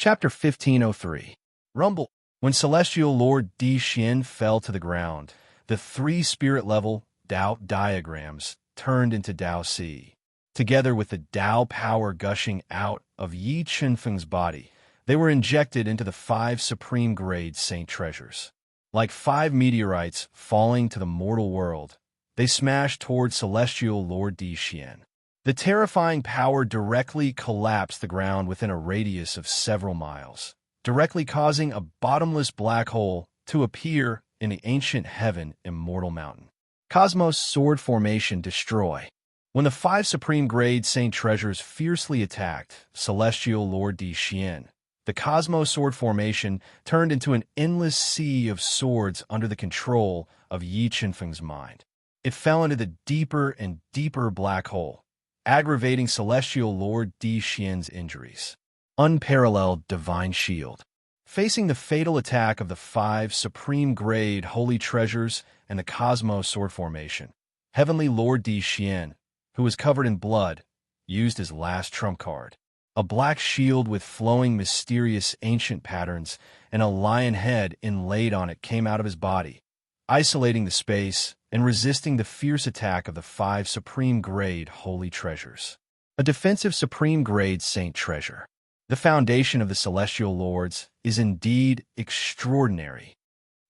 Chapter 1503. Rumble. When Celestial Lord Di Xian fell to the ground, the three spirit-level Dao diagrams turned into Dao Si. Together with the Dao power gushing out of Yi Qinfeng's body, they were injected into the five supreme-grade saint treasures. Like five meteorites falling to the mortal world, they smashed toward Celestial Lord Di Xian. The terrifying power directly collapsed the ground within a radius of several miles, directly causing a bottomless black hole to appear in the ancient heaven Immortal Mountain. Cosmos Sword Formation Destroy. When the five supreme-grade saint treasures fiercely attacked Celestial Lord Di Xian, the Cosmos Sword Formation turned into an endless sea of swords under the control of Yi Qinfeng's mind. It fell into the deeper and deeper black hole, aggravating Celestial Lord Di Xian's injuries. Unparalleled Divine Shield. Facing the fatal attack of the five supreme-grade holy treasures and the Cosmos Sword Formation, Heavenly Lord Di Xian, who was covered in blood, used his last trump card. A black shield with flowing mysterious ancient patterns and a lion head inlaid on it came out of his body, isolating the space and resisting the fierce attack of the five supreme-grade holy treasures. A defensive supreme-grade saint treasure. The foundation of the Celestial Lords is indeed extraordinary.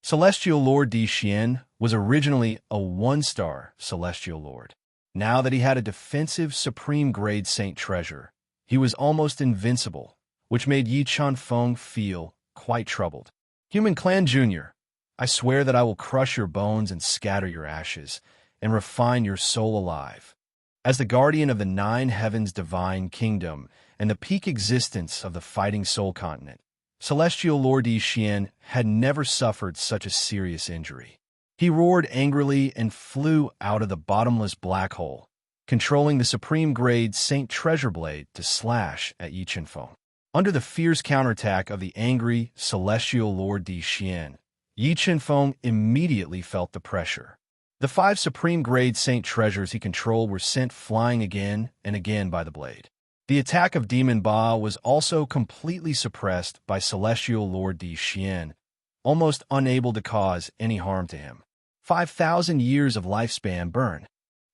Celestial Lord Di Xian was originally a one-star Celestial Lord. Now that he had a defensive supreme-grade saint treasure, he was almost invincible, which made Yi Qinfeng feel quite troubled. Human Clan Jr., I swear that I will crush your bones and scatter your ashes, and refine your soul alive. As the guardian of the nine heavens' divine kingdom and the peak existence of the fighting soul continent, Celestial Lord Di Xian had never suffered such a serious injury. He roared angrily and flew out of the bottomless black hole, controlling the supreme-grade Saint Treasure Blade to slash at Yi Qinfeng. Under the fierce counterattack of the angry Celestial Lord Di Xian, Yi Qinfeng immediately felt the pressure. The five supreme-grade saint treasures he controlled were sent flying again and again by the blade. The attack of Demon Ba was also completely suppressed by Celestial Lord Di Xian, almost unable to cause any harm to him. 5,000 years of lifespan burn.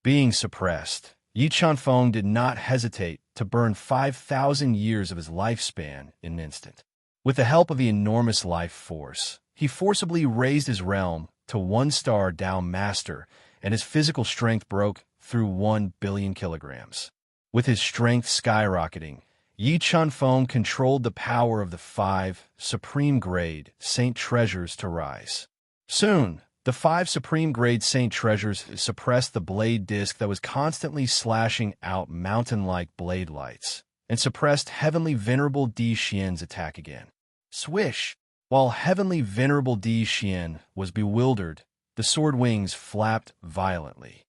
Being suppressed, Yi Qinfeng did not hesitate to burn 5,000 years of his lifespan in an instant. With the help of the enormous life force, he forcibly raised his realm to one-star Dao Master, and his physical strength broke through 1 billion kilograms. With his strength skyrocketing, Yi Qinfeng controlled the power of the five supreme-grade saint treasures to rise. Soon, the five supreme-grade saint treasures suppressed the blade disc that was constantly slashing out mountain-like blade lights, and suppressed Heavenly Venerable Di Xian's attack again. Swish! While Heavenly Venerable Di Xian was bewildered, the sword wings flapped violently.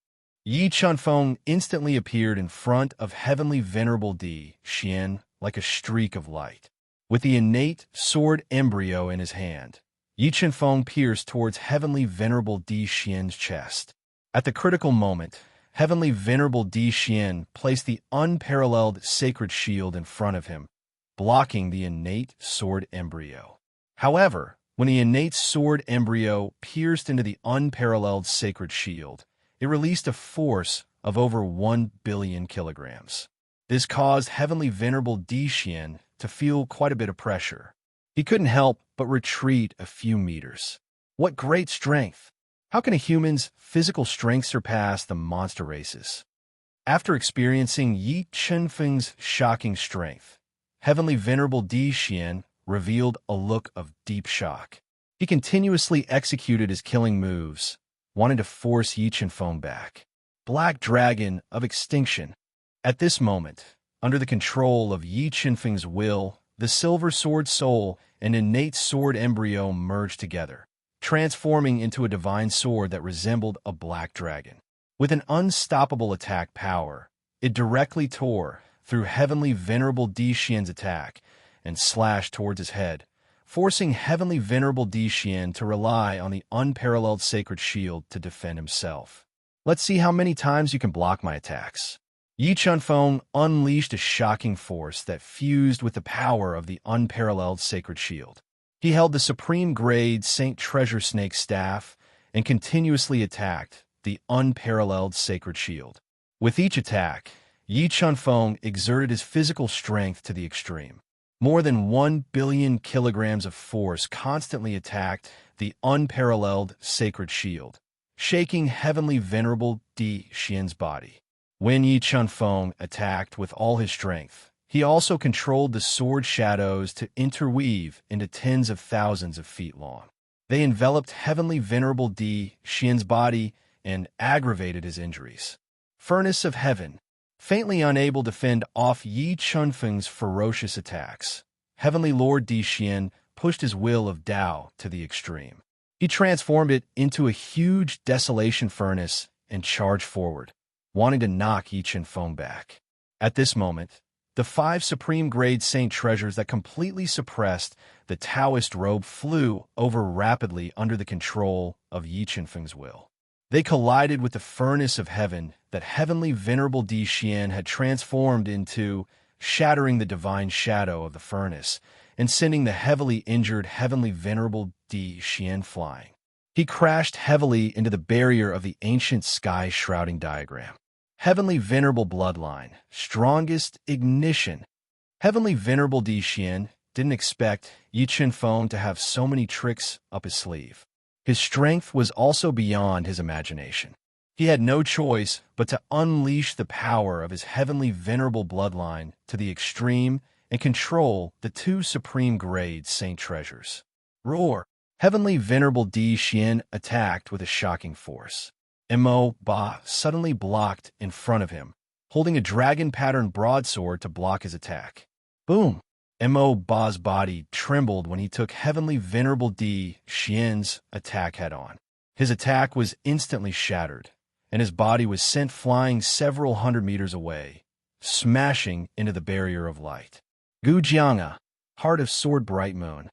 Yi Qinfeng instantly appeared in front of Heavenly Venerable Di Xian like a streak of light. With the innate sword embryo in his hand, Yi Qinfeng pierced towards Heavenly Venerable Di Xian's chest. At the critical moment, Heavenly Venerable Di Xian placed the unparalleled sacred shield in front of him, blocking the innate sword embryo. However, when the innate sword embryo pierced into the unparalleled sacred shield, it released a force of over 1 billion kilograms. This caused Heavenly Venerable Di Xian to feel quite a bit of pressure. He couldn't help but retreat a few meters. What great strength! How can a human's physical strength surpass the monster races? After experiencing Yi Qinfeng's shocking strength, Heavenly Venerable Di Xian revealed a look of deep shock. He continuously executed his killing moves, wanting to force Yi Qinfeng back. Black Dragon of Extinction. At this moment, under the control of Yi Qinfeng's will, the Silver Sword Soul and innate sword embryo merged together, transforming into a divine sword that resembled a black dragon. With an unstoppable attack power, it directly tore through Heavenly Venerable Di Xian's attack and slashed towards his head, forcing Heavenly Venerable Di Xian to rely on the unparalleled sacred shield to defend himself. Let's see how many times you can block my attacks. Yi Chunfeng unleashed a shocking force that fused with the power of the unparalleled sacred shield. He held the supreme-grade Saint Treasure Snake staff and continuously attacked the unparalleled sacred shield. With each attack, Yi Chunfeng exerted his physical strength to the extreme. More than 1 billion kilograms of force constantly attacked the unparalleled sacred shield, shaking heavenly venerable Di Xian's body. When Yi Chunfeng attacked with all his strength, he also controlled the sword shadows to interweave into tens of thousands of feet long. They enveloped heavenly venerable Di Xian's body and aggravated his injuries. Furnace of Heaven. Faintly unable to fend off Yi Chunfeng's ferocious attacks, Heavenly Lord Di Xian pushed his will of Tao to the extreme. He transformed it into a huge desolation furnace and charged forward, wanting to knock Yi Chunfeng back. At this moment, the 5 supreme-grade saint treasures that completely suppressed the Taoist robe flew over rapidly under the control of Yi Chunfeng's will. They collided with the furnace of heaven that heavenly venerable Di Xian had transformed into, shattering the divine shadow of the furnace and sending the heavily injured heavenly venerable Di Xian flying. He crashed heavily into the barrier of the ancient sky-shrouding diagram. Heavenly venerable bloodline, strongest ignition. Heavenly venerable Di Xian didn't expect Yi Chunfeng to have so many tricks up his sleeve. His strength was also beyond his imagination. He had no choice but to unleash the power of his heavenly venerable bloodline to the extreme and control the 2 supreme-grade saint treasures. Roar! Heavenly venerable Di Xian attacked with a shocking force. Mo Ba suddenly blocked in front of him, holding a dragon-patterned broadsword to block his attack. Boom! Mo Ba's body trembled when he took heavenly venerable Di Xian's attack head-on. His attack was instantly shattered, and his body was sent flying several hundred meters away, smashing into the barrier of light. Gujianga, Heart of Sword Bright Moon.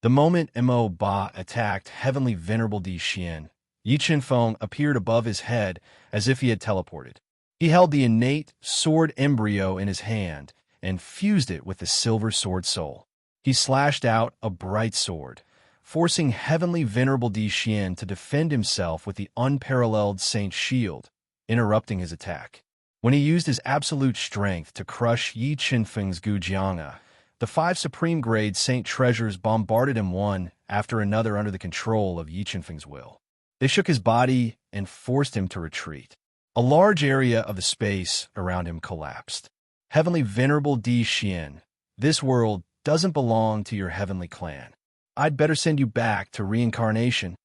The moment Mo Ba attacked heavenly venerable Di Xian, Yi Chunfeng appeared above his head as if he had teleported. He held the innate sword embryo in his hand and fused it with the silver sword soul. He slashed out a bright sword, forcing heavenly venerable Di Xian to defend himself with the unparalleled saint shield, interrupting his attack. When he used his absolute strength to crush Yi Chunfeng's Gujianga, the 5 supreme-grade saint treasures bombarded him one after another under the control of Yi Chunfeng's will. They shook his body and forced him to retreat. A large area of the space around him collapsed. Heavenly venerable Di Xian, this world doesn't belong to your heavenly clan. I'd better send you back to reincarnation.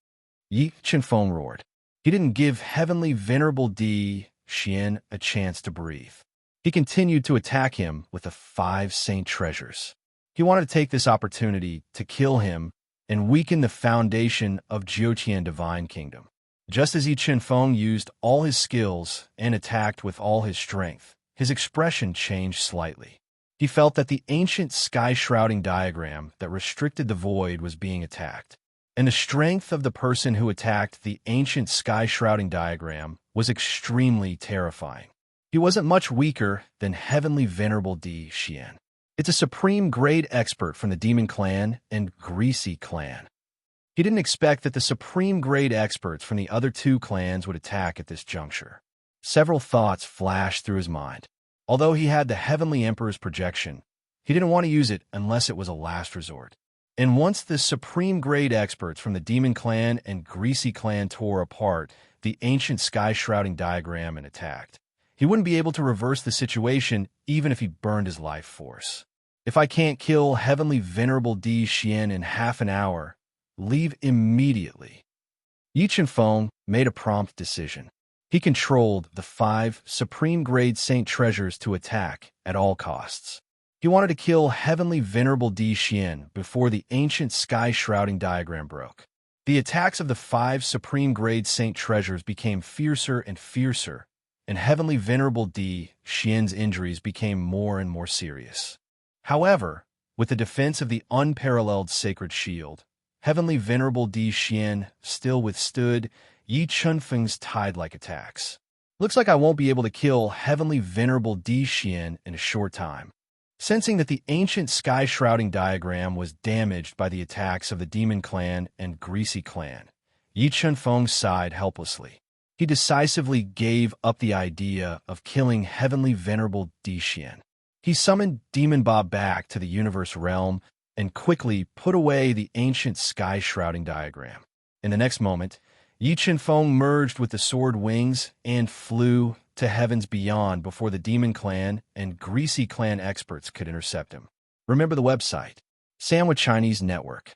Yi Chunfeng roared. He didn't give heavenly venerable Di Xian a chance to breathe. He continued to attack him with the 5 saint treasures. He wanted to take this opportunity to kill him and weaken the foundation of Jiutian Divine Kingdom. Just as Yi Chunfeng used all his skills and attacked with all his strength, his expression changed slightly. He felt that the ancient sky-shrouding diagram that restricted the void was being attacked, and the strength of the person who attacked the ancient sky-shrouding diagram was extremely terrifying. He wasn't much weaker than heavenly venerable Di Xian. It's a supreme-grade expert from the Demon Clan and Greasy Clan. He didn't expect that the supreme-grade experts from the other 2 clans would attack at this juncture. Several thoughts flashed through his mind. Although he had the Heavenly Emperor's projection, he didn't want to use it unless it was a last resort. And once the supreme-grade experts from the Demon Clan and Greasy Clan tore apart the ancient sky-shrouding diagram and attacked, he wouldn't be able to reverse the situation even if he burned his life force. If I can't kill heavenly venerable Di Xian in half an hour, leave immediately. Yi Chunfeng made a prompt decision. He controlled the 5 supreme-grade saint treasures to attack at all costs. He wanted to kill heavenly venerable Di Xian before the ancient sky-shrouding diagram broke. The attacks of the 5 supreme-grade saint treasures became fiercer and fiercer, and heavenly venerable Di Xian's injuries became more and more serious. However, with the defense of the unparalleled sacred shield, heavenly venerable Di Xian still withstood Yi Chunfeng's tide-like attacks. Looks like I won't be able to kill Heavenly Venerable Di Xian in a short time. Sensing that the ancient sky-shrouding diagram was damaged by the attacks of the Demon Clan and Greasy Clan, Yi Chunfeng sighed helplessly. He decisively gave up the idea of killing Heavenly Venerable Di Xian. He summoned Demon Bob back to the universe realm and quickly put away the ancient sky-shrouding diagram. In the next moment, Yi Chunfeng merged with the sword wings and flew to heavens beyond before the Demon Clan and Greasy Clan experts could intercept him. Remember the website, Sandwich Chinese Network.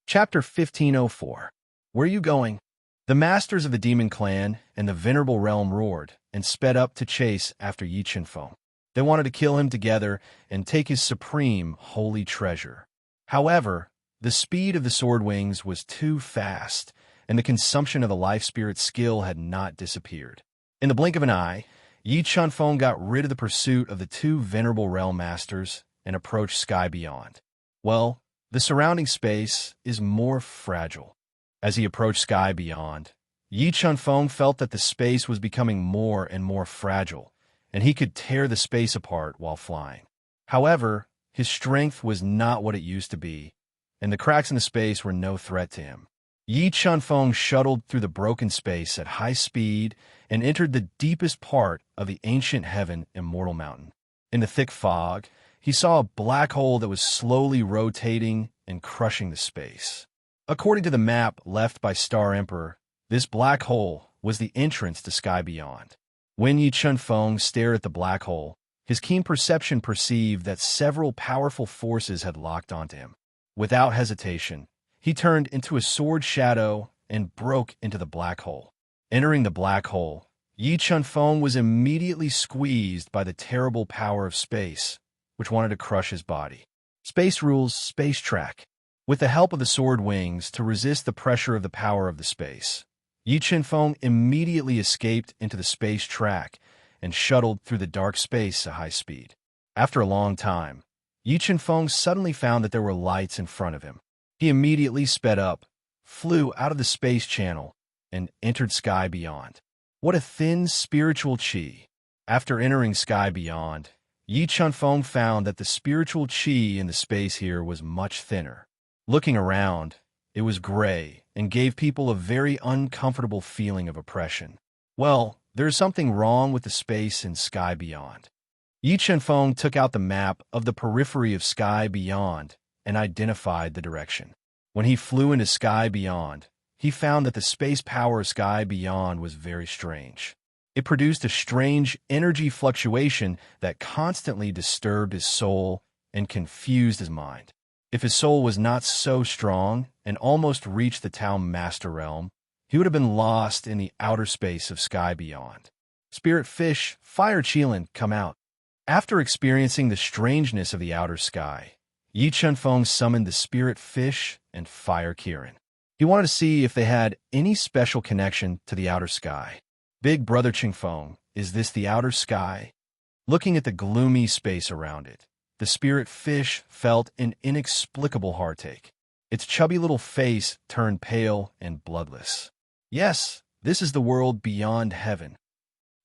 Chapter 1504. Where are you going? The masters of the Demon Clan and the Venerable Realm roared and sped up to chase after Yi Chunfeng. They wanted to kill him together and take his supreme holy treasure. However, the speed of the sword wings was too fast, and the consumption of the life spirit skill had not disappeared. In the blink of an eye, Yi Chunfeng got rid of the pursuit of the two Venerable Realm Masters and approached Sky Beyond. Well, the surrounding space is more fragile. As he approached Sky Beyond, Yi Chunfeng felt that the space was becoming more and more fragile, and he could tear the space apart while flying. However, his strength was not what it used to be, and the cracks in the space were no threat to him. Yi Chunfeng shuttled through the broken space at high speed and entered the deepest part of the ancient heaven Immortal Mountain. In the thick fog, he saw a black hole that was slowly rotating and crushing the space. According to the map left by Star Emperor, this black hole was the entrance to Sky Beyond. When Yi Chunfeng stared at the black hole, his keen perception perceived that several powerful forces had locked onto him. Without hesitation, he turned into a sword shadow and broke into the black hole. Entering the black hole, Yi Chunfeng was immediately squeezed by the terrible power of space, which wanted to crush his body. Space rules space track. With the help of the sword wings to resist the pressure of the power of the space, Yi Chunfeng immediately escaped into the space track and shuttled through the dark space at high speed. After a long time, Yi Chunfeng suddenly found that there were lights in front of him. He immediately sped up, flew out of the space channel, and entered Sky Beyond. What a thin spiritual qi! After entering Sky Beyond, Yi Chunfeng found that the spiritual qi in the space here was much thinner. Looking around, it was gray and gave people a very uncomfortable feeling of oppression. Well, there's something wrong with the space in Sky Beyond. Yi Chunfeng took out the map of the periphery of Sky Beyond and identified the direction. When he flew into Sky Beyond, he found that the space power of Sky Beyond was very strange. It produced a strange energy fluctuation that constantly disturbed his soul and confused his mind. If his soul was not so strong and almost reached the Town Master Realm, he would have been lost in the outer space of Sky Beyond. Spirit Fish, Fire Qilin, come out. After experiencing the strangeness of the outer sky, Yi Chunfeng summoned the Spirit Fish and Fire Kirin. He wanted to see if they had any special connection to the outer sky. Big Brother Chunfeng, is this the outer sky? Looking at the gloomy space around it, the Spirit Fish felt an inexplicable heartache. Its chubby little face turned pale and bloodless. Yes, this is the world beyond heaven.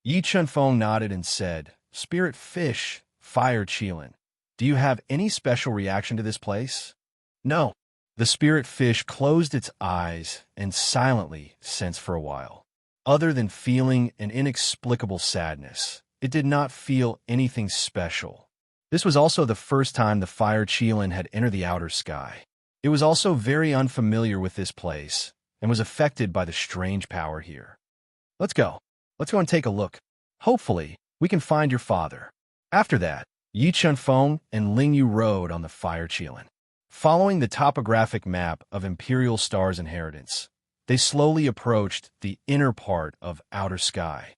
Yi Chunfeng nodded and said, Spirit Fish, Fire Qilin, do you have any special reaction to this place? No. The Spirit Fish closed its eyes and silently sensed for a while. Other than feeling an inexplicable sadness, it did not feel anything special. This was also the first time the Fire Qilin had entered the outer sky. It was also very unfamiliar with this place and was affected by the strange power here. Let's go. Let's go and take a look. Hopefully, we can find your father. After that, Yi Chunfeng and Ling Yu rode on the Fire Qilin. Following the topographic map of Imperial Star's inheritance, they slowly approached the inner part of outer sky.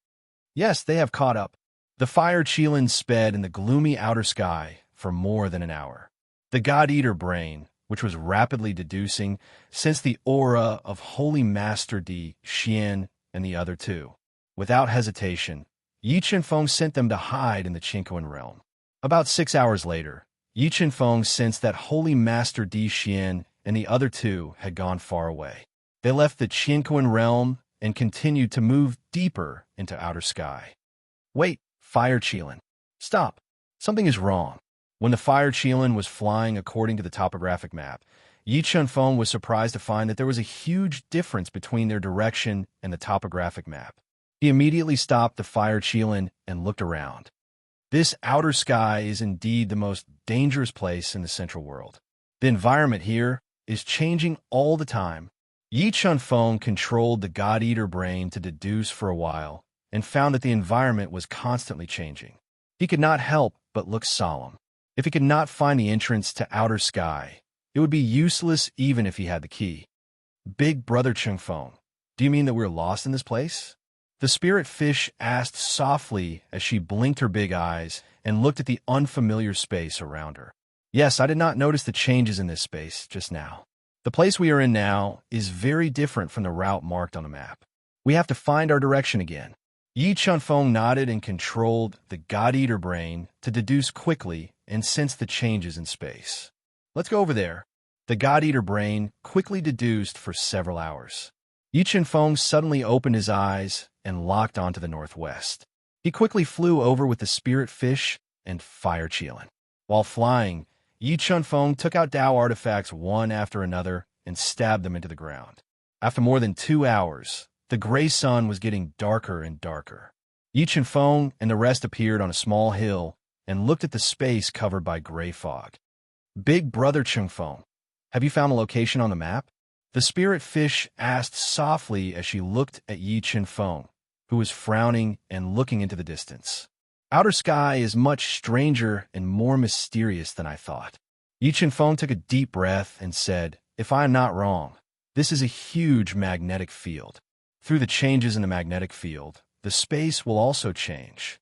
Yes, they have caught up. The Fire Qilin sped in the gloomy outer sky for more than an hour. The God-Eater brain, which was rapidly deducing, sensed the aura of Holy Master Di Xian and the other two. Without hesitation, Yi Chunfeng sent them to hide in the Qinquan realm. About 6 hours later, Yi Chunfeng sensed that Holy Master Di Xian and the other two had gone far away. They left the Qinquan realm and continued to move deeper into outer sky. Wait, Fire Cheelin. Stop. Something is wrong. When the Fire Cheelin was flying according to the topographic map, Yi Chunfeng was surprised to find that there was a huge difference between their direction and the topographic map. He immediately stopped the Fire Cheelin and looked around. This outer sky is indeed the most dangerous place in the Central World. The environment here is changing all the time. Yi Chunfeng controlled the God-Eater brain to deduce for a while and found that the environment was constantly changing. He could not help but look solemn. If he could not find the entrance to outer sky, it would be useless even if he had the key. Big Brother Chunfeng, do you mean that we're lost in this place? The spirit fish asked softly as she blinked her big eyes and looked at the unfamiliar space around her. Yes, I did not notice the changes in this space just now. The place we are in now is very different from the route marked on the map. We have to find our direction again. Yi Chunfeng nodded and controlled the God-Eater brain to deduce quickly and sense the changes in space. Let's go over there. The God-Eater brain quickly deduced for several hours. Yi Chunfeng suddenly opened his eyes and locked onto the northwest. He quickly flew over with the spirit fish and Fire Cheelin. While flying, Yi Chunfeng took out Tao artifacts one after another and stabbed them into the ground. After more than 2 hours, the gray sun was getting darker and darker. Yi Chunfeng and the rest appeared on a small hill and looked at the space covered by gray fog. Big Brother Chunfeng, have you found a location on the map? The spirit fish asked softly as she looked at Yi Chunfeng, who was frowning and looking into the distance. Outer sky is much stranger and more mysterious than I thought. Yi Chunfeng took a deep breath and said, if I am not wrong, this is a huge magnetic field. Through the changes in the magnetic field, the space will also change.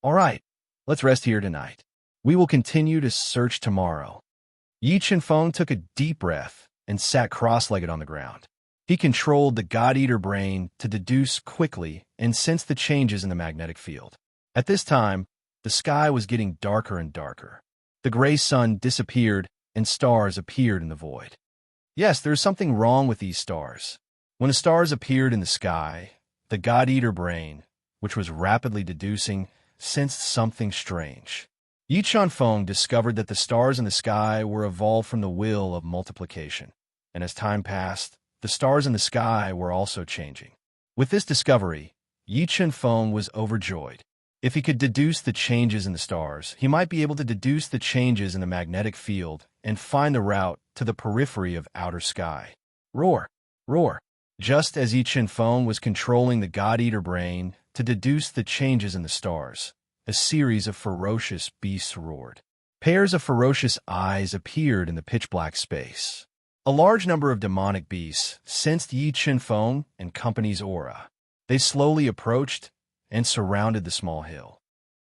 All right, let's rest here tonight. We will continue to search tomorrow. Yi Chunfeng took a deep breath and sat cross-legged on the ground. He controlled the God-Eater brain to deduce quickly and sense the changes in the magnetic field. At this time, the sky was getting darker and darker. The gray sun disappeared and stars appeared in the void. Yes, there is something wrong with these stars. When the stars appeared in the sky, the God-Eater brain, which was rapidly deducing, sensed something strange. Yi Chunfeng discovered that the stars in the sky were evolved from the will of multiplication, and as time passed, the stars in the sky were also changing. With this discovery, Yi Chunfeng was overjoyed. If he could deduce the changes in the stars, he might be able to deduce the changes in the magnetic field and find the route to the periphery of outer sky. Roar! Roar! Just as Yi Chunfeng was controlling the God-Eater brain to deduce the changes in the stars, a series of ferocious beasts roared. Pairs of ferocious eyes appeared in the pitch-black space. A large number of demonic beasts sensed Yi Chunfeng and company's aura. They slowly approached and surrounded the small hill.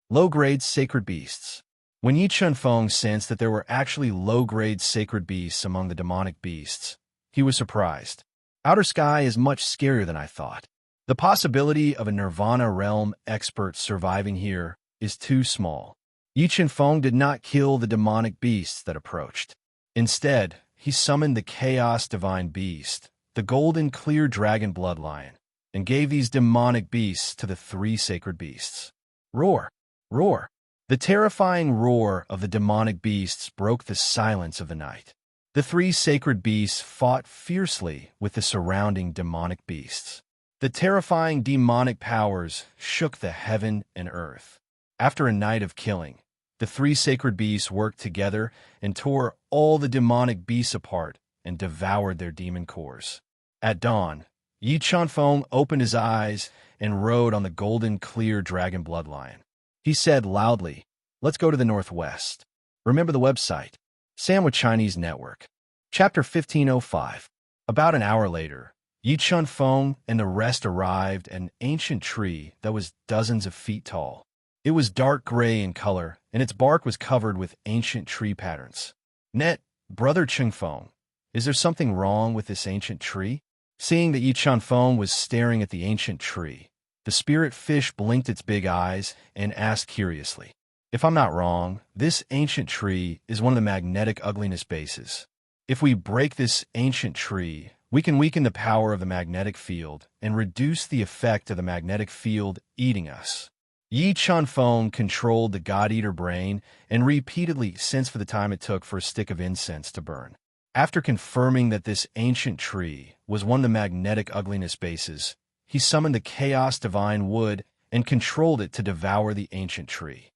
Low-grade sacred beasts. When Yi Chunfeng sensed that there were actually low-grade sacred beasts among the demonic beasts, he was surprised. Outer sky is much scarier than I thought. The possibility of a Nirvana realm expert surviving here is too small. Yi Chunfeng did not kill the demonic beasts that approached. Instead, he summoned the Chaos Divine Beast, the golden clear dragon bloodlion, and gave these demonic beasts to the 3 sacred beasts. Roar! Roar! The terrifying roar of the demonic beasts broke the silence of the night. The 3 sacred beasts fought fiercely with the surrounding demonic beasts. The terrifying demonic powers shook the heaven and earth. After a night of killing, the 3 sacred beasts worked together and tore all the demonic beasts apart and devoured their demon cores. At dawn, Yi Chunfeng opened his eyes and rode on the golden clear dragon bloodlion. He said loudly, "Let's go to the northwest." Remember the website, Sandwich Chinese Network. Chapter 1505. About an hour later, Yi Chunfeng and the rest arrived at an ancient tree that was dozens of feet tall. It was dark gray in color, and its bark was covered with ancient tree patterns. "Net, Brother Chunfeng, is there something wrong with this ancient tree?" Seeing that Yi Chunfeng was staring at the ancient tree, the spirit fish blinked its big eyes and asked curiously, "If I'm not wrong, this ancient tree is one of the magnetic ugliness bases. If we break this ancient tree, We can weaken the power of the magnetic field and reduce the effect of the magnetic field eating us. Yi Chunfeng controlled the God-Eater brain and repeatedly sensed for the time it took for a stick of incense to burn. After confirming that this ancient tree was one of the magnetic ugliness bases, he summoned the Chaos Divine Wood and controlled it to devour the ancient tree.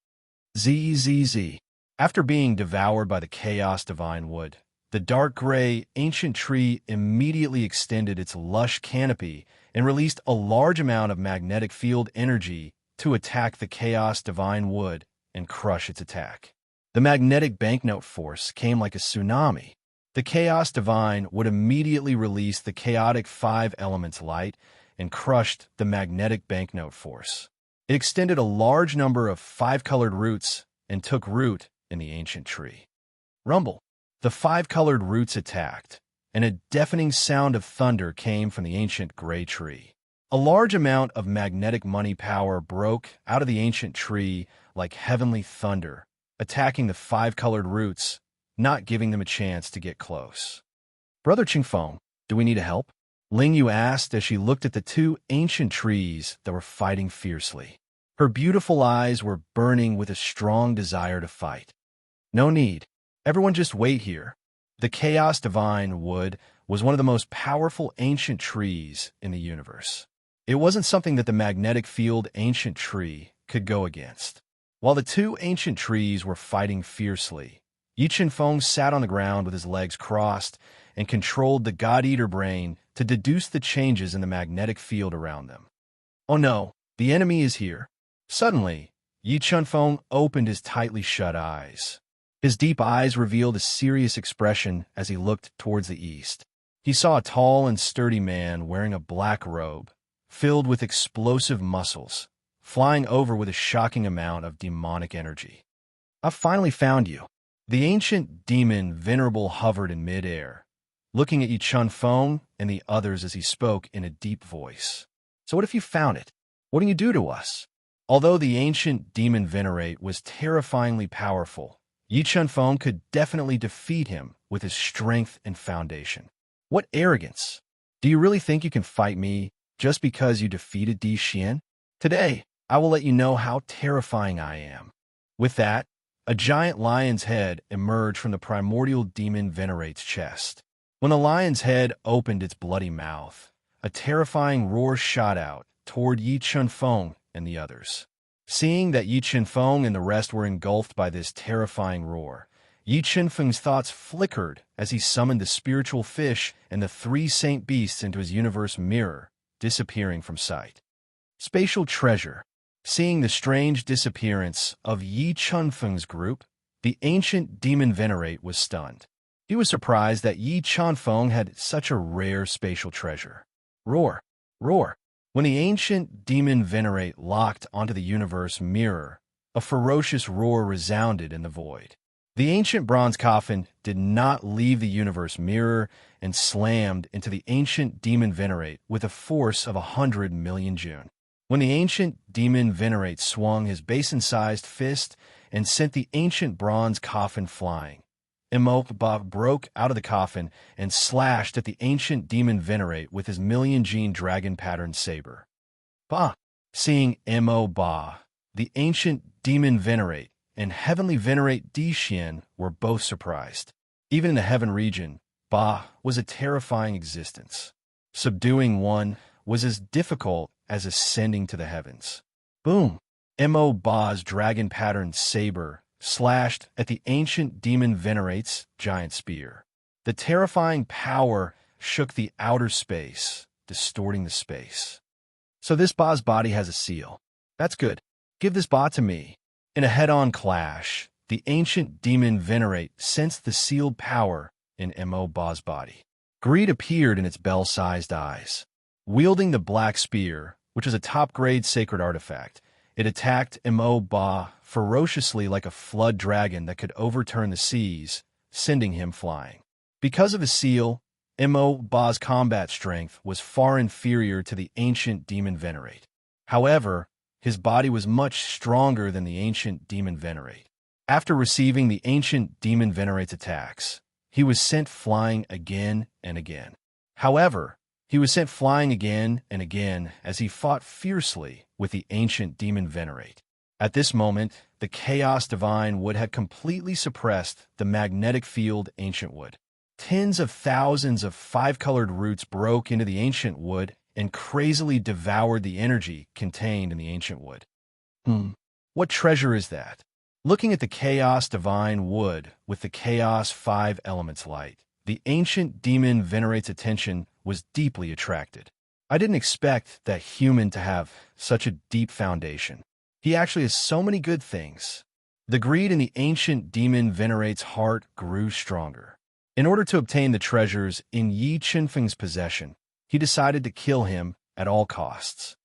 ZZZ. After being devoured by the Chaos Divine Wood, the dark gray ancient tree immediately extended its lush canopy and released a large amount of magnetic field energy to attack the Chaos Divine Wood and crush its attack. The magnetic banknote force came like a tsunami. The Chaos Divine would immediately release the chaotic 5 elements light and crushed the magnetic banknote force. It extended a large number of 5-colored roots and took root in the ancient tree. Rumble. The 5-colored roots attacked, and a deafening sound of thunder came from the ancient gray tree. A large amount of magnetic money power broke out of the ancient tree like heavenly thunder, attacking the 5-colored roots, not giving them a chance to get close. Brother Qingfeng, do we need help? Ling Yu asked as she looked at the 2 ancient trees that were fighting fiercely. Her beautiful eyes were burning with a strong desire to fight. No need. Everyone just wait here. The Chaos Divine Wood was one of the most powerful ancient trees in the universe. It wasn't something that the magnetic field ancient tree could go against. While the 2 ancient trees were fighting fiercely, Yi Chunfeng sat on the ground with his legs crossed and controlled the God-Eater brain to deduce the changes in the magnetic field around them. Oh no, the enemy is here. Suddenly, Yi Chunfeng opened his tightly shut eyes. His deep eyes revealed a serious expression as he looked towards the east. He saw a tall and sturdy man wearing a black robe, filled with explosive muscles, flying over with a shocking amount of demonic energy. "I've finally found you." The ancient demon Venerable hovered in midair, looking at Yi Chunfeng and the others as he spoke in a deep voice. "So what if you found it? What can you do to us?" Although the ancient demon Venerate was terrifyingly powerful, Yi Chunfeng could definitely defeat him with his strength and foundation. What arrogance! Do you really think you can fight me just because you defeated Di Xian? Today, I will let you know how terrifying I am. With that, a giant lion's head emerged from the primordial demon Venerate's chest. When the lion's head opened its bloody mouth, a terrifying roar shot out toward Yi Chunfeng and the others. Seeing that Yi Chunfeng and the rest were engulfed by this terrifying roar, Yi Chunfeng's thoughts flickered as he summoned the spiritual fish and the 3 saint beasts into his universe mirror, disappearing from sight. Spatial treasure. Seeing the strange disappearance of Yi Chunfeng's group, the ancient demon Venerate was stunned. He was surprised that Yi Chunfeng had such a rare spatial treasure. Roar! Roar! When the ancient demon Venerate locked onto the universe mirror, a ferocious roar resounded in the void. The ancient bronze coffin did not leave the universe mirror and slammed into the ancient demon Venerate with a force of 100 million June. When the ancient demon Venerate swung his basin-sized fist and sent the ancient bronze coffin flying, Embark broke out of the coffin and slashed at the ancient demon Venerate with his million-gene dragon-patterned saber. Bah! Seeing Embark, the ancient demon Venerate and heavenly Venerate Di Xian were both surprised. Even in the heaven region, Ba was a terrifying existence. Subduing one was as difficult as ascending to the heavens. Boom! Ba's dragon-patterned saber slashed at the ancient demon Venerate's giant spear. The terrifying power shook the outer space, distorting the space. So this Ba's body has a seal. That's good. Give this Ba to me. In a head-on clash, the ancient demon Venerate sensed the sealed power in Ba's body. Greed appeared in its bell-sized eyes. Wielding the black spear, which was a top-grade sacred artifact, it attacked Ba ferociously like a flood dragon that could overturn the seas, sending him flying. Because of his seal, Ba's combat strength was far inferior to the ancient demon Venerate. However, his body was much stronger than the ancient demon Venerate. After receiving the ancient demon Venerate's attacks, he was sent flying again and again. However, he was sent flying again and again as he fought fiercely with the ancient demon Venerate. At this moment, the chaos divine wood had completely suppressed the magnetic field ancient wood. Tens of thousands of five-colored roots broke into the ancient wood and crazily devoured the energy contained in the ancient wood. What treasure is that? Looking at the chaos divine wood with the chaos five elements light, the ancient demon Venerate's attention was deeply attracted. I didn't expect that human to have such a deep foundation. He actually has so many good things. The greed in the ancient demon Venerate's heart grew stronger. In order to obtain the treasures in Yi Qinfeng's possession, he decided to kill him at all costs.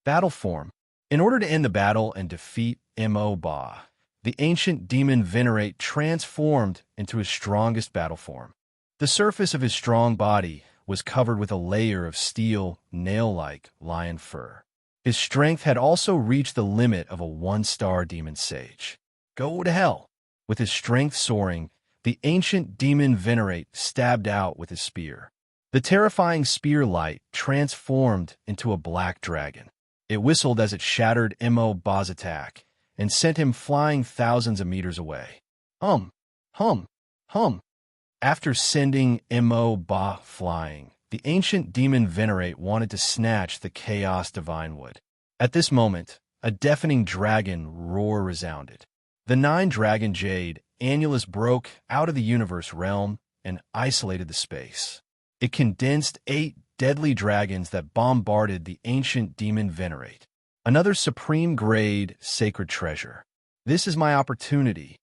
Battle form. In order to end the battle and defeat Mo Ba, the ancient demon Venerate transformed into his strongest battle form. The surface of his strong body was covered with a layer of steel, nail-like lion fur. His strength had also reached the limit of a one-star demon sage. Go to hell! With his strength soaring, the ancient demon Venerate stabbed out with his spear. The terrifying spear light transformed into a black dragon. It whistled as it shattered Mo Ba's attack and sent him flying thousands of meters away. Hum. After sending Mo Ba flying, the ancient demon Venerate wanted to snatch the chaos divine wood. At this moment, a deafening dragon roar resounded. The nine-dragon jade annulus broke out of the universe realm and isolated the space. It condensed 8 deadly dragons that bombarded the ancient demon Venerate. Another supreme-grade sacred treasure. This is my opportunity.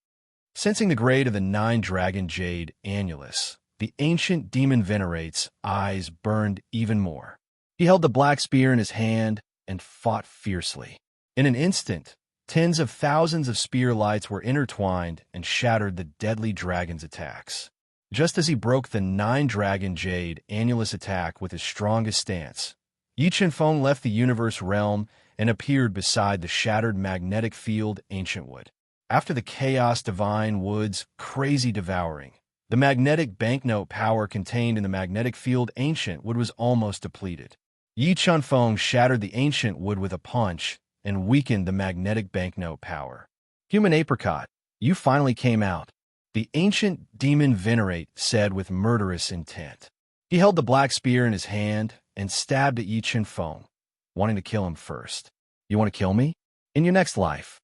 Sensing the grade of the nine-dragon jade annulus, the ancient demon Venerate's eyes burned even more. He held the black spear in his hand and fought fiercely. In an instant, tens of thousands of spear lights were intertwined and shattered the deadly dragon's attacks. Just as he broke the nine-dragon jade annulus attack with his strongest stance, Yi Qinfeng left the universe realm and appeared beside the shattered magnetic field ancient wood. After the chaos divine wood's crazy devouring, the magnetic banknote power contained in the magnetic field ancient wood was almost depleted. Yi Qinfeng shattered the ancient wood with a punch and weakened the magnetic banknote power. Human apricot, you finally came out, the ancient demon Venerate said with murderous intent. He held the black spear in his hand and stabbed at Yi Qinfeng, wanting to kill him first. You want to kill me? In your next life.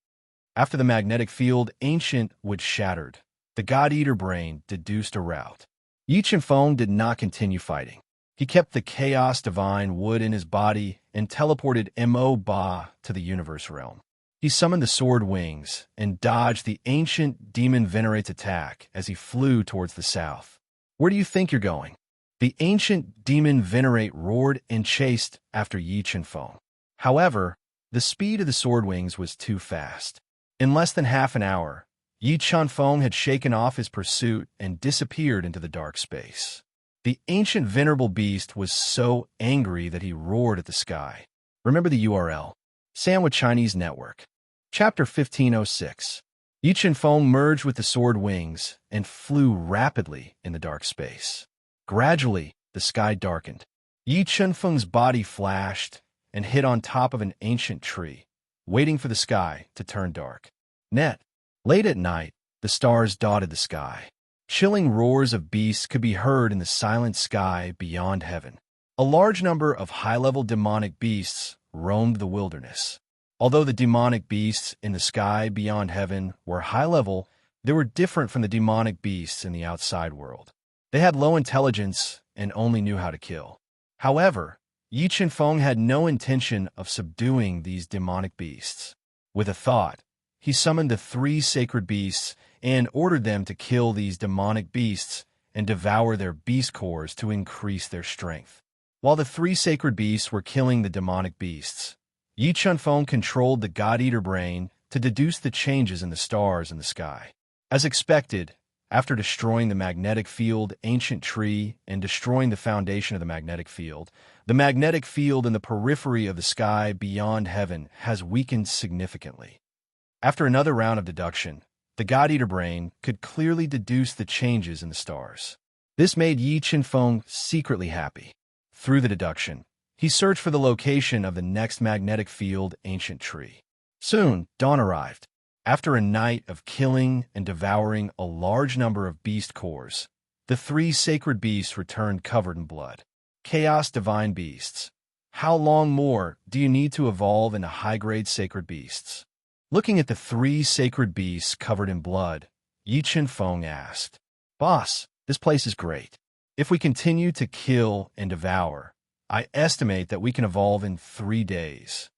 After the magnetic field ancient wood shattered, the God-Eater brain deduced a route. Yi Qinfeng did not continue fighting. He kept the chaos divine wood in his body and teleported Mo Ba to the universe realm. He summoned the sword wings and dodged the ancient demon Venerate's attack as he flew towards the south. Where do you think you're going? The ancient demon Venerate roared and chased after Yi Qinfeng. However, the speed of the sword wings was too fast. In less than half an hour, Yi Qinfeng had shaken off his pursuit and disappeared into the dark space. The ancient venerable beast was so angry that he roared at the sky. Remember the URL. Sandwich Chinese Network. Chapter 1506. Yi Qinfeng merged with the sword wings and flew rapidly in the dark space. Gradually, the sky darkened. Yi Qinfeng's body flashed and hit on top of an ancient tree, waiting for the sky to turn dark. Late at night, the stars dotted the sky. Chilling roars of beasts could be heard in the silent sky beyond heaven. A large number of high-level demonic beasts roamed the wilderness. Although the demonic beasts in the sky beyond heaven were high-level, they were different from the demonic beasts in the outside world. They had low intelligence and only knew how to kill. However, Yi Qinfeng had no intention of subduing these demonic beasts. With a thought, he summoned the 3 sacred beasts and ordered them to kill these demonic beasts and devour their beast cores to increase their strength. While the 3 sacred beasts were killing the demonic beasts, Yi Qinfeng controlled the God-Eater brain to deduce the changes in the stars in the sky. As expected, after destroying the magnetic field ancient tree and destroying the foundation of the magnetic field in the periphery of the sky beyond heaven has weakened significantly. After another round of deduction, the God-Eater brain could clearly deduce the changes in the stars. This made Yi Qinfeng secretly happy. Through the deduction, he searched for the location of the next magnetic field ancient tree. Soon, dawn arrived. After a night of killing and devouring a large number of beast cores, the three sacred beasts returned covered in blood. Chaos divine beasts. How long more do you need to evolve into high-grade sacred beasts? Looking at the three sacred beasts covered in blood, Yi Qinfeng asked, "Boss, this place is great. If we continue to kill and devour, I estimate that we can evolve in 3 days."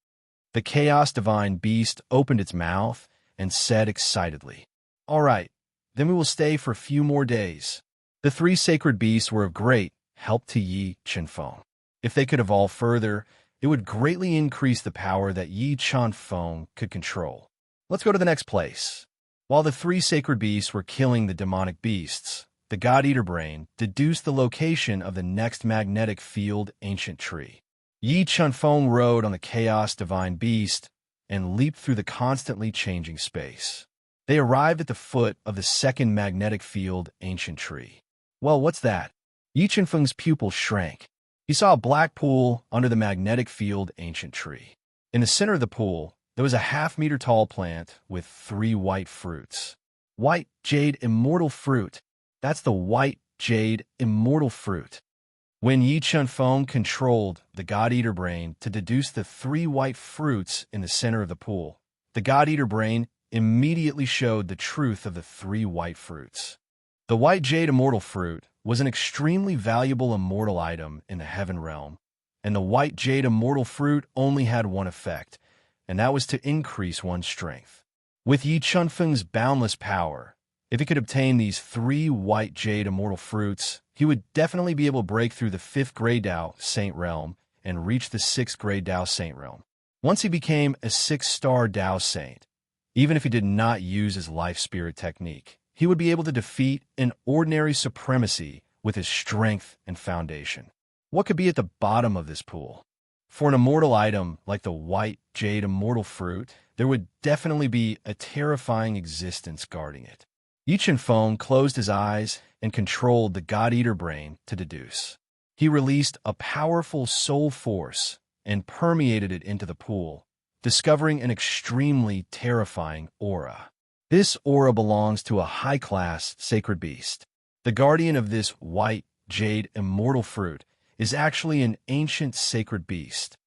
The Chaos Divine Beast opened its mouth and said excitedly, "All right, then we will stay for a few more days." The three sacred beasts were of great help to Yi Qinfeng. If they could evolve further, it would greatly increase the power that Yi Qinfeng could control. Let's go to the next place. While the three sacred beasts were killing the demonic beasts, the God-Eater brain deduced the location of the next magnetic field ancient tree. Yi Qinfeng rode on the Chaos Divine Beast and leaped through the constantly changing space. They arrived at the foot of the second magnetic field ancient tree. Well, what's that? Yi Qinfeng's pupil shrank. He saw a black pool under the magnetic field ancient tree. In the center of the pool, there was a half-meter-tall plant with 3 white fruits. White jade immortal fruit. That's the white jade immortal fruit. When Yi Qinfeng controlled the God-Eater brain to deduce the 3 white fruits in the center of the pool, the God-Eater brain immediately showed the truth of the 3 white fruits. The white jade immortal fruit was an extremely valuable immortal item in the heaven realm, and the white jade immortal fruit only had one effect, and that was to increase one's strength. With Yi Qinfeng's boundless power, if he could obtain these 3 white jade immortal fruits, he would definitely be able to break through the 5th grade Dao Saint realm and reach the 6th grade Dao Saint realm. Once he became a 6-star Dao Saint, even if he did not use his life spirit technique, he would be able to defeat an ordinary supremacy with his strength and foundation. What could be at the bottom of this pool? For an immortal item like the white jade immortal fruit, there would definitely be a terrifying existence guarding it. Yi Qinfeng closed his eyes and controlled the God-Eater brain to deduce. He released a powerful soul force and permeated it into the pool, discovering an extremely terrifying aura. This aura belongs to a high-class sacred beast. The guardian of this white jade immortal fruit is actually an ancient sacred beast.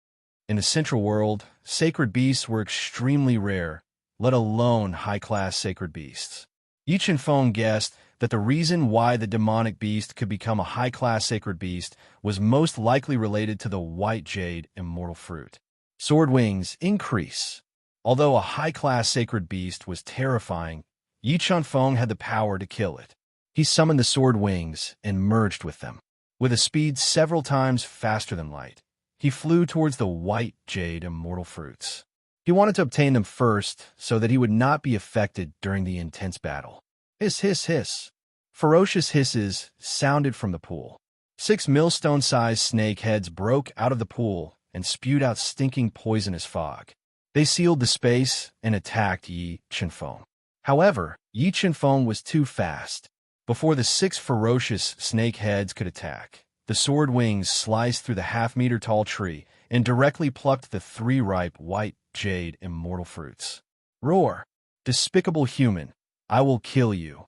In the Central world, sacred beasts were extremely rare, let alone high-class sacred beasts. Yi Qinfeng guessed that the reason why the demonic beast could become a high-class sacred beast was most likely related to the white jade immortal fruit. Sword wings increase. Although a high-class sacred beast was terrifying, Yi Qinfeng had the power to kill it. He summoned the sword wings and merged with them. With a speed several times faster than light, he flew towards the white jade immortal fruits. He wanted to obtain them first so that he would not be affected during the intense battle. Hiss, hiss, hiss. Ferocious hisses sounded from the pool. 6 millstone-sized snake heads broke out of the pool and spewed out stinking poisonous fog. They sealed the space and attacked Yi Qinfeng. However, Yi Qinfeng was too fast. Before the 6 ferocious snake heads could attack, the sword wings sliced through the half-meter-tall tree and directly plucked the 3 ripe white jade immortal fruits. Roar! Despicable human, I will kill you.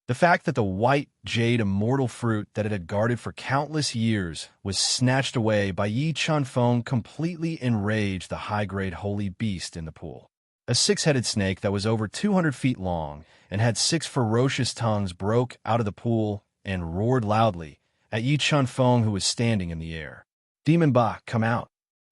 The fact that the white jade immortal fruit that it had guarded for countless years was snatched away by Yi Qinfeng completely enraged the high-grade holy beast in the pool. A 6-headed snake that was over 200 feet long and had 6 ferocious tongues broke out of the pool and roared loudly at Yi Qinfeng, who was standing in the air. Demon Ba, come out.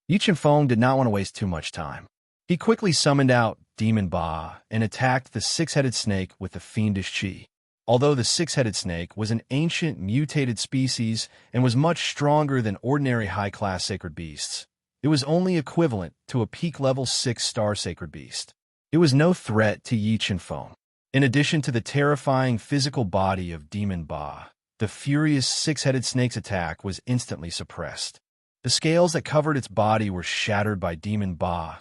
Yi Qinfeng did not want to waste too much time. He quickly summoned out Demon Ba and attacked the 6-headed snake with the fiendish chi. Although the 6-headed snake was an ancient mutated species and was much stronger than ordinary high-class sacred beasts, it was only equivalent to a peak-level 6-star sacred beast. It was no threat to Yi Qinfeng. In addition to the terrifying physical body of Demon Ba, the furious 6-headed snake's attack was instantly suppressed. The scales that covered its body were shattered by Demon Ba,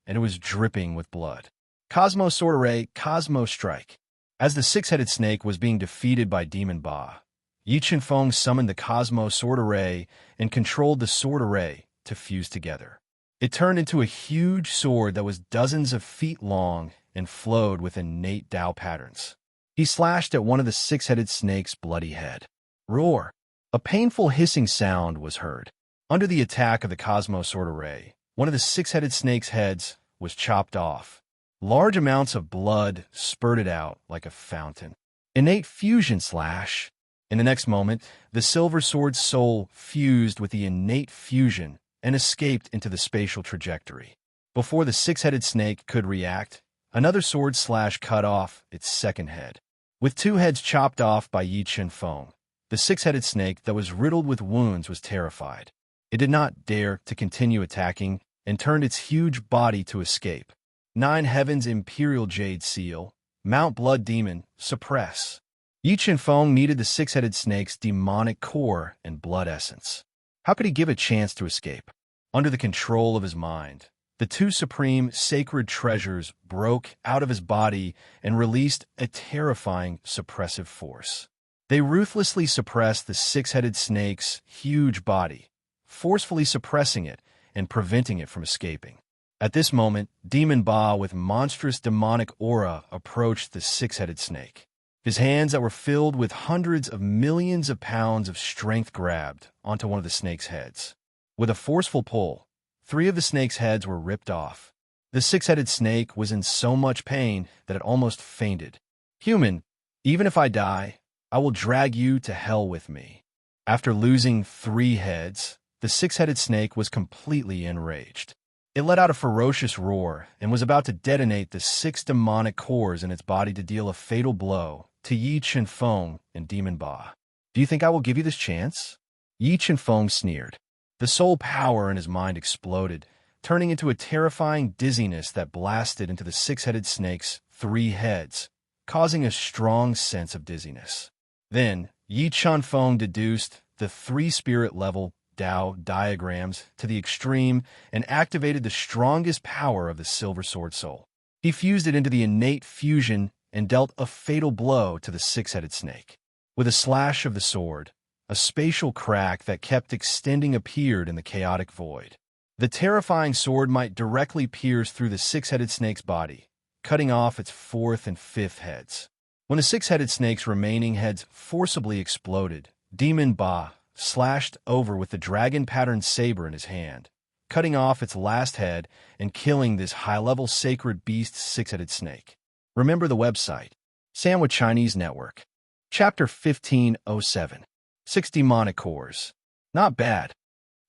and it was dripping with blood. Cosmo Sword Array, Cosmo Strike. As the 6-headed snake was being defeated by Demon Ba, Yi Qinfeng summoned the Cosmo Sword Array and controlled the sword array to fuse together. It turned into a huge sword that was dozens of feet long and flowed with innate Tao patterns. He slashed at one of the six-headed snake's bloody head. Roar! A painful hissing sound was heard. Under the attack of the Cosmo Sword Array, one of the six-headed snake's heads was chopped off. Large amounts of blood spurted out like a fountain. Innate fusion slash. In the next moment, the silver sword's soul fused with the innate fusion and escaped into the spatial trajectory. Before the six-headed snake could react, another sword slash cut off its second head. With two heads chopped off by Yi Qinfeng, the six-headed snake that was riddled with wounds was terrified. It did not dare to continue attacking and turned its huge body to escape. Nine Heavens Imperial Jade Seal, Mount Blood Demon, suppress. Yi Qinfeng needed the six-headed snake's demonic core and blood essence. How could he give a chance to escape? Under the control of his mind, the two supreme sacred treasures broke out of his body and released a terrifying suppressive force. They ruthlessly suppressed the six-headed snake's huge body, forcefully suppressing it and preventing it from escaping. At this moment, Demon Ba with monstrous demonic aura approached the six-headed snake. His hands that were filled with hundreds of millions of pounds of strength grabbed onto one of the snake's heads. With a forceful pull, three of the snake's heads were ripped off. The six-headed snake was in so much pain that it almost fainted. Human, even if I die, I will drag you to hell with me. After losing three heads, the six-headed snake was completely enraged. It let out a ferocious roar and was about to detonate the six demonic cores in its body to deal a fatal blow to Yi Qinfeng and Demon Ba. Do you think I will give you this chance? Yi Qinfeng sneered. The soul power in his mind exploded, turning into a terrifying dizziness that blasted into the six-headed snake's three heads, causing a strong sense of dizziness. Then, Yi Qinfeng deduced the three-spirit level Tao diagrams to the extreme and activated the strongest power of the Silver Sword Soul. He fused it into the innate fusion and dealt a fatal blow to the six-headed snake. With a slash of the sword, a spatial crack that kept extending appeared in the chaotic void. The terrifying sword might directly pierce through the six-headed snake's body, cutting off its fourth and fifth heads. When the six-headed snake's remaining heads forcibly exploded, Demon Ba slashed over with the dragon-patterned saber in his hand, cutting off its last head and killing this high-level sacred beast's six-headed snake. Remember the website, Sandwich Chinese Network. Chapter 1507. 6 Demonic Cores. Not bad.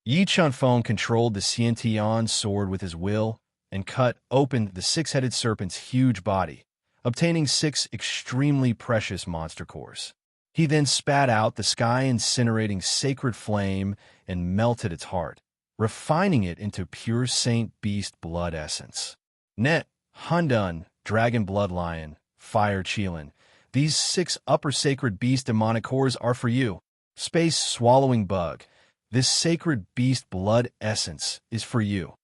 Yi Qinfeng controlled the Xiantian sword with his will and cut open the six-headed serpent's huge body, obtaining 6 extremely precious monster cores. He then spat out the sky-incinerating sacred flame and melted its heart, refining it into pure Saint Beast blood essence. Net, Hundun, Dragon Blood Lion, Fire Qilin. These 6 upper sacred beast demonic cores are for you. Space Swallowing Bug. This sacred beast blood essence is for you.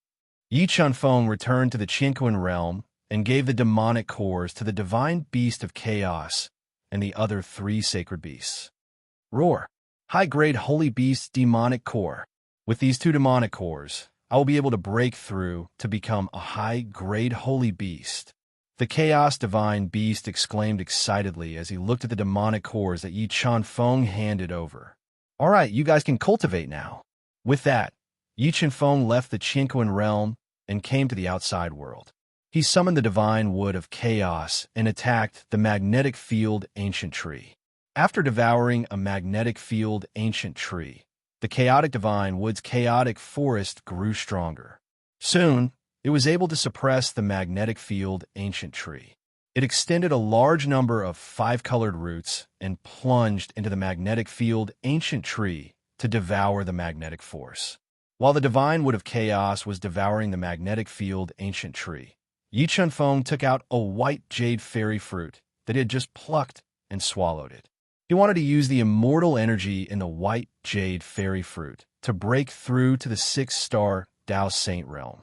Yi Qinfeng returned to the Qinquan realm and gave the demonic cores to the divine beast of chaos and the other 3 sacred beasts. Roar. High-grade holy beast demonic core. With these 2 demonic cores, I will be able to break through to become a high-grade holy beast. The Chaos Divine Beast exclaimed excitedly as he looked at the demonic cores that Yi Qinfeng handed over. All right, you guys can cultivate now. With that, Yi Qinfeng left the Qinquan realm and came to the outside world. He summoned the divine wood of chaos and attacked the magnetic field ancient tree. After devouring a magnetic field ancient tree, the chaotic divine wood's chaotic forest grew stronger. Soon, it was able to suppress the magnetic field ancient tree. It extended a large number of 5-colored roots and plunged into the magnetic field ancient tree to devour the magnetic force. While the divine wood of chaos was devouring the magnetic field ancient tree, Yi Qinfeng took out a white jade fairy fruit that he had just plucked and swallowed it. He wanted to use the immortal energy in the white jade fairy fruit to break through to the 6-star Tao Saint realm.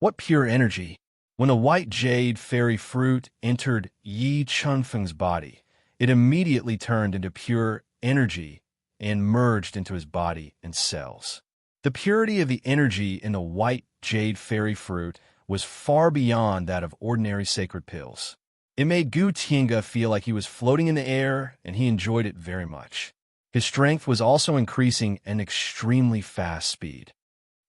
What pure energy! When the white jade fairy fruit entered Yi Qinfeng's body, it immediately turned into pure energy and merged into his body and cells. The purity of the energy in the white jade fairy fruit was far beyond that of ordinary sacred pills. It made Gu Tiange feel like he was floating in the air, and he enjoyed it very much. His strength was also increasing at an extremely fast speed.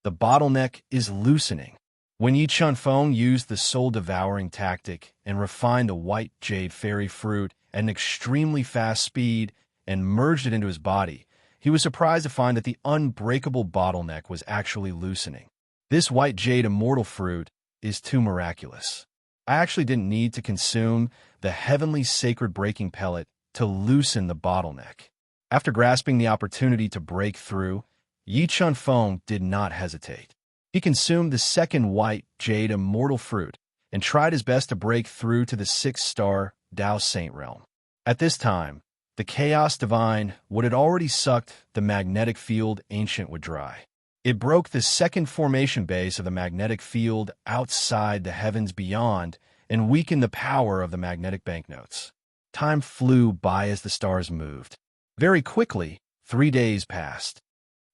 The bottleneck is loosening. When Yi Chunfeng used the soul-devouring tactic and refined the white jade fairy fruit at an extremely fast speed and merged it into his body, he was surprised to find that the unbreakable bottleneck was actually loosening. This white jade immortal fruit is too miraculous. I actually didn't need to consume the heavenly sacred breaking pellet to loosen the bottleneck. After grasping the opportunity to break through, Yi Chunfeng did not hesitate. He consumed the second white jade immortal fruit and tried his best to break through to the 6-star Dao Saint realm. At this time, the chaos divine what had already sucked the magnetic field ancient would dry. It broke the second formation base of the magnetic field outside the heavens beyond and weakened the power of the magnetic banknotes. Time flew by as the stars moved. Very quickly, 3 days passed.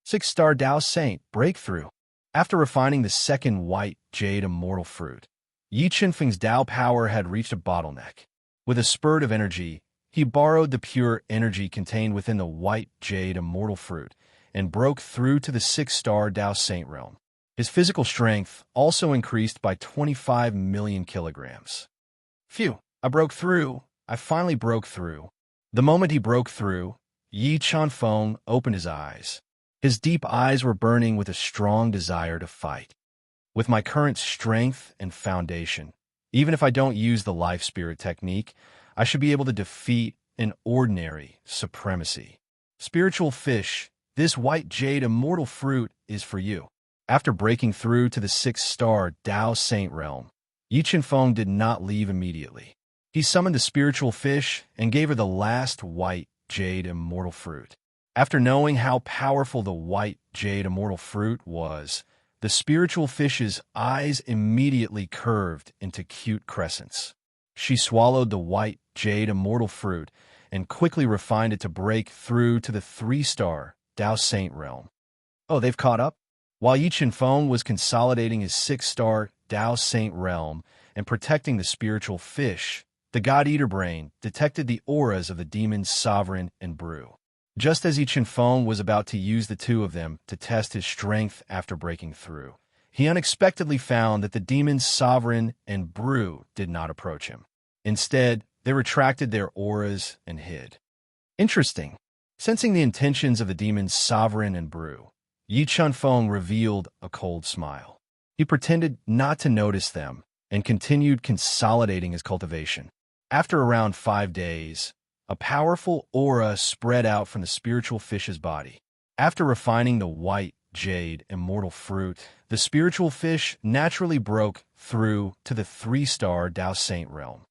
6-star Dao Saint breakthrough. After refining the second white jade immortal fruit, Yi Chunfeng's Dao power had reached a bottleneck. With a spurt of energy, he borrowed the pure energy contained within the white jade immortal fruit and broke through to the 6-star Dao Saint realm. His physical strength also increased by 25 million kilograms. Phew, I broke through. I finally broke through. The moment he broke through, Yi Chunfeng opened his eyes. His deep eyes were burning with a strong desire to fight. With my current strength and foundation, even if I don't use the life spirit technique, I should be able to defeat an ordinary supremacy. Spiritual fish, this white jade immortal fruit is for you. After breaking through to the 6-star Dao Saint realm, Yi Chunfeng did not leave immediately. He summoned the spiritual fish and gave her the last white jade immortal fruit. After knowing how powerful the white jade immortal fruit was, the spiritual fish's eyes immediately curved into cute crescents. She swallowed the white jade immortal fruit and quickly refined it to break through to the 3-star Dao Saint realm. Oh, they've caught up? While Yi Chunfeng was consolidating his 6-star Dao Saint realm and protecting the spiritual fish, the God-Eater brain detected the auras of the demons Sovereign and Brew. Just as Yi Chunfeng was about to use the two of them to test his strength after breaking through, he unexpectedly found that the demons Sovereign and Brew did not approach him. Instead, they retracted their auras and hid. Interesting. Sensing the intentions of the demons Sovereign and Brew, Yi Chunfeng revealed a cold smile. He pretended not to notice them and continued consolidating his cultivation. After around 5 days, a powerful aura spread out from the spiritual fish's body. After refining the white jade immortal fruit, the spiritual fish naturally broke through to the 3-star Dao Saint realm.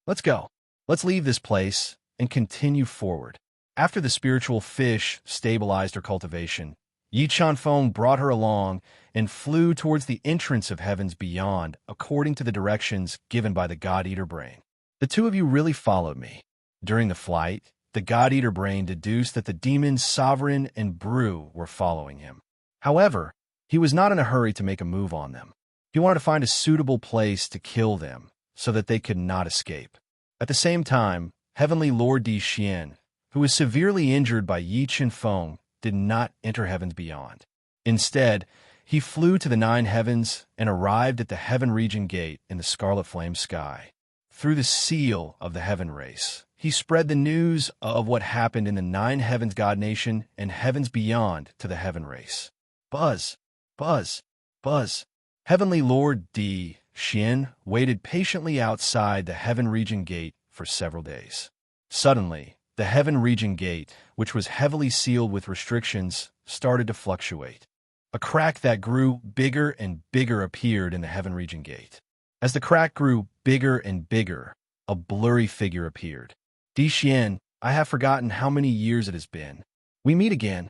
Let's go. Let's leave this place and continue forward. After the spiritual fish stabilized her cultivation, Yi Chunfeng brought her along and flew towards the entrance of heavens beyond according to the directions given by the God-Eater brain. The two of you really followed me. During the flight, the God-Eater brain deduced that the demons Sovereign and Brew were following him. However, he was not in a hurry to make a move on them. He wanted to find a suitable place to kill them so that they could not escape. At the same time, Heavenly Lord Di Xian, who was severely injured by Yi Chunfeng, did not enter heavens beyond. Instead, he flew to the 9 heavens and arrived at the heaven region gate in the scarlet flame sky. Through the seal of the heaven race, he spread the news of what happened in the 9 heavens God nation and heavens beyond to the heaven race. Buzz, buzz, buzz. Heavenly Lord Di Xian waited patiently outside the heaven region gate for several days. Suddenly, the heaven region gate, which was heavily sealed with restrictions, started to fluctuate. A crack that grew bigger and bigger appeared in the heaven region gate. As the crack grew bigger and bigger, a blurry figure appeared. Di Xian, I have forgotten how many years it has been. We meet again.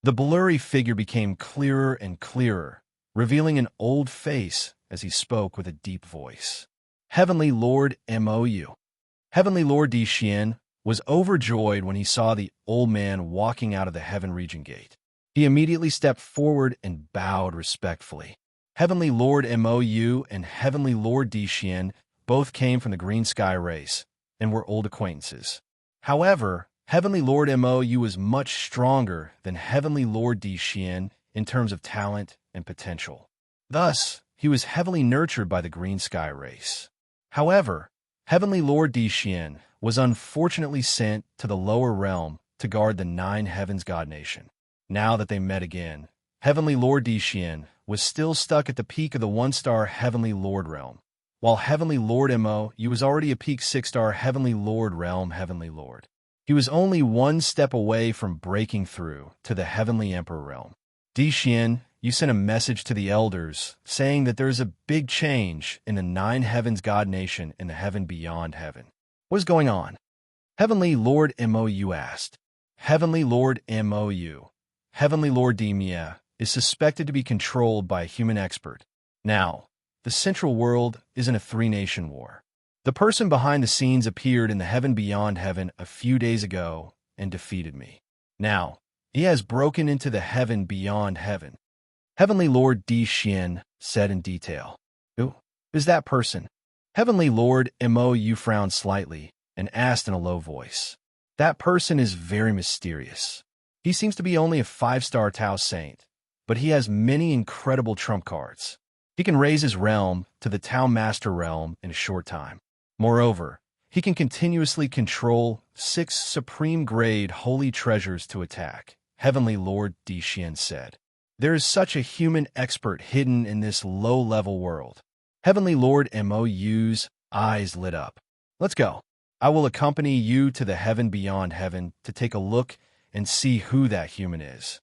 The blurry figure became clearer and clearer, revealing an old face as he spoke with a deep voice. Heavenly Lord Mou. Heavenly Lord Di Xian, was overjoyed when he saw the old man walking out of the Heaven Region Gate. He immediately stepped forward and bowed respectfully. Heavenly Lord Mou and Heavenly Lord Dixien both came from the Green Sky race and were old acquaintances. However, Heavenly Lord Mou was much stronger than Heavenly Lord Dixien in terms of talent and potential. Thus, he was heavily nurtured by the Green Sky race. However, Heavenly Lord Dixien was unfortunately sent to the lower realm to guard the Nine Heavens God Nation. Now that they met again, Heavenly Lord Dixien was still stuck at the peak of the 1-star Heavenly Lord realm, while Heavenly Lord Mou was already a peak 6-star Heavenly Lord realm Heavenly Lord. He was only one step away from breaking through to the Heavenly Emperor realm. Dixien, you sent a message to the elders saying that there is a big change in the Nine Heavens God Nation in the heaven beyond heaven. What is going on? Heavenly Lord Mou asked. Heavenly Lord Mou, Heavenly Lord Demia, is suspected to be controlled by a human expert. Now, the Central World is in a 3-nation war. The person behind the scenes appeared in the heaven beyond heaven a few days ago and defeated me. Now, he has broken into the heaven beyond heaven. Heavenly Lord Dixien said in detail. Who is that person? Heavenly Lord Mou frowned slightly and asked in a low voice. That person is very mysterious. He seems to be only a 5-star Tao Saint, but he has many incredible trump cards. He can raise his realm to the Tao Master realm in a short time. Moreover, he can continuously control 6 supreme-grade holy treasures to attack, Heavenly Lord Dixien said. There is such a human expert hidden in this low-level world. Heavenly Lord Mou's eyes lit up. Let's go. I will accompany you to the heaven beyond heaven to take a look and see who that human is.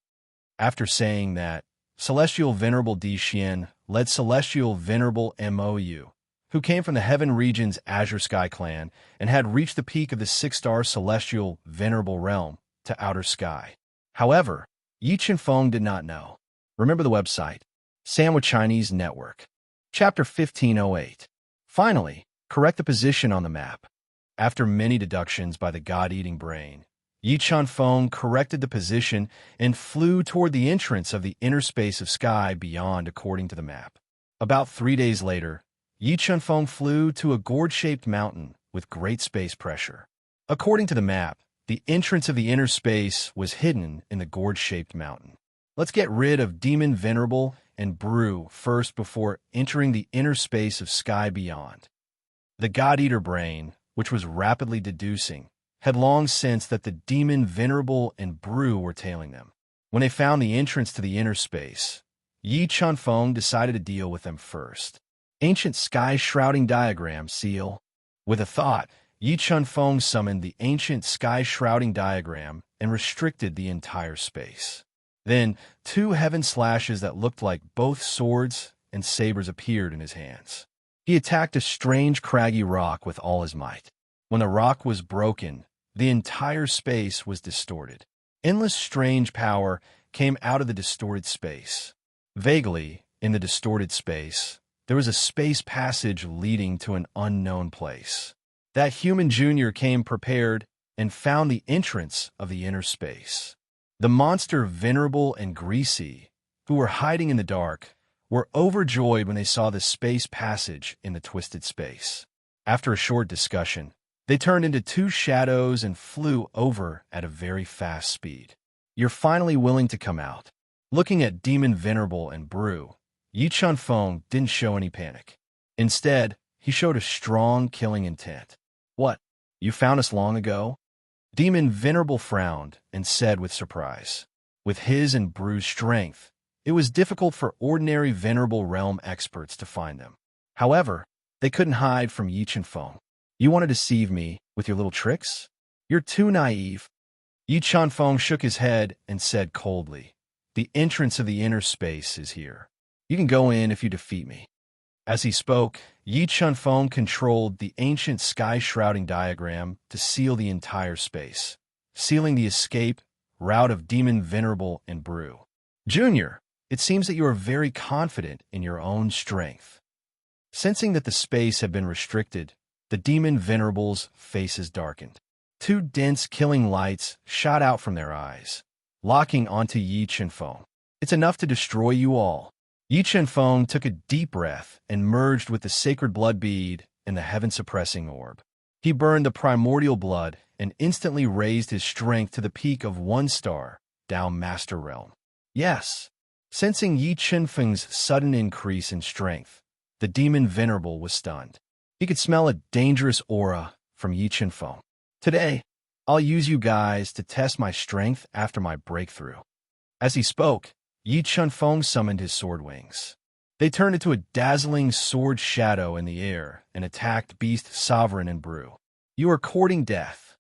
After saying that, Celestial Venerable Dixien led Celestial Venerable Mou, who came from the Heaven Region's Azure Sky clan and had reached the peak of the 6-star Celestial Venerable realm, to outer sky. However, Yi Chenfeng did not know. Remember the website, Sandwich Chinese Network. Chapter 1508. Finally, correct the position on the map. After many deductions by the God-eating brain, Yi Chenfeng corrected the position and flew toward the entrance of the inner space of sky beyond according to the map. About 3 days later, Yi Chenfeng flew to a gourd-shaped mountain with great space pressure. According to the map, the entrance of the inner space was hidden in the gourd-shaped mountain. Let's get rid of Demon Venerable and Brew first before entering the inner space of sky beyond. The God-Eater brain, which was rapidly deducing, had long sensed that the Demon Venerable and Brew were tailing them. When they found the entrance to the inner space, Yi Chenfeng decided to deal with them first. Ancient Sky-Shrouding Diagram, Seal. With a thought, Yi Chenfeng summoned the Ancient Sky-Shrouding Diagram and restricted the entire space. Then, 2 heaven slashes that looked like both swords and sabers appeared in his hands. He attacked a strange craggy rock with all his might. When the rock was broken, the entire space was distorted. Endless strange power came out of the distorted space. Vaguely, in the distorted space, there was a space passage leading to an unknown place. That human junior came prepared and found the entrance of the inner space. The monster Venerable and Greasy, who were hiding in the dark, were overjoyed when they saw the space passage in the twisted space. After a short discussion, they turned into 2 shadows and flew over at a very fast speed. You're finally willing to come out. Looking at Demon Venerable and Brew, Yi Chenfeng didn't show any panic. Instead, he showed a strong killing intent. What? You found us long ago? Demon Venerable frowned and said with surprise. With his and Brew's strength, it was difficult for ordinary Venerable Realm experts to find them. However, they couldn't hide from Yi Chenfeng. You want to deceive me with your little tricks? You're too naive. Yi Chenfeng shook his head and said coldly, The entrance of the inner space is here. You can go in if you defeat me. As he spoke, Yi Chenfeng controlled the ancient sky-shrouding diagram to seal the entire space, sealing the escape route of Demon Venerable and Brew. Junior, it seems that you are very confident in your own strength. Sensing that the space had been restricted, the Demon Venerable's faces darkened. Two dense killing lights shot out from their eyes, locking onto Yi Chenfeng. It's enough to destroy you all. Yi Chenfeng took a deep breath and merged with the sacred blood bead and the heaven-suppressing orb. He burned the primordial blood and instantly raised his strength to the peak of 1-star, Dao Master Realm. Yes. Sensing Yi Chenfeng's sudden increase in strength, the demon Venerable was stunned. He could smell a dangerous aura from Yi Chenfeng. Today, I'll use you guys to test my strength after my breakthrough. As he spoke, Yi Chenfeng summoned his sword wings. They turned into a dazzling sword shadow in the air and attacked Beast Sovereign and Brew. You are courting death.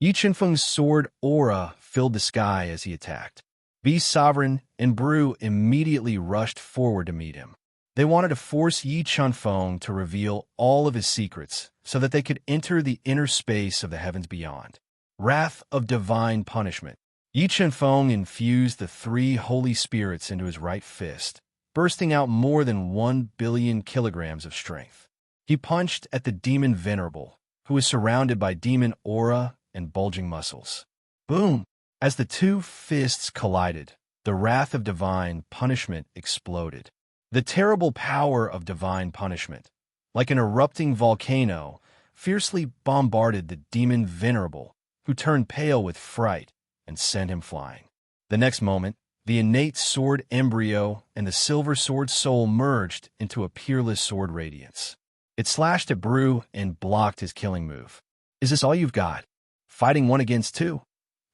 Yi Chenfeng's sword aura filled the sky as he attacked. Beast Sovereign and Brew immediately rushed forward to meet him. They wanted to force Yi Chenfeng to reveal all of his secrets so that they could enter the inner space of the heavens beyond. Wrath of divine punishment. Yi Chenfeng infused the 3 holy spirits into his right fist, bursting out more than 1 billion kilograms of strength. He punched at the demon Venerable, who was surrounded by demon aura and bulging muscles. Boom! As the 2 fists collided, the wrath of divine punishment exploded. The terrible power of divine punishment, like an erupting volcano, fiercely bombarded the demon Venerable, who turned pale with fright and sent him flying. The next moment, the innate sword embryo and the silver sword soul merged into a peerless sword radiance. It slashed at Brew and blocked his killing move. Is this all you've got? Fighting 1 against 2?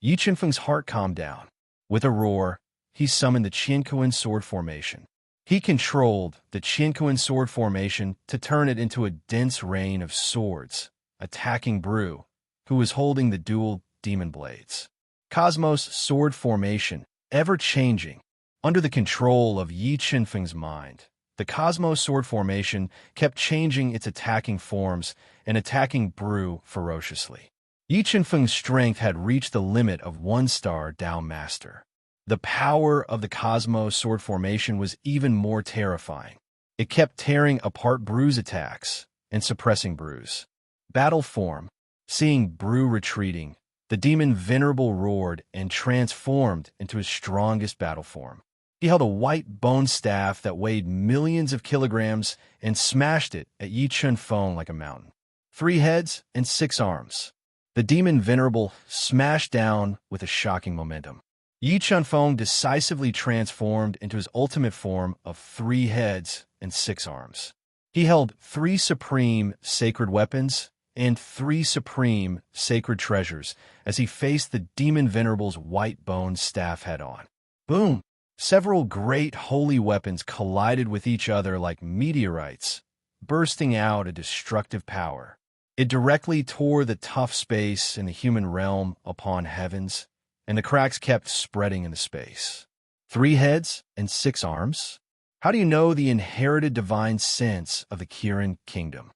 Yi Chenfeng's heart calmed down. With a roar, he summoned the Qianquan sword formation. He controlled the Qianquan sword formation to turn it into a dense rain of swords, attacking Brew, who was holding the dual demon blades. Cosmos sword formation, ever-changing. Under the control of Yi Chenfeng's mind, the Cosmos sword formation kept changing its attacking forms and attacking Brew ferociously. Yi Chenfeng's strength had reached the limit of 1-star Dao Master. The power of the Cosmos sword formation was even more terrifying. It kept tearing apart Brew's attacks and suppressing Brew's battle form. Seeing Brew retreating, the demon Venerable roared and transformed into his strongest battle form. He held a white bone staff that weighed millions of kilograms and smashed it at Yi Chenfeng like a mountain. 3 heads and 6 arms. The demon Venerable smashed down with a shocking momentum. Yi Chenfeng decisively transformed into his ultimate form of 3 heads and 6 arms. He held 3 supreme sacred weapons and 3 supreme sacred treasures as he faced the demon Venerable's white bone staff head-on. Boom! Several great holy weapons collided with each other like meteorites, bursting out a destructive power. It directly tore the tough space in the human realm upon heavens, and the cracks kept spreading into space. 3 heads and 6 arms? How do you know the inherited divine sense of the Kirin kingdom?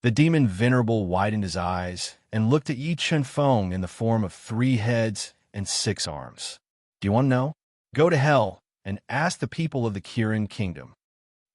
The demon Venerable widened his eyes and looked at Yi Chenfeng in the form of 3 heads and 6 arms. Do you want to know? Go to hell and ask the people of the Kirin kingdom.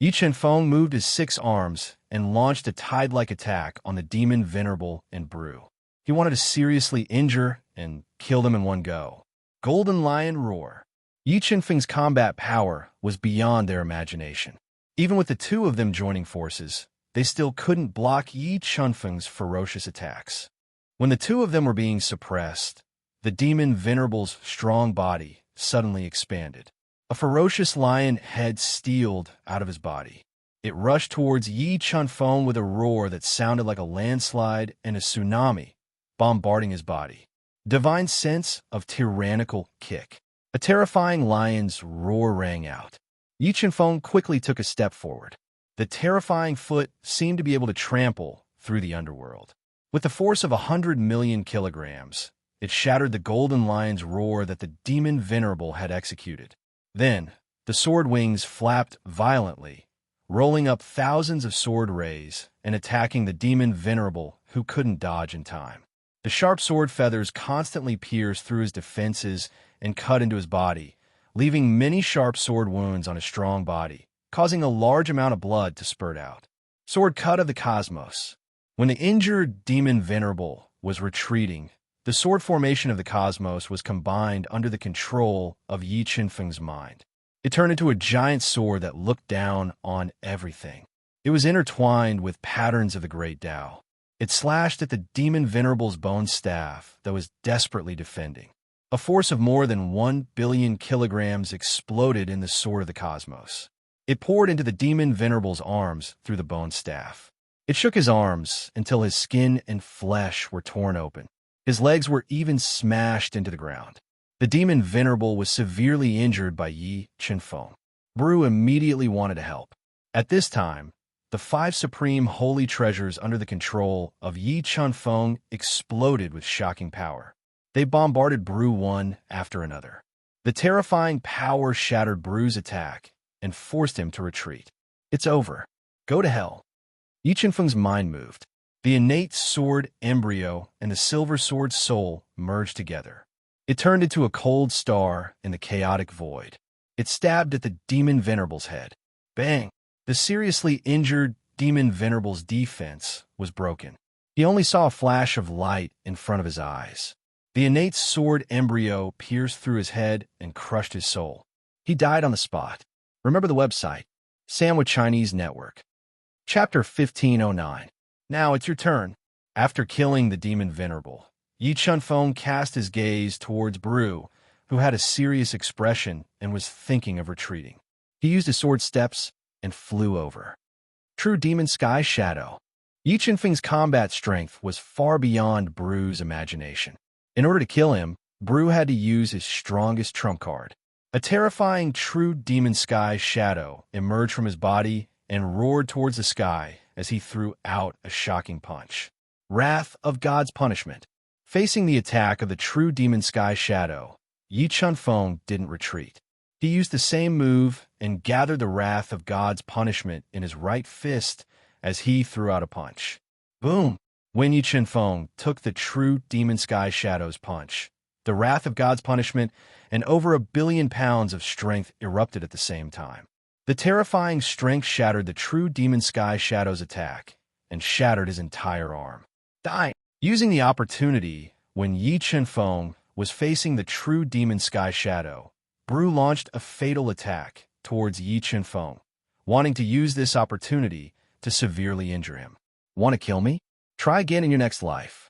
Yi Chenfeng moved his 6 arms and launched a tide-like attack on the demon Venerable and Brew. He wanted to seriously injure and kill them in one go. Golden Lion Roar. Yi Chenfeng's combat power was beyond their imagination. Even with the 2 of them joining forces, they still couldn't block Yi Chenfeng's ferocious attacks. When the 2 of them were being suppressed, the demon Venerable's strong body suddenly expanded. A ferocious lion head steeled out of his body. It rushed towards Yi Chenfeng with a roar that sounded like a landslide and a tsunami, bombarding his body. Divine sense of tyrannical kick. A terrifying lion's roar rang out. Yi Chenfeng quickly took a step forward. The terrifying foot seemed to be able to trample through the underworld. With the force of 100 million kilograms, it shattered the golden lion's roar that the demon Venerable had executed. Then, the sword wings flapped violently, rolling up thousands of sword rays and attacking the demon Venerable, who couldn't dodge in time. The sharp sword feathers constantly pierced through his defenses and cut into his body, leaving many sharp sword wounds on his strong body, causing a large amount of blood to spurt out. Sword cut of the cosmos. When the injured demon Venerable was retreating, The sword formation of the cosmos was combined under the control of Yi Qinfeng's mind. It turned into a giant sword that looked down on everything. It was intertwined with patterns of the great Tao. It slashed at the demon venerable's bone staff that was desperately defending. A force of more than 1 billion kilograms exploded in the sword of the cosmos. It poured into the demon venerable's arms through the bone staff. It shook his arms until his skin and flesh were torn open. His legs were even smashed into the ground. The demon venerable was severely injured by Yi Qinfeng. Bru immediately wanted to help. At this time, the 5 supreme holy treasures under the control of Yi Qinfeng exploded with shocking power. They bombarded Bru one after another. The terrifying power shattered Bru's attack and forced him to retreat. It's over. Go to hell. Yi Qinfeng's mind moved. The innate sword embryo and the silver sword soul merged together. It turned into a cold star in the chaotic void. It stabbed at the demon venerable's head. Bang! The seriously injured demon venerable's defense was broken. He only saw a flash of light in front of his eyes. The innate sword embryo pierced through his head and crushed his soul. He died on the spot. Remember the website, Sandwich Chinese Network. Chapter 1509. Now it's your turn. After killing the demon venerable, Yi Qinfeng cast his gaze towards Bru, who had a serious expression and was thinking of retreating. He used his sword steps and flew over. True demon sky shadow. Yi Qinfeng's combat strength was far beyond Bru's imagination. In order to kill him, Bru had to use his strongest trump card. A terrifying true demon sky shadow emerged from his body and roared towards the sky as he threw out a shocking punch. Wrath of God's punishment. Facing the attack of the true demon sky shadow, Yi Qinfeng didn't retreat. He used the same move and gathered the wrath of God's punishment in his right fist as he threw out a punch. Boom! When Yi Qinfeng took the true demon sky shadow's punch, the wrath of God's punishment and over 1 billion pounds of strength erupted at the same time. The terrifying strength shattered the true demon sky shadow's attack and shattered his entire arm. Die! Using the opportunity when Yi Qinfeng was facing the true demon sky shadow, Bru launched a fatal attack towards Yi Qinfeng, wanting to use this opportunity to severely injure him. Want to kill me? Try again in your next life.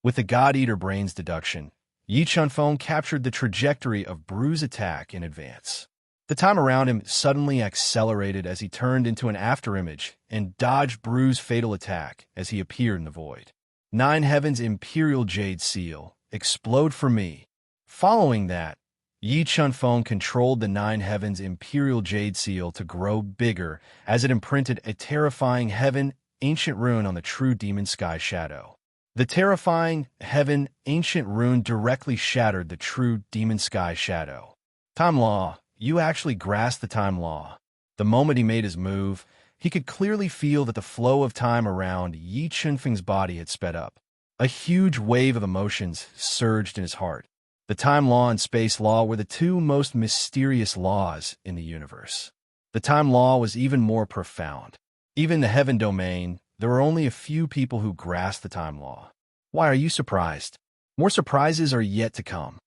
With the God-Eater Brains deduction, Yi Qinfeng captured the trajectory of Bru's attack in advance. The time around him suddenly accelerated as he turned into an afterimage and dodged Bru's fatal attack as he appeared in the void. 9 Heaven's Imperial Jade Seal, explode for me. Following that, Yi Qinfeng controlled the 9 Heaven's Imperial Jade Seal to grow bigger as it imprinted a terrifying Heaven Ancient Rune on the true demon sky shadow. The terrifying Heaven Ancient Rune directly shattered the true demon sky shadow. Time Law. You actually grasped the time law. The moment he made his move, he could clearly feel that the flow of time around Yi Qinfeng's body had sped up. A huge wave of emotions surged in his heart. The time law and space law were the 2 most mysterious laws in the universe. The time law was even more profound. Even in the heaven domain, there were only a few people who grasped the time law. Why are you surprised? More surprises are yet to come.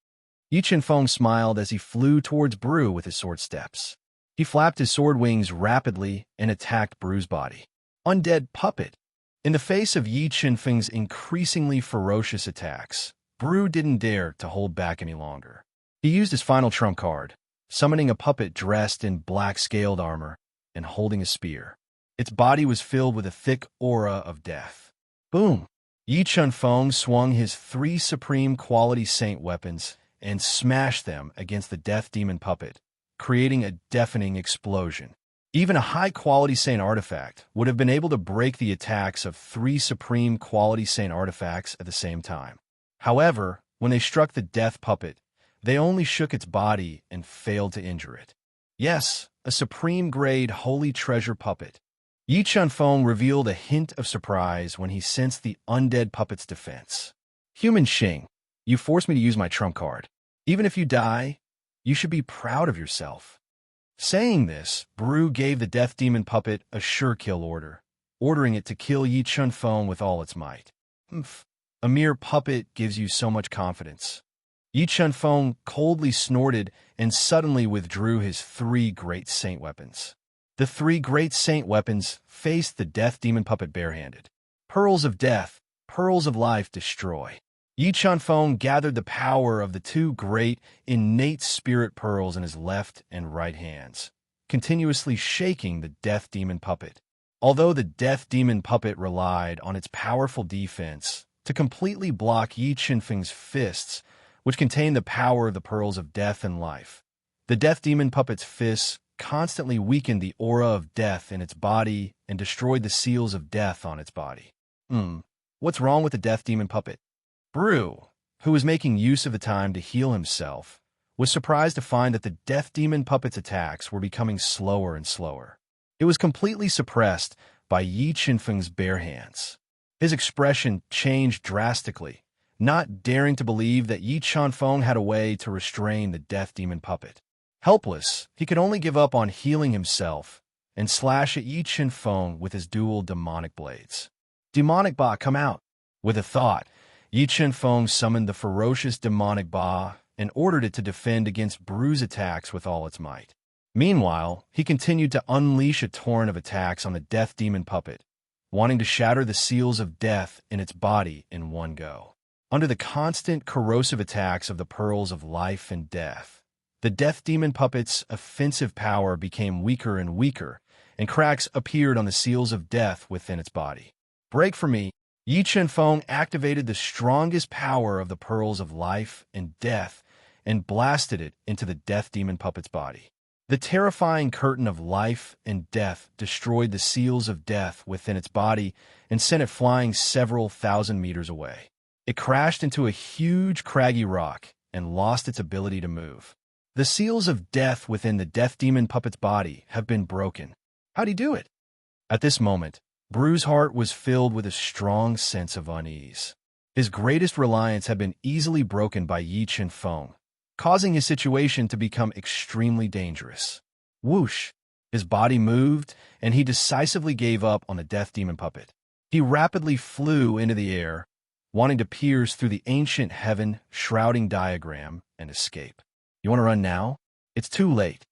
Yi Qinfeng smiled as he flew towards Bru with his sword steps. He flapped his sword wings rapidly and attacked Bru's body. Undead puppet. In the face of Yi Qinfeng's increasingly ferocious attacks, Bru didn't dare to hold back any longer. He used his final trump card, summoning a puppet dressed in black scaled armor and holding a spear. Its body was filled with a thick aura of death. Boom! Yi Qinfeng swung his 3 supreme quality saint weapons and smashed them against the death demon puppet, creating a deafening explosion. Even a high-quality saint artifact would have been able to break the attacks of 3 supreme quality saint artifacts at the same time. However, when they struck the death puppet, they only shook its body and failed to injure it. Yes, a supreme-grade holy treasure puppet. Yi Qinfeng revealed a hint of surprise when he sensed the undead puppet's defense. Human Xing, you forced me to use my trump card. Even if you die, you should be proud of yourself. Saying this, Bru gave the death demon puppet a sure kill order, ordering it to kill Yi Qinfeng with all its might. Humph. A mere puppet gives you so much confidence. Yi Chunfeng coldly snorted and suddenly withdrew his 3 great saint weapons. The 3 great saint weapons faced the death demon puppet barehanded. Pearls of death, pearls of life destroy. Yi Chunfeng gathered the power of the 2 great innate spirit pearls in his left and right hands, continuously shaking the death demon puppet. Although the death demon puppet relied on its powerful defense to completely block Yi Chunfeng's fists, which contained the power of the pearls of death and life, the death demon puppet's fists constantly weakened the aura of death in its body and destroyed the seals of death on its body. What's wrong with the death demon puppet? Brew, who was making use of the time to heal himself, was surprised to find that the death demon puppet's attacks were becoming slower and slower. It was completely suppressed by Yi Chunfeng's bare hands. His expression changed drastically, not daring to believe that Yi Chunfeng had a way to restrain the death demon puppet. Helpless, he could only give up on healing himself and slash at Yi Chunfeng with his dual demonic blades. Demonic Ba, come out! With a thought, Yi Chunfeng summoned the ferocious demonic Ba and ordered it to defend against Brew's attacks with all its might. Meanwhile, he continued to unleash a torrent of attacks on the death demon puppet, wanting to shatter the seals of death in its body in one go. Under the constant corrosive attacks of the pearls of life and death, the death demon puppet's offensive power became weaker and weaker, and cracks appeared on the seals of death within its body. Break for me! Yi Chunfeng activated the strongest power of the pearls of life and death and blasted it into the death demon puppet's body. The terrifying curtain of life and death destroyed the seals of death within its body and sent it flying several thousand meters away. It crashed into a huge craggy rock and lost its ability to move. The seals of death within the death demon puppet's body have been broken. How'd he do it? At this moment, Brew's heart was filled with a strong sense of unease. His greatest reliance had been easily broken by Yi Chunfeng, causing his situation to become extremely dangerous. Whoosh! His body moved, and he decisively gave up on the death demon puppet. He rapidly flew into the air, wanting to pierce through the ancient heaven shrouding diagram and escape. You want to run now? It's too late.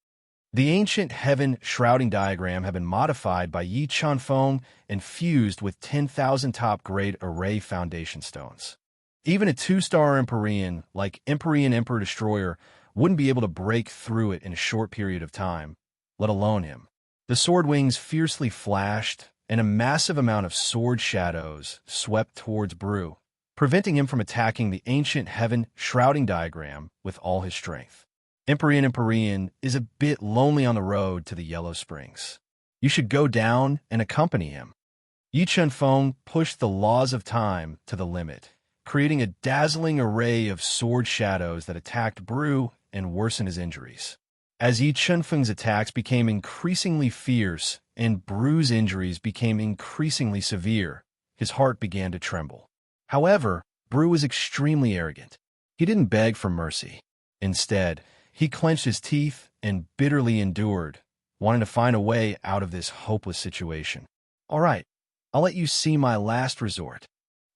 The ancient heaven shrouding diagram had been modified by Yi Chunfeng and fused with 10,000 top-grade array foundation stones. Even a 2-star Empyrean like Empyrean Emperor Destroyer wouldn't be able to break through it in a short period of time, let alone him. The sword wings fiercely flashed, and a massive amount of sword shadows swept towards Brew, preventing him from attacking the ancient heaven shrouding diagram with all his strength. Empyrean is a bit lonely on the road to the Yellow Springs. You should go down and accompany him. Yi Chunfeng pushed the laws of time to the limit, creating a dazzling array of sword shadows that attacked Brew and worsened his injuries. As Yi Chunfeng's attacks became increasingly fierce and Brew's injuries became increasingly severe, his heart began to tremble. However, Brew was extremely arrogant. He didn't beg for mercy. Instead, he clenched his teeth and bitterly endured, wanting to find a way out of this hopeless situation. All right, I'll let you see my last resort.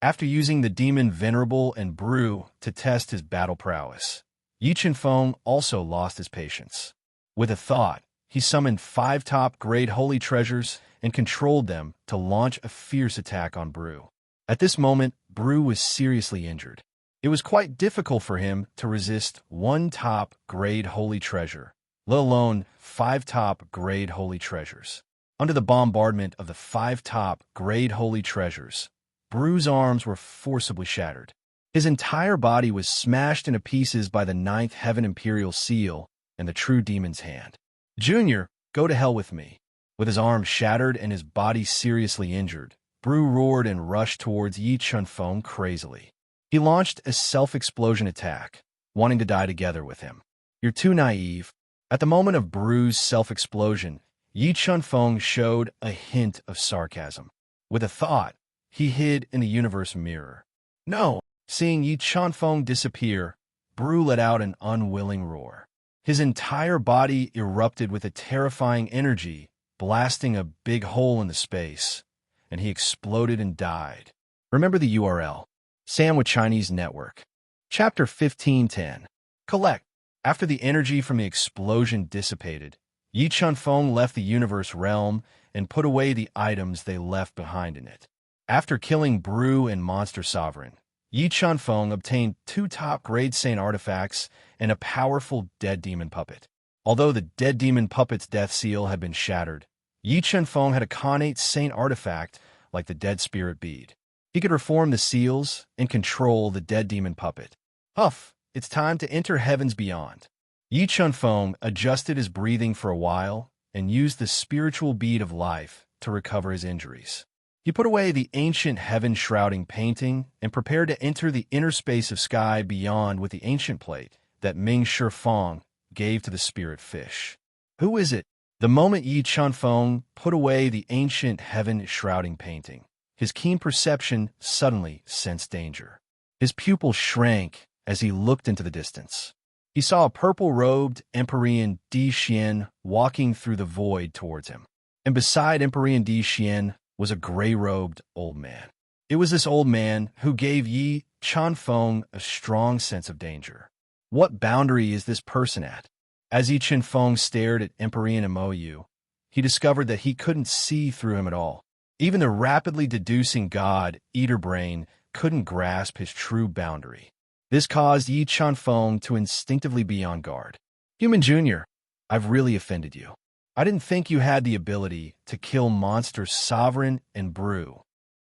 After using the demon Venerable and Brew to test his battle prowess, Yi Chunfeng also lost his patience. With a thought, he summoned 5 top-grade holy treasures and controlled them to launch a fierce attack on Brew. At this moment, Brew was seriously injured. It was quite difficult for him to resist 1 top-grade holy treasure, let alone 5 top-grade holy treasures. Under the bombardment of the 5 top-grade holy treasures, Brew's arms were forcibly shattered. His entire body was smashed into pieces by the 9th Heaven Imperial Seal and the True Demon's Hand. Junior, go to hell with me. With his arms shattered and his body seriously injured, Brew roared and rushed towards Yi Chunfeng crazily. He launched a self-explosion attack, wanting to die together with him. You're too naive. At the moment of Brew's self-explosion, Yi Chunfeng showed a hint of sarcasm. With a thought, he hid in the universe mirror. No! Seeing Yi Chunfeng disappear, Brew let out an unwilling roar. His entire body erupted with a terrifying energy, blasting a big hole in the space, and he exploded and died. Remember the URL. Sandwich Chinese Network. Chapter 1510. Collect. After the energy from the explosion dissipated, Yi Chunfeng left the universe realm and put away the items they left behind in it. After killing Brew and Monster Sovereign, Yi Chunfeng obtained 2 top-grade saint artifacts and a powerful dead demon puppet. Although the dead demon puppet's death seal had been shattered, Yi Chunfeng had a connate saint artifact like the dead spirit bead. He could reform the seals and control the dead demon puppet. Huff, it's time to enter heavens beyond. Yi Chunfeng adjusted his breathing for a while and used the spiritual bead of life to recover his injuries. He put away the ancient heaven-shrouding painting and prepared to enter the inner space of sky beyond with the ancient plate that Ming Shifeng gave to the spirit fish. Who is it? The moment Yi Chunfeng put away the ancient heaven-shrouding painting, his keen perception suddenly sensed danger. His pupils shrank as he looked into the distance. He saw a purple-robed Emperor Di Xian walking through the void towards him. And beside Emperor Di Xian was a gray-robed old man. It was this old man who gave Yi Chunfeng a strong sense of danger. What boundary is this person at? As Yi Chunfeng stared at Emperor Mou, he discovered that he couldn't see through him at all. Even the rapidly deducing god, Eater Brain, couldn't grasp his true boundary. This caused Yi Chunfeng to instinctively be on guard. Human Jr., I've really offended you. I didn't think you had the ability to kill Monster Sovereign and Brew.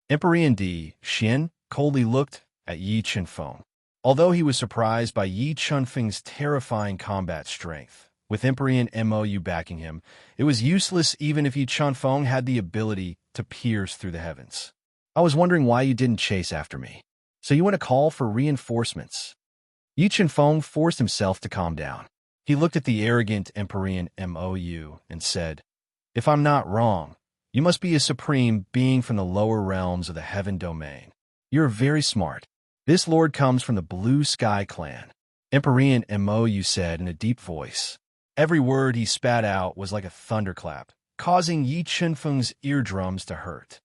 Emperor Di Xian coldly looked at Yi Chunfeng. Although he was surprised by Yi Chunfeng's terrifying combat strength, with Emperor Mou backing him, it was useless even if Yi Chunfeng had the ability to pierce through the heavens. I was wondering why you didn't chase after me. So you want to call for reinforcements? Yi Chunfeng forced himself to calm down. He looked at the arrogant Emperor Mou and said, If I'm not wrong, you must be a supreme being from the lower realms of the heaven domain. You're very smart. This lord comes from the Blue Sky clan. Emperor Mou said in a deep voice. Every word he spat out was like a thunderclap, causing Yi Chunfeng's eardrums to hurt.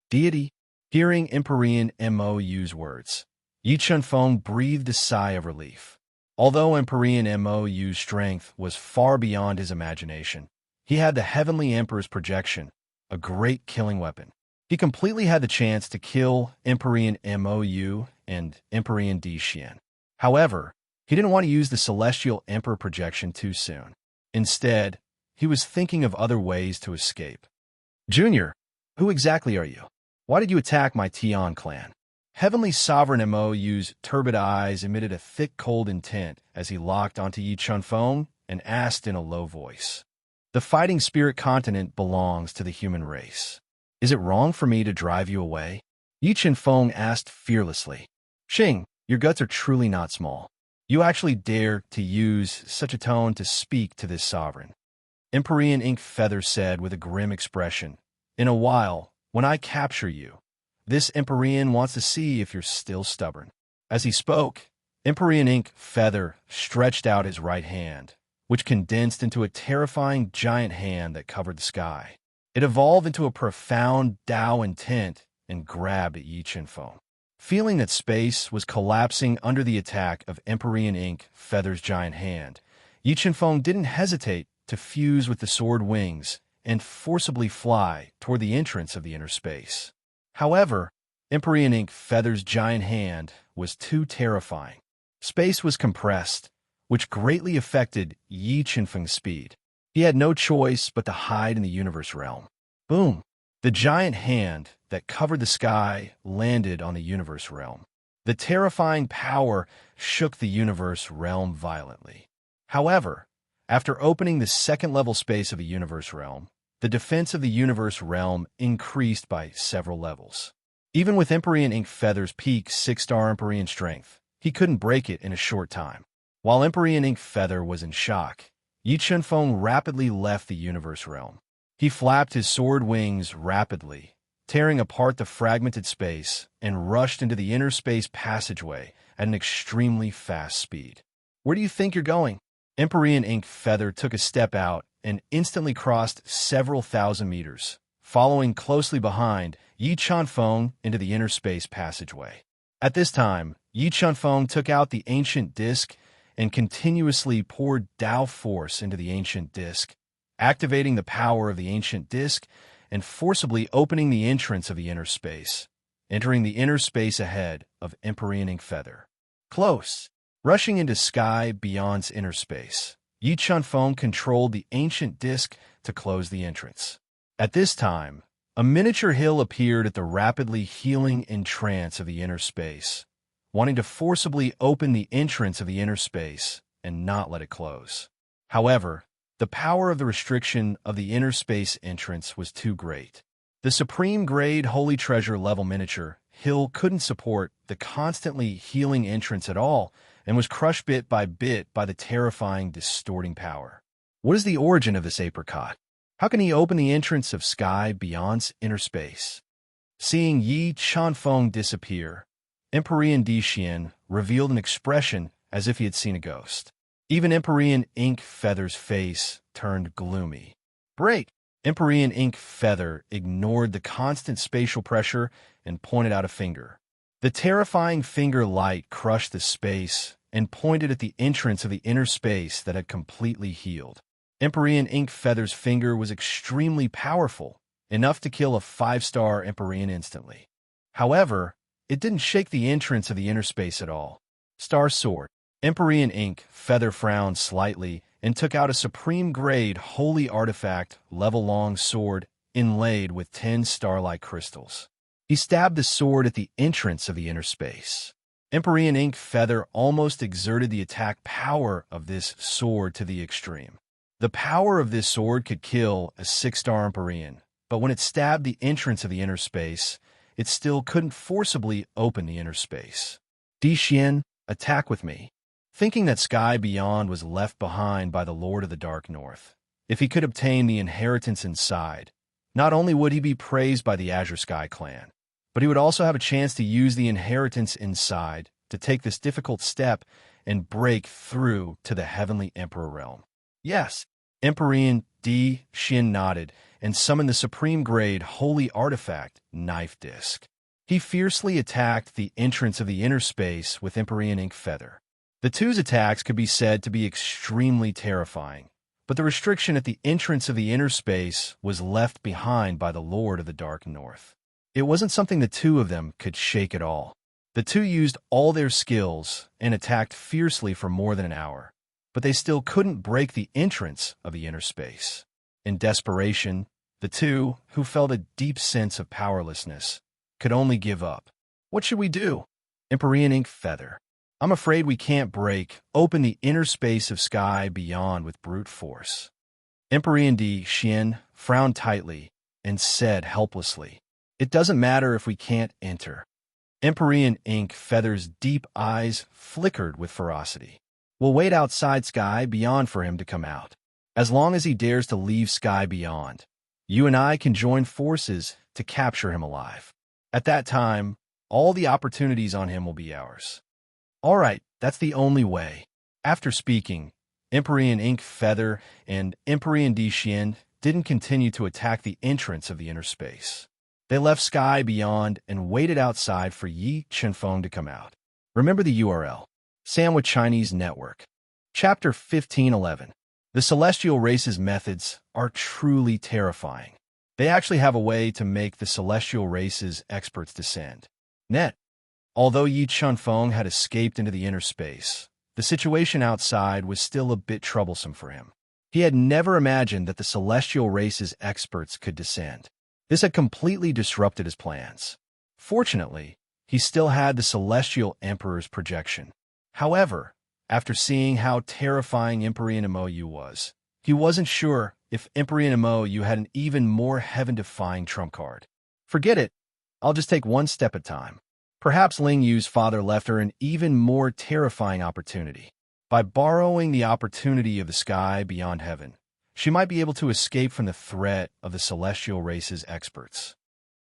Deity. Hearing Emperor Mou's words, Yi Chunfeng breathed a sigh of relief. Although Emperor Mou's strength was far beyond his imagination, he had the Heavenly Emperor's projection, a great killing weapon. He completely had the chance to kill Emperor Mou and Emperor Di Xian. However, he didn't want to use the Celestial Emperor projection too soon. Instead, he was thinking of other ways to escape. Junior, who exactly are you? Why did you attack my Tian clan? Heavenly Sovereign Mou's turbid eyes emitted a thick, cold intent as he locked onto Yi Chunfeng and asked in a low voice. The fighting spirit continent belongs to the human race. Is it wrong for me to drive you away? Yi Chunfeng asked fearlessly. Xing, your guts are truly not small. You actually dare to use such a tone to speak to this sovereign. Emperor Ink Feather said with a grim expression. In a while, when I capture you, this Emperor wants to see if you're still stubborn. As he spoke, Emperor Ink Feather stretched out his right hand, which condensed into a terrifying giant hand that covered the sky. It evolved into a profound Tao intent and grabbed at Yi Chunfeng. Feeling that space was collapsing under the attack of Emperor Ink Feather's giant hand, Yi Chunfeng didn't hesitate to fuse with the sword wings and forcibly fly toward the entrance of the inner space. However, Emperor Ink Feather's giant hand was too terrifying. Space was compressed, which greatly affected Yi Chunfeng's speed. He had no choice but to hide in the universe realm. Boom! The giant hand that covered the sky landed on the universe realm. The terrifying power shook the universe realm violently. However, after opening the second-level space of the universe realm, the defense of the universe realm increased by several levels. Even with Emperor Ink Feather's peak 6-star Emperor strength, he couldn't break it in a short time. While Emperor Ink Feather was in shock, Yi Chunfeng rapidly left the universe realm. He flapped his sword wings rapidly, tearing apart the fragmented space, and rushed into the inner space passageway at an extremely fast speed. Where do you think you're going? Emperor Ink Feather took a step out and instantly crossed several thousand meters, following closely behind Yi Chunfeng into the inner space passageway. At this time, Yi Chunfeng took out the ancient disk and continuously poured Tao force into the ancient disk, activating the power of the ancient disk and forcibly opening the entrance of the inner space, entering the inner space ahead of Empyrean Ink Feather. Close. Rushing into sky beyond's inner space, Yi Chunfeng controlled the ancient disk to close the entrance. At this time, a miniature hill appeared at the rapidly healing entrance of the inner space, wanting to forcibly open the entrance of the inner space and not let it close. However, the power of the restriction of the inner space entrance was too great. The supreme grade Holy Treasure level miniature hill couldn't support the constantly healing entrance at all and was crushed bit by the terrifying, distorting power. What is the origin of this apricot? How can he open the entrance of sky beyond's inner space? Seeing Yi Chunfeng disappear, Empyrean Xian revealed an expression as if he had seen a ghost. Even Empyrean Ink Feather's face turned gloomy. Break! Empyrean Ink Feather ignored the constant spatial pressure and pointed out a finger. The terrifying finger light crushed the space and pointed at the entrance of the inner space that had completely healed. Empyrean Ink Feather's finger was extremely powerful, enough to kill a 5-star Empyrean instantly. However, it didn't shake the entrance of the inner space at all. Star Sword. Empyrean Ink Feather frowned slightly and took out a supreme-grade holy artifact level-long sword inlaid with 10 starlight crystals. He stabbed the sword at the entrance of the inner space. Empyrean Ink Feather almost exerted the attack power of this sword to the extreme. The power of this sword could kill a 6-star Empyrean, but when it stabbed the entrance of the inner space, it still couldn't forcibly open the inner space. Xian, attack with me. Thinking that Sky Beyond was left behind by the Lord of the Dark North, if he could obtain the inheritance inside, not only would he be praised by the Azure Sky clan, but he would also have a chance to use the inheritance inside to take this difficult step and break through to the Heavenly Emperor realm. Yes, Empyrean Xian nodded and summoned the supreme-grade holy artifact, Knife Disc. He fiercely attacked the entrance of the inner space with Empyrean Ink Feather. The two's attacks could be said to be extremely terrifying, but the restriction at the entrance of the inner space was left behind by the Lord of the Dark North. It wasn't something the two of them could shake at all. The two used all their skills and attacked fiercely for more than an hour, but they still couldn't break the entrance of the inner space. In desperation, the two, who felt a deep sense of powerlessness, could only give up. What should we do? Empyrean Ink Feather. I'm afraid we can't break open the inner space of Sky Beyond with brute force. Empyrean Xian frowned tightly and said helplessly, "It doesn't matter if we can't enter." Empyrean Ink Feather's deep eyes flickered with ferocity. "We'll wait outside Sky Beyond for him to come out. As long as he dares to leave Sky Beyond, you and I can join forces to capture him alive. At that time, all the opportunities on him will be ours." "All right, that's the only way." After speaking, Empyrean Ink Feather and Empyrean Xian didn't continue to attack the entrance of the inner space. They left Sky Beyond and waited outside for Yi Chunfeng to come out. Remember the URL. Sandwich Chinese Network. Chapter 1511. The Celestial Race's methods are truly terrifying. They actually have a way to make the Celestial Race's experts descend. Although Yi Chunfeng had escaped into the inner space, the situation outside was still a bit troublesome for him. He had never imagined that the Celestial Race's experts could descend. This had completely disrupted his plans. Fortunately, he still had the Celestial Emperor's projection. However, after seeing how terrifying Empyrean Imoyu was, he wasn't sure if Empyrean Imoyu had an even more heaven-defying trump card. Forget it. I'll just take one step at a time. Perhaps Ling Yu's father left her an even more terrifying opportunity. By borrowing the opportunity of the Sky Beyond Heaven, she might be able to escape from the threat of the Celestial Race's experts.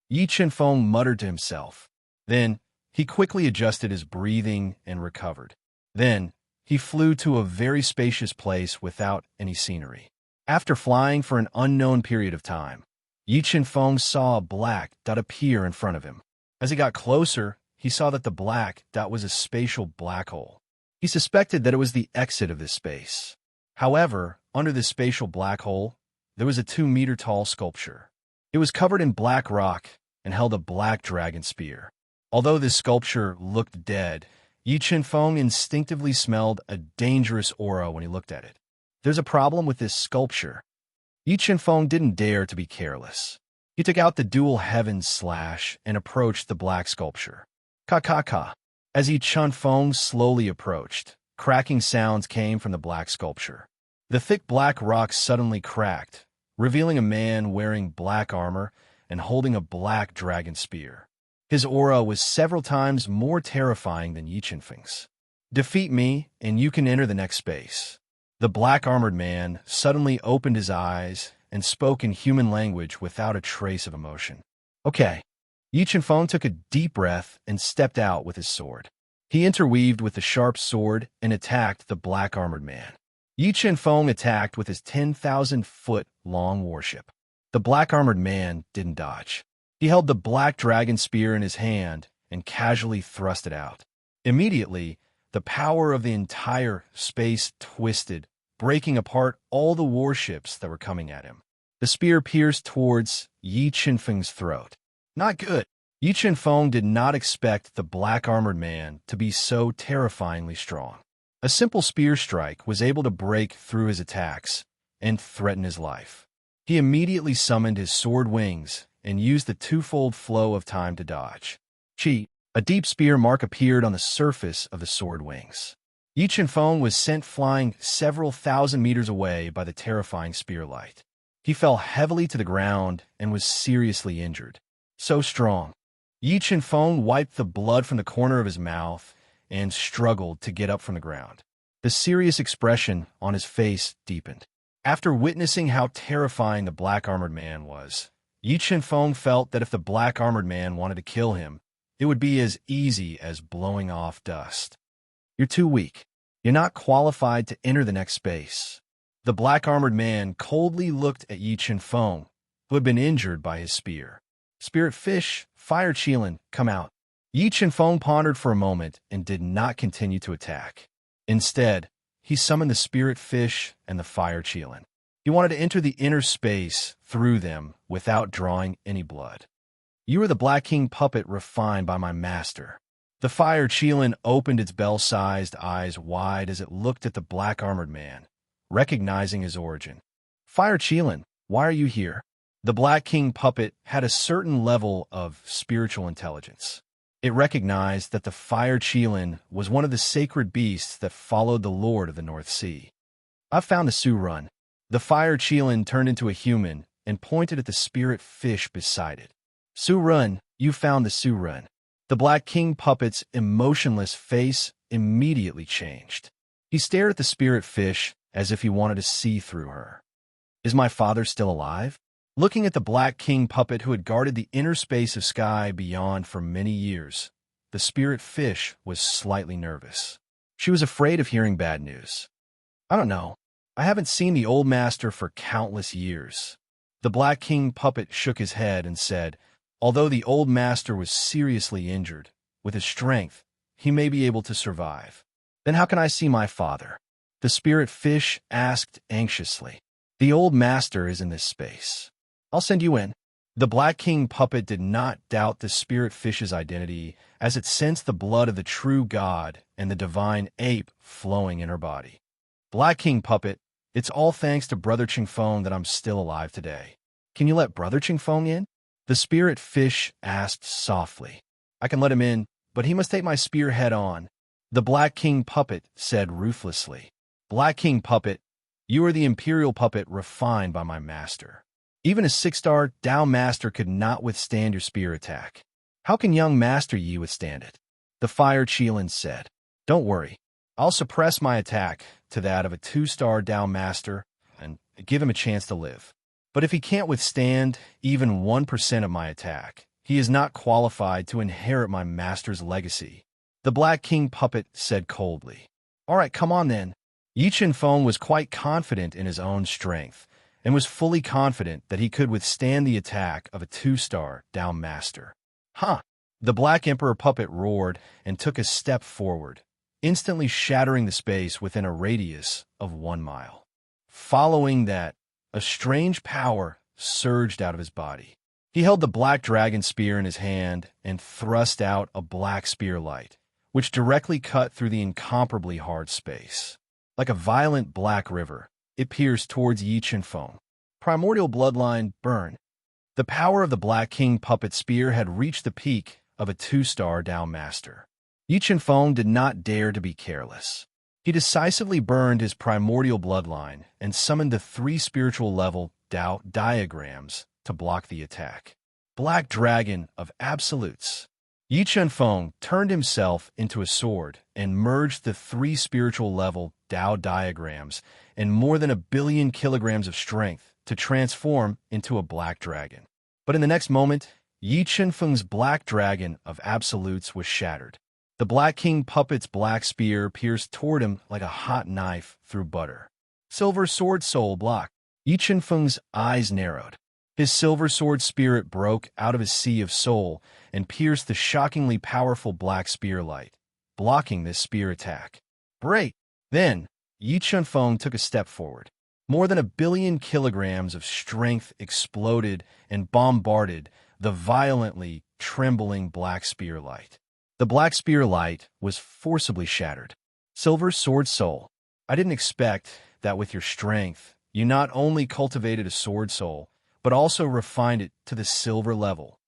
Yi Chunfeng muttered to himself. Then, he quickly adjusted his breathing and recovered. Then, he flew to a very spacious place without any scenery. After flying for an unknown period of time, Yi Chunfeng saw a black dot appear in front of him. As he got closer, he saw that the black dot was a spatial black hole. He suspected that it was the exit of this space. However, under this spatial black hole, there was a 2-meter-tall sculpture. It was covered in black rock and held a black dragon spear. Although this sculpture looked dead, Yi Qinfeng instinctively smelled a dangerous aura when he looked at it. There's a problem with this sculpture. Yi Qinfeng didn't dare to be careless. He took out the dual heaven slash and approached the black sculpture. Ka. As Yi Qinfeng slowly approached, cracking sounds came from the black sculpture. The thick black rock suddenly cracked, revealing a man wearing black armor and holding a black dragon spear. His aura was several times more terrifying than Yi Qinfeng's. Defeat me, and you can enter the next space. The black-armored man suddenly opened his eyes and spoke in human language without a trace of emotion. Okay. Yi Qinfeng took a deep breath and stepped out with his sword. He interweaved with the sharp sword and attacked the black-armored man. Yi Qinfeng attacked with his 10,000-foot-long warship. The black-armored man didn't dodge. He held the black dragon spear in his hand and casually thrust it out. Immediately, the power of the entire space twisted, breaking apart all the warships that were coming at him. The spear pierced towards Yi Qinfeng's throat. Not good. Yi Qinfeng did not expect the black-armored man to be so terrifyingly strong. A simple spear strike was able to break through his attacks and threaten his life. He immediately summoned his sword wings and used the twofold flow of time to dodge. A deep spear mark appeared on the surface of the sword wings. Yi Qinfeng was sent flying several thousand meters away by the terrifying spear light. He fell heavily to the ground and was seriously injured. So strong. Yi Qinfeng wiped the blood from the corner of his mouth and struggled to get up from the ground. The serious expression on his face deepened. After witnessing how terrifying the black-armored man was, Yi Qinfeng felt that if the black-armored man wanted to kill him, it would be as easy as blowing off dust. You're too weak. You're not qualified to enter the next space. The black-armored man coldly looked at Yi Qinfeng, who had been injured by his spear. Spirit fish, fire Qilin, come out. Yi Qinfeng pondered for a moment and did not continue to attack. Instead, he summoned the spirit fish and the fire Qilin. He wanted to enter the inner space through them without drawing any blood. You are the Black King puppet refined by my master. The fire Qilin opened its bell-sized eyes wide as it looked at the black-armored man, recognizing his origin. Fire Qilin, why are you here? The Black King puppet had a certain level of spiritual intelligence. It recognized that the fire Qilin was one of the sacred beasts that followed the Lord of the North Sea. I've found the Su-Run. The fire Qilin turned into a human and pointed at the spirit fish beside it. Su-Run, you found the Su-Run. The Black King puppet's emotionless face immediately changed. He stared at the spirit fish as if he wanted to see through her. Is my father still alive? Looking at the Black King puppet who had guarded the inner space of sky beyond for many years, the spirit fish was slightly nervous. She was afraid of hearing bad news. I don't know. I haven't seen the old master for countless years. The Black King puppet shook his head and said, although the old master was seriously injured, with his strength, he may be able to survive. Then how can I see my father? The spirit fish asked anxiously. The old master is in this space. I'll send you in. The Black King puppet did not doubt the spirit fish's identity as it sensed the blood of the true God and the divine ape flowing in her body. Black King puppet, it's all thanks to Brother Qingfeng that I'm still alive today. Can you let Brother Qingfeng in? The spirit fish asked softly. I can let him in, but he must take my spear head on. The Black King puppet said ruthlessly. Black King puppet, you are the imperial puppet refined by my master. Even a 6-star Dao master could not withstand your spear attack. How can young Master Yi withstand it? The fire Qilin said. Don't worry. I'll suppress my attack to that of a 2-star Dao master and give him a chance to live. But if he can't withstand even 1% of my attack, he is not qualified to inherit my master's legacy. The Black King puppet said coldly. All right, come on then. Yi Qinfeng was quite confident in his own strength and was fully confident that he could withstand the attack of a 2-star Dao master. Huh. The Black Emperor puppet roared and took a step forward, instantly shattering the space within a radius of 1 mile. Following that, a strange power surged out of his body. He held the black dragon spear in his hand and thrust out a black spear light, which directly cut through the incomparably hard space. Like a violent black river, it pierced towards Yi Qianfeng. Primordial bloodline burn. The power of the Black King puppet spear had reached the peak of a 2-star Dao master. Yi Qianfeng did not dare to be careless. He decisively burned his primordial bloodline and summoned the 3 spiritual-level Dao diagrams to block the attack. Black Dragon of Absolutes. Yi Qianfeng turned himself into a sword and merged the 3 spiritual-level Dao diagrams and more than 1 billion kilograms of strength to transform into a black dragon. But in the next moment, Yi Qianfeng's Black Dragon of Absolutes was shattered. The Black King puppet's black spear pierced toward him like a hot knife through butter. Silver Sword Soul Block. Yi Qianfeng's eyes narrowed. His silver sword spirit broke out of his sea of soul and pierced the shockingly powerful black spear light, blocking this spear attack. Break! Then, Yi Qianfeng took a step forward. More than 1 billion kilograms of strength exploded and bombarded the violently trembling black spear light. The black spear light was forcibly shattered. Silver Sword Soul. I didn't expect that with your strength, you not only cultivated a sword soul, but also refined it to the silver level.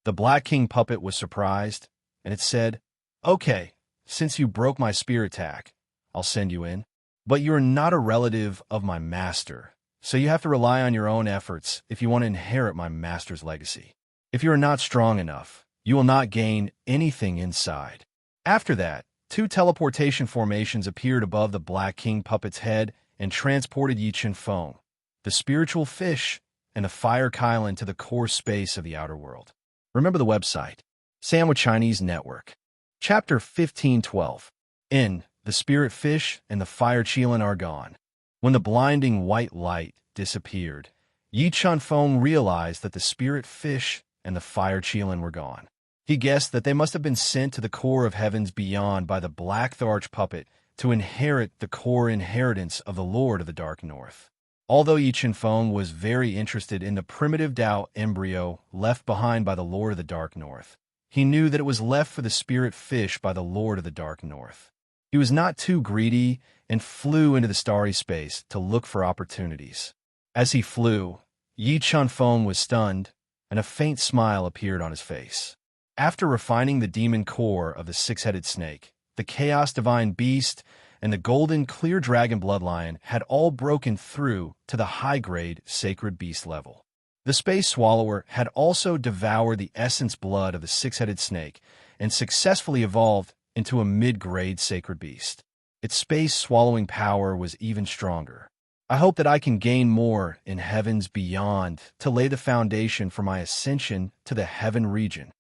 The Black King puppet was surprised, and it said, "Okay, since you broke my spear attack, I'll send you in. But you're not a relative of my master, so you have to rely on your own efforts if you want to inherit my master's legacy. If you are not strong enough, you will not gain anything inside." After that, 2 teleportation formations appeared above the Black King puppet's head and transported Yi Qianfeng, the spiritual fish, and the fire Kylan to the core space of the outer world. Remember the website, Sandwich Chinese Network. Chapter 15:12. In The Spirit Fish and the Fire Qilin are gone. When the blinding white light disappeared, Yi Qianfeng realized that the spirit fish and the fire Qilin were gone. He guessed that they must have been sent to the core of heavens beyond by the Black Tharch puppet to inherit the core inheritance of the Lord of the Dark North. Although Yi Qianfeng was very interested in the primitive Dao embryo left behind by the Lord of the Dark North, he knew that it was left for the spirit fish by the Lord of the Dark North. He was not too greedy and flew into the starry space to look for opportunities. As he flew, Yi Qianfeng was stunned, and a faint smile appeared on his face. After refining the demon core of the 6-headed snake, the Chaos Divine Beast, and the golden clear dragon bloodline had all broken through to the high-grade sacred beast level. The space swallower had also devoured the essence blood of the 6-headed snake and successfully evolved into a mid-grade sacred beast. Its space-swallowing power was even stronger. I hope that I can gain more in heavens beyond to lay the foundation for my ascension to the heaven region.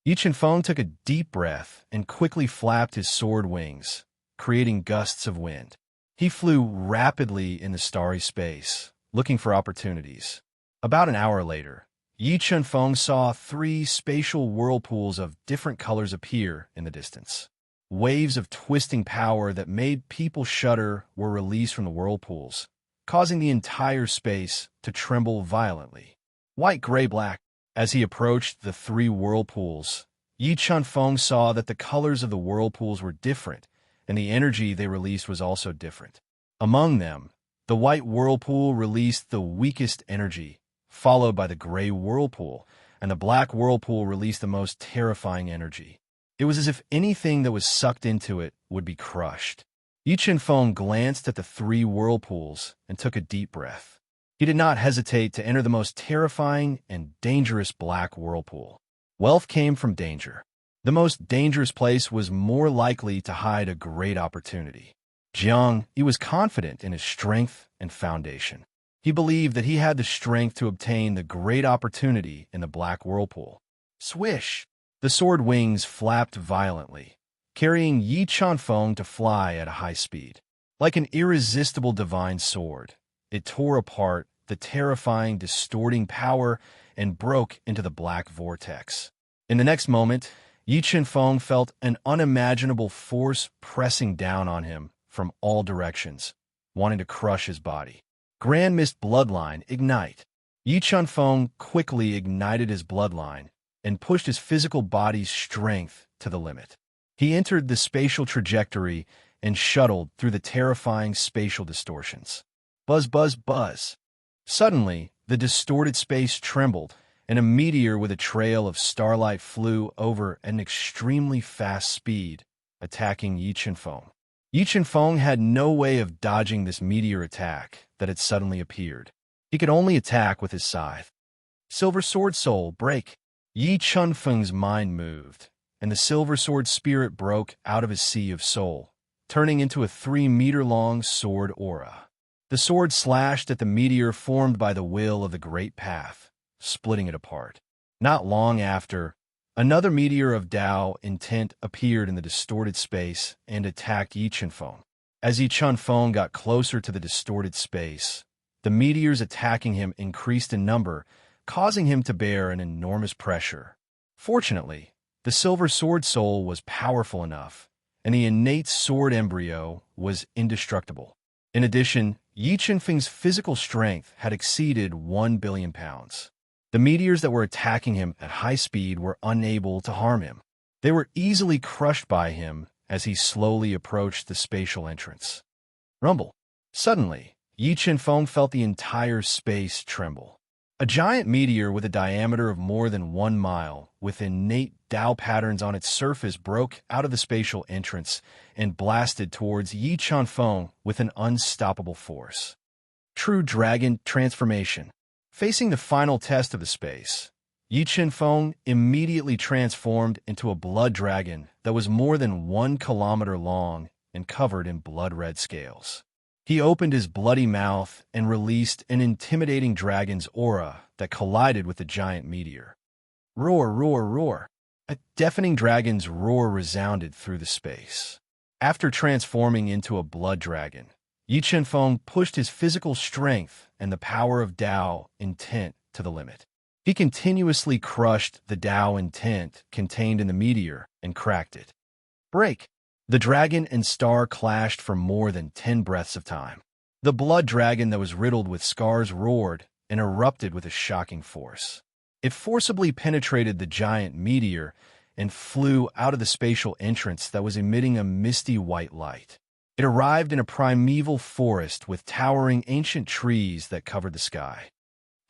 Yi Qianfeng took a deep breath and quickly flapped his sword wings, creating gusts of wind. He flew rapidly in the starry space, looking for opportunities. About an hour later, Yi Qianfeng saw 3 spatial whirlpools of different colors appear in the distance. Waves of twisting power that made people shudder were released from the whirlpools, causing the entire space to tremble violently. White, gray, black. As he approached the 3 whirlpools, Yi Qianfeng saw that the colors of the whirlpools were different, and the energy they released was also different. Among them, the white whirlpool released the weakest energy, followed by the gray whirlpool, and the black whirlpool released the most terrifying energy. It was as if anything that was sucked into it would be crushed. Yi Qianfeng glanced at the 3 whirlpools and took a deep breath. He did not hesitate to enter the most terrifying and dangerous black whirlpool. Wealth came from danger. The most dangerous place was more likely to hide a great opportunity. Jiang, he was confident in his strength and foundation. He believed that he had the strength to obtain the great opportunity in the black whirlpool. Swish! The sword wings flapped violently, carrying Yi Qianfeng to fly at a high speed. Like an irresistible divine sword, it tore apart the terrifying, distorting power and broke into the black vortex. In the next moment, Yi Chen-feng felt an unimaginable force pressing down on him from all directions, wanting to crush his body. Grand Mist Bloodline, Ignite. Yi Chen-feng quickly ignited his bloodline and pushed his physical body's strength to the limit. He entered the spatial trajectory and shuttled through the terrifying spatial distortions. Buzz, buzz, buzz. Suddenly, the distorted space trembled, and a meteor with a trail of starlight flew over at an extremely fast speed, attacking Yi Chen-feng. Yi Chen-feng had no way of dodging this meteor attack that had suddenly appeared. He could only attack with his scythe. Silver Sword Soul, break! Yi Chen-feng's mind moved, and the Silver Sword spirit broke out of his sea of soul, turning into a 3-meter-long sword aura. The sword slashed at the meteor formed by the will of the Great Path, splitting it apart. Not long after, another meteor of Tao intent appeared in the distorted space and attacked Yi Chen-feng. As Yi Chen-feng got closer to the distorted space, the meteors attacking him increased in number, causing him to bear an enormous pressure. Fortunately, the Silver Sword Soul was powerful enough, and the innate sword embryo was indestructible. In addition, Yi Chen-feng's physical strength had exceeded 1 billion pounds. The meteors that were attacking him at high speed were unable to harm him. They were easily crushed by him as he slowly approached the spatial entrance. Rumble. Suddenly, Yi Chen-feng felt the entire space tremble. A giant meteor with a diameter of more than 1 mile, with innate Tao patterns on its surface, broke out of the spatial entrance and blasted towards Yi Chen-feng with an unstoppable force. True Dragon Transformation. Facing the final test of the space, Yi Chen-feng immediately transformed into a blood dragon that was more than 1 kilometer long and covered in blood-red scales. He opened his bloody mouth and released an intimidating dragon's aura that collided with the giant meteor. Roar, roar, roar! A deafening dragon's roar resounded through the space. After transforming into a blood dragon, Yi Chen-feng pushed his physical strength and the power of Tao intent to the limit. He continuously crushed the Tao intent contained in the meteor and cracked it. Break! The dragon and star clashed for more than 10 breaths of time. The blood dragon that was riddled with scars roared and erupted with a shocking force. It forcibly penetrated the giant meteor and flew out of the spatial entrance that was emitting a misty white light. It arrived in a primeval forest with towering ancient trees that covered the sky.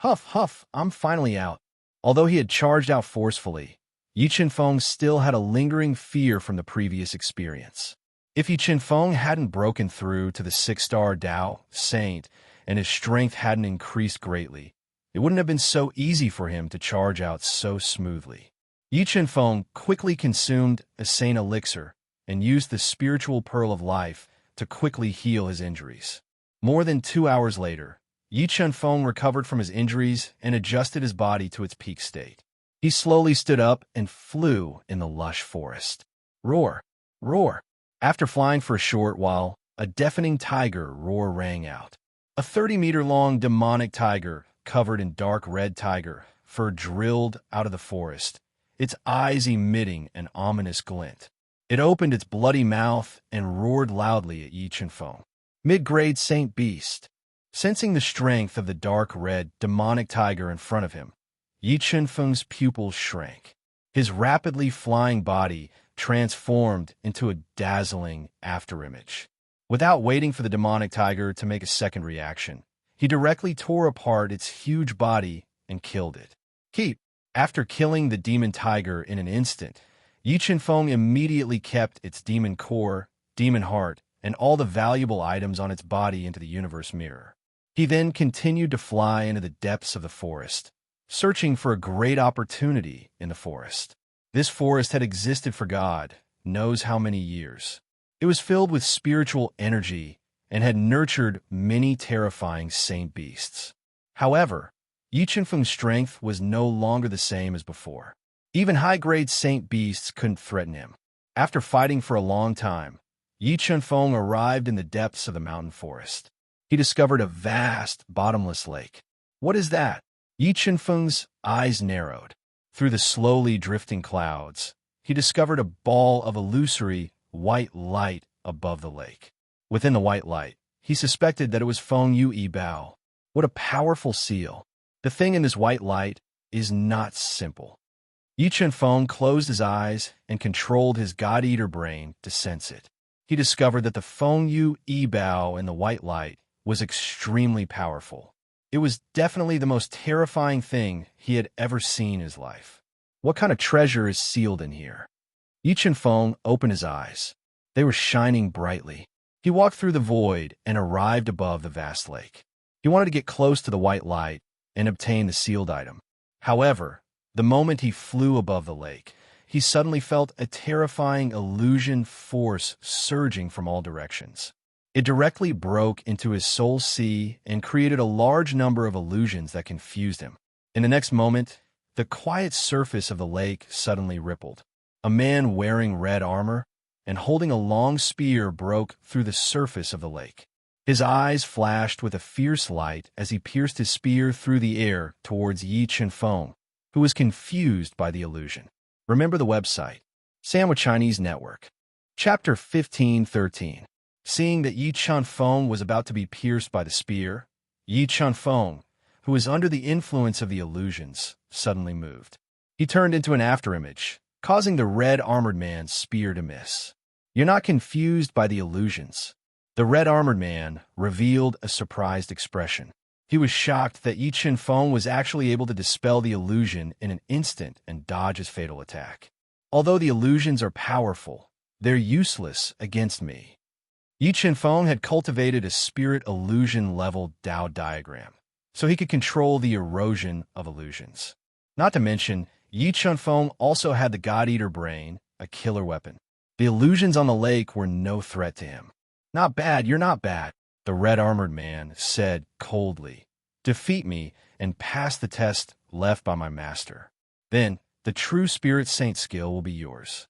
Huff, huff, I'm finally out. Although he had charged out forcefully, Yi Chen-feng still had a lingering fear from the previous experience. If Yi Chen-feng hadn't broken through to the 6-star Tao Saint and his strength hadn't increased greatly, it wouldn't have been so easy for him to charge out so smoothly. Yi Chen-feng quickly consumed a Saint elixir and used the spiritual pearl of life to quickly heal his injuries. More than 2 hours later, Yi Chen-feng recovered from his injuries and adjusted his body to its peak state. He slowly stood up and flew in the lush forest. Roar! Roar! After flying for a short while, a deafening tiger roar rang out. A 30-meter-long demonic tiger, covered in dark red tiger fur, drilled out of the forest, its eyes emitting an ominous glint. It opened its bloody mouth and roared loudly at Yi Chen-feng. Mid-grade Saint Beast. Sensing the strength of the dark red demonic tiger in front of him, Yi Chen-feng's pupils shrank. His rapidly flying body transformed into a dazzling afterimage. Without waiting for the demonic tiger to make a second reaction, he directly tore apart its huge body and killed it. Keep. After killing the demon tiger in an instant, Yi Chen-feng immediately kept its demon core, demon heart, and all the valuable items on its body into the universe mirror. He then continued to fly into the depths of the forest, searching for a great opportunity in the forest. This forest had existed for God knows how many years. It was filled with spiritual energy and had nurtured many terrifying saint beasts. However, Yi Chen-feng's strength was no longer the same as before. Even high-grade saint beasts couldn't threaten him. After fighting for a long time, Yi Chen-feng arrived in the depths of the mountain forest. He discovered a vast, bottomless lake. What is that? Yi Chen-feng's eyes narrowed. Through the slowly drifting clouds, he discovered a ball of illusory white light above the lake. Within the white light, he suspected that it was Feng Yue Bao. What a powerful seal! The thing in this white light is not simple. Yi Feng closed his eyes and controlled his God-Eater brain to sense it. He discovered that the Feng Yue Bao in the white light was extremely powerful. It was definitely the most terrifying thing he had ever seen in his life. What kind of treasure is sealed in here? Yi Feng opened his eyes. They were shining brightly. He walked through the void and arrived above the vast lake. He wanted to get close to the white light and obtain the sealed item. However, the moment he flew above the lake, he suddenly felt a terrifying illusion force surging from all directions. It directly broke into his soul sea and created a large number of illusions that confused him. In the next moment, the quiet surface of the lake suddenly rippled. A man wearing red armor and holding a long spear broke through the surface of the lake. His eyes flashed with a fierce light as he pierced his spear through the air towards Yi Feng, who was confused by the illusion. Remember the website, Sandwich Chinese Network. Chapter 15:13. Seeing that Yi Feng was about to be pierced by the spear, Yi Feng, who was under the influence of the illusions, suddenly moved. He turned into an afterimage, causing the red-armored man's spear to miss. You're not confused by the illusions. The red-armored man revealed a surprised expression. He was shocked that Yi Feng was actually able to dispel the illusion in an instant and dodge his fatal attack. Although the illusions are powerful, they're useless against me. Yi Feng had cultivated a spirit illusion-level Dao diagram, so he could control the erosion of illusions. Not to mention, Yi Feng also had the God-Eater brain, a killer weapon. The illusions on the lake were no threat to him. Not bad, you're not bad, the red-armored man said coldly. Defeat me and pass the test left by my master. Then, the true Spirit Saint skill will be yours.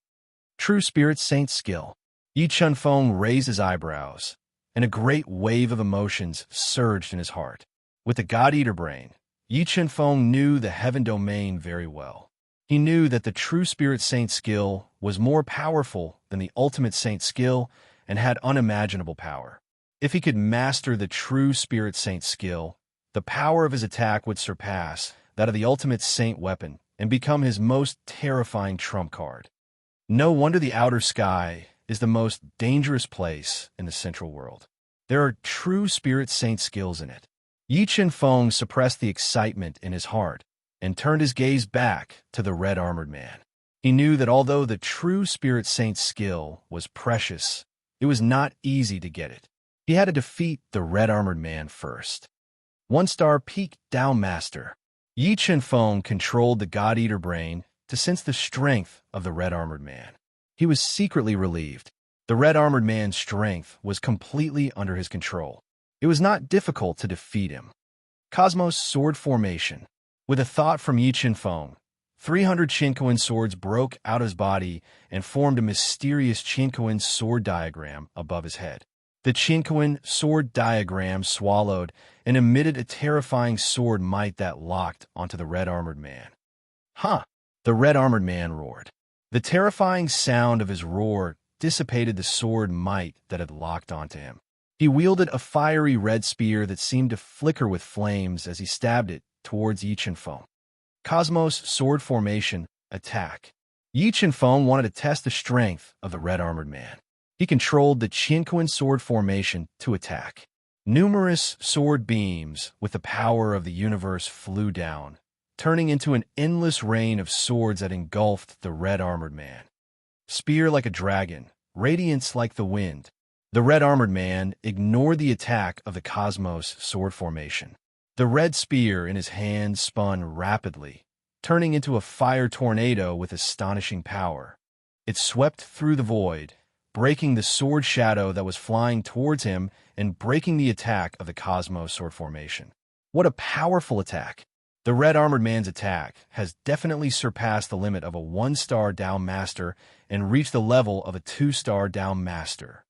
True Spirit Saint skill. Yi Feng raised his eyebrows, and a great wave of emotions surged in his heart. With the God-Eater brain, Yi Feng knew the heaven domain very well. He knew that the true Spirit Saint skill was more powerful than the ultimate Saint skill and had unimaginable power. If he could master the true Spirit Saint skill, the power of his attack would surpass that of the ultimate Saint weapon and become his most terrifying trump card. No wonder the outer sky is the most dangerous place in the central world. There are true Spirit Saint skills in it. Yi Feng suppressed the excitement in his heart and turned his gaze back to the red-armored man. He knew that although the true Spirit Saint skill was precious, it was not easy to get it. He had to defeat the red-armored man first. One-star peak Dao Master. Yi Feng controlled the God-Eater brain to sense the strength of the red-armored man. He was secretly relieved. The red-armored man's strength was completely under his control. It was not difficult to defeat him. Cosmos Sword Formation. With a thought from Yi Feng, 300 Qinquan swords broke out of his body and formed a mysterious Qinquan sword diagram above his head. The Qinquan sword diagram swallowed and emitted a terrifying sword might that locked onto the red-armored man. Huh! The red-armored man roared. The terrifying sound of his roar dissipated the sword might that had locked onto him. He wielded a fiery red spear that seemed to flicker with flames as he stabbed it towards Yi Feng. Cosmos Sword Formation Attack. Yi Feng wanted to test the strength of the red-armored man. He controlled the Qinquan sword formation to attack. Numerous sword beams with the power of the universe flew down, turning into an endless rain of swords that engulfed the red-armored man. Spear like a dragon, radiance like the wind. The red-armored man ignored the attack of the Cosmos sword formation. The red spear in his hand spun rapidly, turning into a fire tornado with astonishing power. It swept through the void, breaking the sword shadow that was flying towards him and breaking the attack of the Cosmos sword formation. What a powerful attack! The red-armored man's attack has definitely surpassed the limit of a 1-star Dao Master and reached the level of a 2-star Dao Master.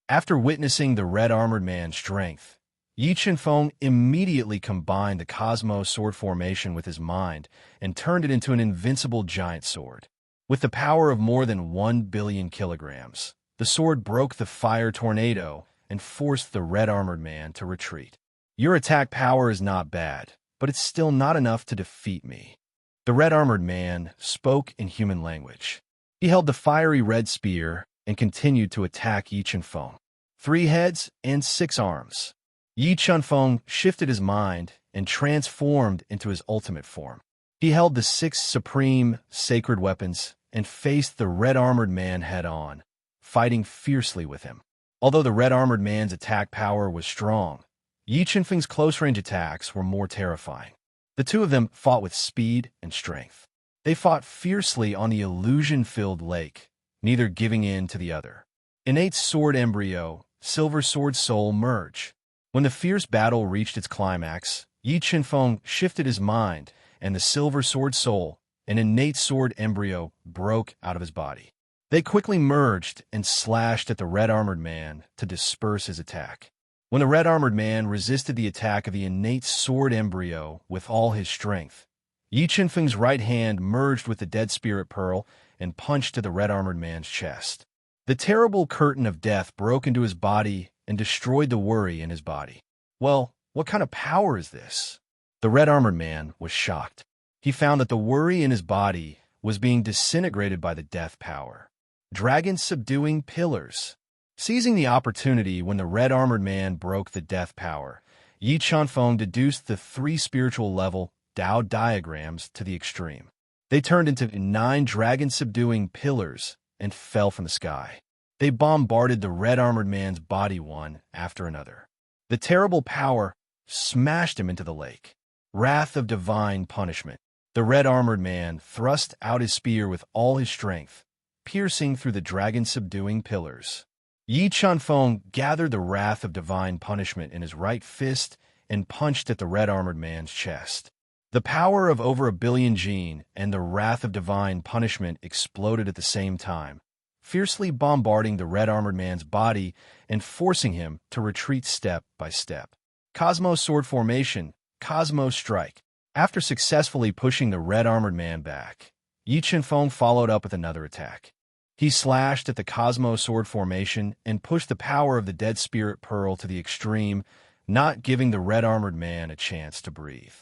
After witnessing the red-armored man's strength, Yi Chenfeng immediately combined the Cosmos sword formation with his mind and turned it into an invincible giant sword. With the power of more than 1 billion kilograms, the sword broke the fire tornado and forced the red-armored man to retreat. Your attack power is not bad, but it's still not enough to defeat me. The red-armored man spoke in human language. He held the fiery red spear and continued to attack Yi Chenfeng. 3 heads and 6 arms. Yi Chenfeng shifted his mind and transformed into his ultimate form. He held the 6 supreme, sacred weapons and faced the red-armored man head-on, fighting fiercely with him. Although the red-armored man's attack power was strong, Yi Chenfeng's close-range attacks were more terrifying. The two of them fought with speed and strength. They fought fiercely on the illusion-filled lake, neither giving in to the other. Innate sword embryo, silver sword soul merge. When the fierce battle reached its climax, Yi Chenfeng shifted his mind, and the silver sword soul, an innate sword embryo, broke out of his body. They quickly merged and slashed at the red-armored man to disperse his attack. When the red-armored man resisted the attack of the innate sword embryo with all his strength, Yi Chenfeng's right hand merged with the dead spirit pearl and punched to the red-armored man's chest. The terrible curtain of death broke into his body and destroyed the worry in his body. Well, what kind of power is this? The red-armored man was shocked. He found that the worry in his body was being disintegrated by the death power. Dragon subduing pillars. Seizing the opportunity when the red-armored man broke the death power, Yi Chenfeng deduced the 3 spiritual level Tao diagrams to the extreme. They turned into 9 dragon-subduing pillars and fell from the sky. They bombarded the red-armored man's body one after another. The terrible power smashed him into the lake. Wrath of divine punishment. The red-armored man thrust out his spear with all his strength, piercing through the dragon-subduing pillars. Yi Chenfeng gathered the wrath of divine punishment in his right fist and punched at the red-armored man's chest. The power of over 1 billion Jin and the wrath of divine punishment exploded at the same time, fiercely bombarding the red-armored man's body and forcing him to retreat step by step. Cosmos sword formation, Cosmos strike. After successfully pushing the red-armored man back, Yi Chenfeng followed up with another attack. He slashed at the Cosmos sword formation and pushed the power of the dead spirit pearl to the extreme, not giving the red-armored man a chance to breathe.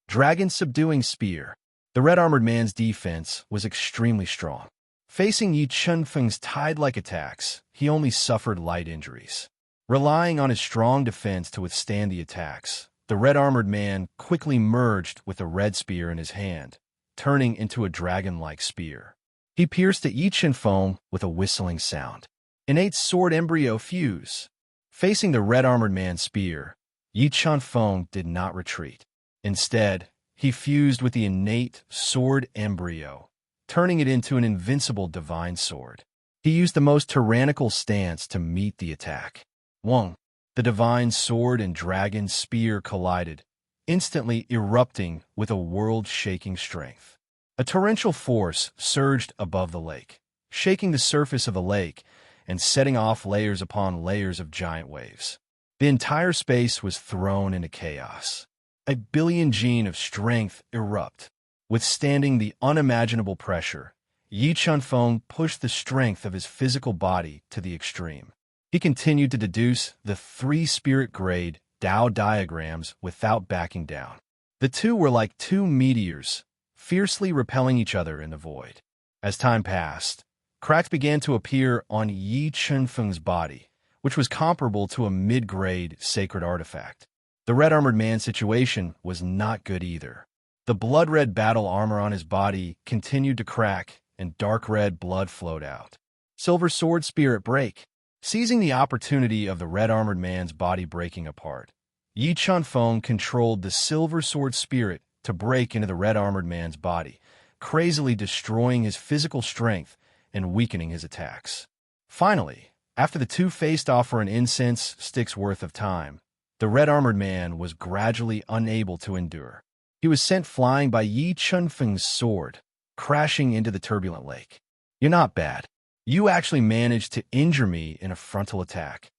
Dragon subduing spear. The red-armored man's defense was extremely strong. Facing Yi Chenfeng's tide-like attacks, he only suffered light injuries. Relying on his strong defense to withstand the attacks, the red-armored man quickly merged with the red spear in his hand, turning into a dragon-like spear. He pierced at Yi Chenfeng with a whistling sound. Innate sword embryo fuse. Facing the red-armored man's spear, Yi Chenfeng did not retreat. Instead, he fused with the innate sword embryo, turning it into an invincible divine sword. He used the most tyrannical stance to meet the attack. 1. The divine sword and dragon spear collided, instantly erupting with a world-shaking strength. A torrential force surged above the lake, shaking the surface of the lake and setting off layers upon layers of giant waves. The entire space was thrown into chaos. 1 billion Jin of strength erupt. Withstanding the unimaginable pressure, Yi Chenfeng pushed the strength of his physical body to the extreme. He continued to deduce the 3 spirit-grade Tao diagrams without backing down. The two were like 2 meteors, fiercely repelling each other in the void. As time passed, cracks began to appear on Yi Chenfeng's body, which was comparable to a mid-grade sacred artifact. The red-armored man's situation was not good either. The blood-red battle armor on his body continued to crack, and dark red blood flowed out. Silver sword spirit break. Seizing the opportunity of the red-armored man's body breaking apart, Yi Chenfeng controlled the silver sword spirit to break into the red-armored man's body, crazily destroying his physical strength and weakening his attacks. Finally, after the two faced off for an incense stick's worth of time, the red-armored man was gradually unable to endure. He was sent flying by Yi Chenfeng's sword, crashing into the turbulent lake. "You're not bad. You actually managed to injure me in a frontal attack."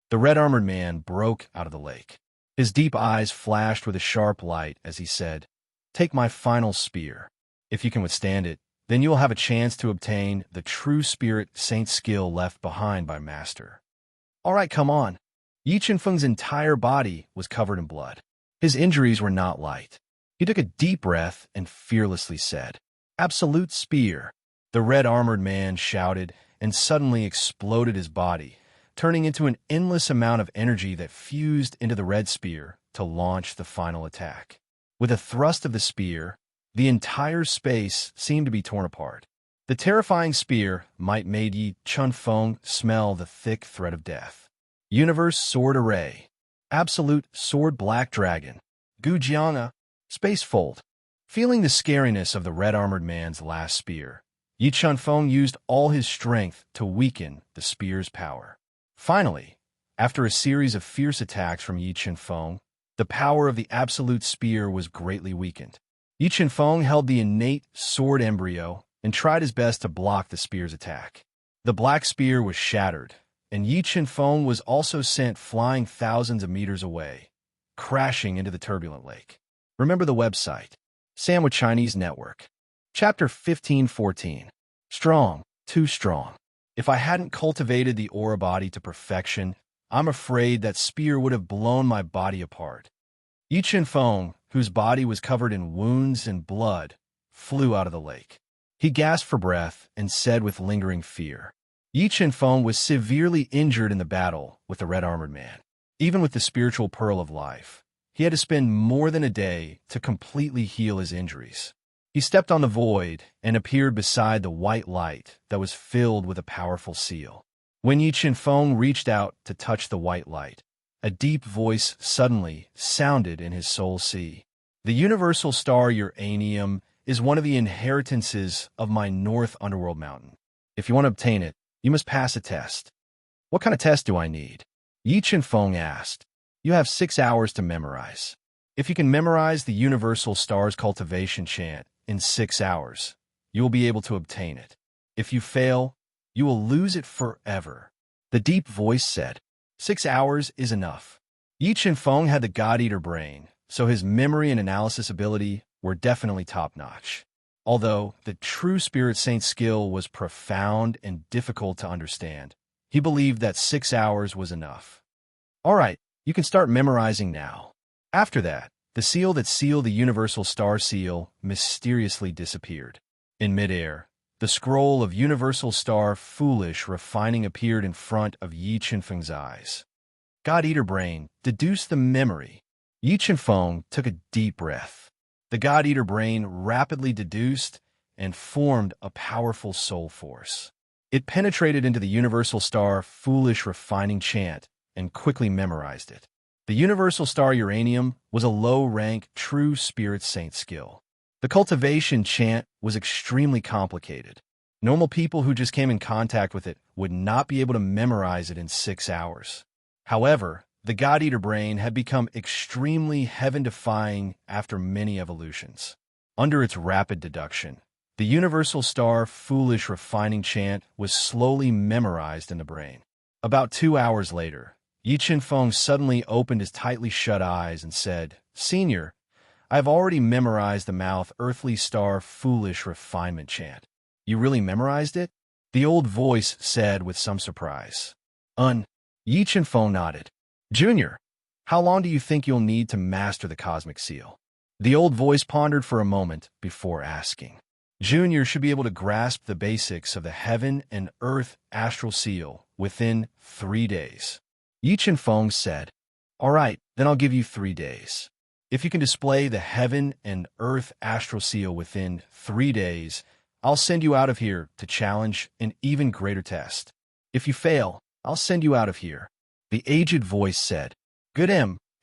The red-armored man broke out of the lake. His deep eyes flashed with a sharp light as he said, "Take my final spear. If you can withstand it, then you will have a chance to obtain the true spirit saint skill left behind by Master." "All right, come on." Yi Qianfeng's entire body was covered in blood. His injuries were not light. He took a deep breath and fearlessly said, "Absolute spear." The red-armored man shouted and suddenly exploded his body, turning into an endless amount of energy that fused into the red spear to launch the final attack. With a thrust of the spear, the entire space seemed to be torn apart. The terrifying spear might made Yi Qianfeng smell the thick threat of death. Universe Sword Array. Absolute Sword Black Dragon. Gujianga. Space Fold. Feeling the scariness of the red-armored man's last spear, Yi Qianfeng used all his strength to weaken the spear's power. Finally, after a series of fierce attacks from Yi Qianfeng, the power of the absolute spear was greatly weakened. Yi Qianfeng held the innate sword embryo and tried his best to block the spear's attack. The black spear was shattered, and Yi Qianfeng was also sent flying thousands of meters away, crashing into the turbulent lake. Remember the website, Sandwich Chinese Network. Chapter 15-14. Strong, too strong. If I hadn't cultivated the aura body to perfection, I'm afraid that spear would have blown my body apart. Yi Qianfeng, whose body was covered in wounds and blood, flew out of the lake. He gasped for breath and said with lingering fear, Yi Qianfeng was severely injured in the battle with the red-armored man. Even with the spiritual pearl of life, he had to spend more than a day to completely heal his injuries. He stepped on the void and appeared beside the white light that was filled with a powerful seal. When Yi Qianfeng reached out to touch the white light, a deep voice suddenly sounded in his soul sea. The universal star uranium is one of the inheritances of my North Underworld Mountain. If you want to obtain it, you must pass a test. What kind of test do I need? Yi Qianfeng asked. You have 6 hours to memorize. If you can memorize the universal star's cultivation chant in 6 hours, you will be able to obtain it. If you fail, you will lose it forever. The deep voice said, 6 hours is enough. Yi Qianfeng had the God-Eater brain, so his memory and analysis ability were definitely top-notch. Although the true Spirit Saint skill was profound and difficult to understand, he believed that 6 hours was enough. All right, you can start memorizing now. After that, the seal that sealed the universal star seal mysteriously disappeared. In midair, the scroll of universal star foolish refining appeared in front of Yi Qianfeng's eyes. God-Eater brain, deduce the memory. Yi Qianfeng took a deep breath. The God-Eater brain rapidly deduced and formed a powerful soul force. It penetrated into the universal star foolish refining chant and quickly memorized it. The universal star uranium was a low-rank true spirit saint skill. The cultivation chant was extremely complicated. Normal people who just came in contact with it would not be able to memorize it in 6 hours. However, the God-Eater brain had become extremely heaven-defying after many evolutions. Under its rapid deduction, the universal star foolish refining chant was slowly memorized in the brain. About 2 hours later, Yi Qianfeng suddenly opened his tightly shut eyes and said, Senior, I have already memorized the mouth earthly star foolish refinement chant. You really memorized it? The old voice said with some surprise. Yi Qianfeng nodded. Junior, how long do you think you'll need to master the cosmic seal? The old voice pondered for a moment before asking. Junior should be able to grasp the basics of the heaven and earth astral seal within 3 days. Yi Qianfeng said, All right, then I'll give you 3 days. If you can display the heaven and earth astral seal within 3 days, I'll send you out of here to challenge an even greater test. If you fail, I'll send you out of here. The aged voice said, Good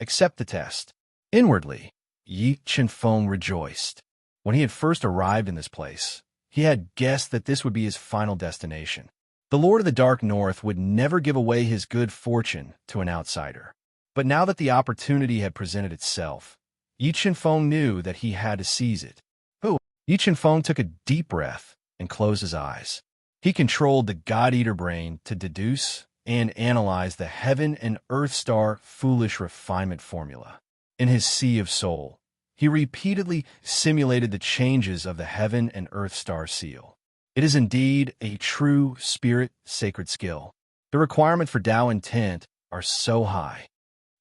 accept the test. Inwardly, Yi Qianfeng rejoiced. When he had first arrived in this place, he had guessed that this would be his final destination. The Lord of the Dark North would never give away his good fortune to an outsider. But now that the opportunity had presented itself, Yi Qianfeng knew that he had to seize it. Yi Qianfeng took a deep breath and closed his eyes. He controlled the God-Eater brain to deduce and analyzed the heaven and earth star foolish refinement formula. In his sea of soul, he repeatedly simulated the changes of the heaven and earth star seal. It is indeed a true spirit sacred skill. The requirement for Tao intent are so high.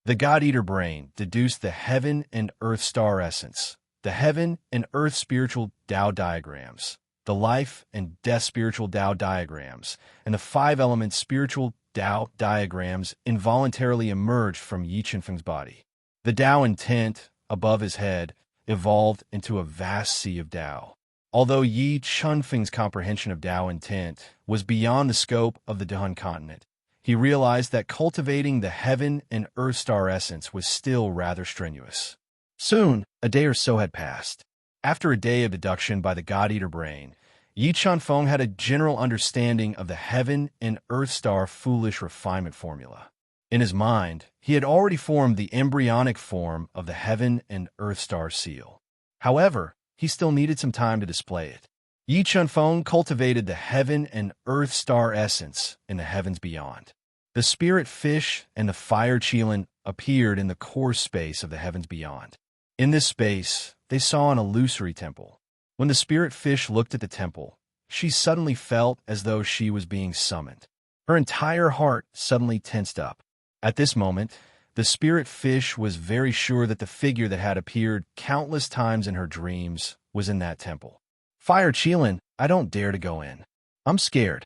The God-Eater brain deduced the heaven and earth star essence, the heaven and earth spiritual Tao diagrams, the life and death spiritual Tao diagrams, and the five-element spiritual Tao diagrams involuntarily emerged from Yi Chunfeng's body. The Tao intent, above his head, evolved into a vast sea of Tao. Although Yi Chunfeng's comprehension of Tao intent was beyond the scope of the Dehun continent, he realized that cultivating the heaven and earth star essence was still rather strenuous. Soon, a day or so had passed. After a day of deduction by the God-Eater brain, Yi Chunfeng had a general understanding of the heaven and earth star foolish refinement formula. In his mind, he had already formed the embryonic form of the heaven and earth star seal. However, he still needed some time to display it. Yi Chunfeng cultivated the heaven and earth star essence in the heavens beyond. The spirit fish and the fire qilin appeared in the core space of the heavens beyond. In this space, they saw an illusory temple. When the spirit fish looked at the temple, she suddenly felt as though she was being summoned. Her entire heart suddenly tensed up. At this moment, the spirit fish was very sure that the figure that had appeared countless times in her dreams was in that temple. Fire qilin, I don't dare to go in. I'm scared.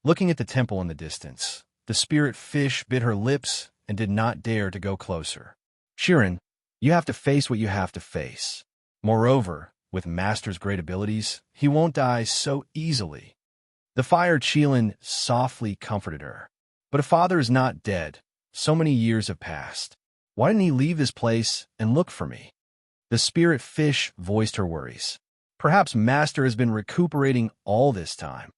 Looking at the temple in the distance, the spirit fish bit her lips and did not dare to go closer. Shiren, you have to face what you have to face. Moreover, with Master's great abilities, he won't die so easily. The fire qilin softly comforted her. But a father is not dead. So many years have passed. Why didn't he leave this place and look for me? The spirit fish voiced her worries. Perhaps Master has been recuperating all this time.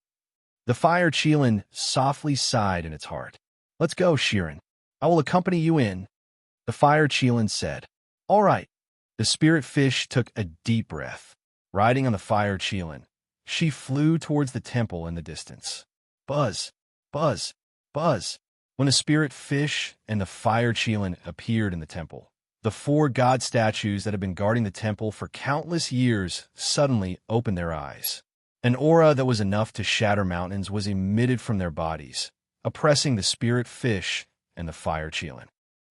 The fire qilin softly sighed in its heart. Let's go, Shiren. I will accompany you in. The fire qilin said. All right. The spirit fish took a deep breath. Riding on the fire qilin, she flew towards the temple in the distance. Buzz, buzz, buzz. When the spirit fish and the fire qilin appeared in the temple, the four god statues that had been guarding the temple for countless years suddenly opened their eyes. An aura that was enough to shatter mountains was emitted from their bodies, oppressing the spirit fish and the fire qilin.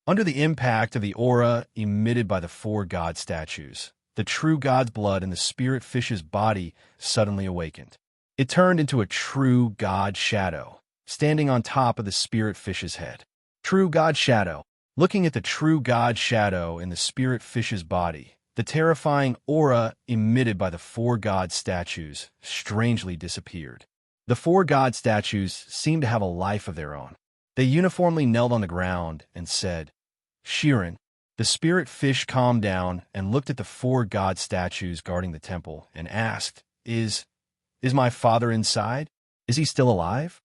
Under the impact of the aura emitted by the four god statues, the true god's blood in the spirit fish's body suddenly awakened. It turned into a true god shadow, standing on top of the spirit fish's head. True god shadow. Looking at the true god shadow in the spirit fish's body, the terrifying aura emitted by the four god statues strangely disappeared. The four god statues seemed to have a life of their own. They uniformly knelt on the ground and said, Shiren. The spirit fish calmed down and looked at the four god statues guarding the temple and asked, Is my father inside? Is he still alive?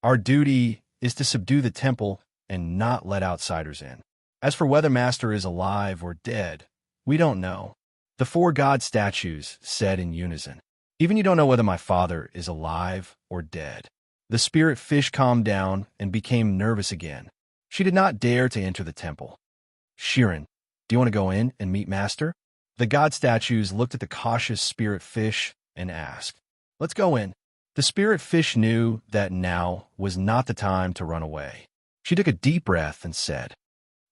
Our duty is to subdue the temple and not let outsiders in. As for whether Master is alive or dead, we don't know. The four god statues said in unison. Even you don't know whether my father is alive or dead. The spirit fish calmed down and became nervous again. She did not dare to enter the temple. Shiren, do you want to go in and meet Master? The god statues looked at the cautious spirit fish and asked. Let's go in. The spirit fish knew that now was not the time to run away. She took a deep breath and said,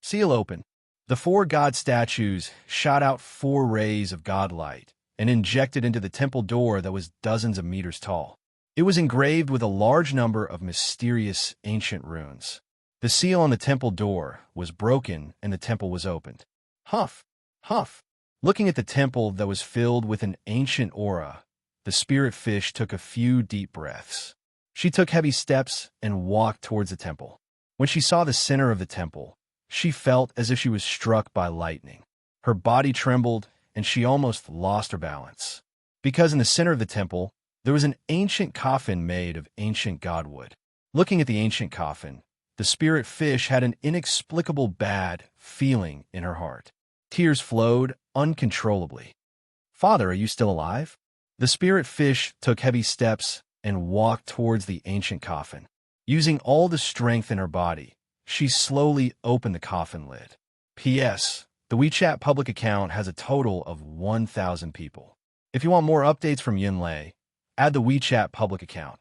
Seal open. The four god statues shot out 4 rays of god light and injected into the temple door that was dozens of meters tall. It was engraved with a large number of mysterious ancient runes. The seal on the temple door was broken and the temple was opened. Huff, huff. Looking at the temple that was filled with an ancient aura, the spirit fish took a few deep breaths. She took heavy steps and walked towards the temple. When she saw the center of the temple, she felt as if she was struck by lightning. Her body trembled and she almost lost her balance. Because in the center of the temple, there was an ancient coffin made of ancient godwood. Looking at the ancient coffin, the spirit fish had an inexplicable bad feeling in her heart. Tears flowed uncontrollably. Father, are you still alive? The spirit fish took heavy steps and walked towards the ancient coffin. Using all the strength in her body, she slowly opened the coffin lid. P.S. The WeChat public account has a total of 1,000 people. If you want more updates from Yunlei, add the WeChat public account.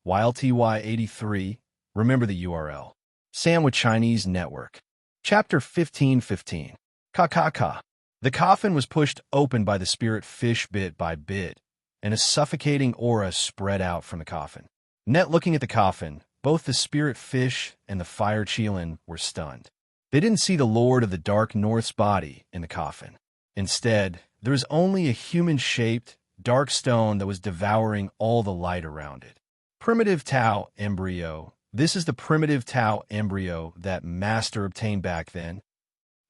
YLTY83, remember the URL. Sandwich Chinese Network. Chapter 15:15. Ka. The coffin was pushed open by the spirit fish bit by bit, and a suffocating aura spread out from the coffin. Net looking at the coffin, both the spirit fish and the fire Qilin were stunned. They didn't see the Lord of the Dark North's body in the coffin. Instead, there was only a human-shaped, dark stone that was devouring all the light around it. Primitive Tao embryo. This is the primitive Tao embryo that Master obtained back then.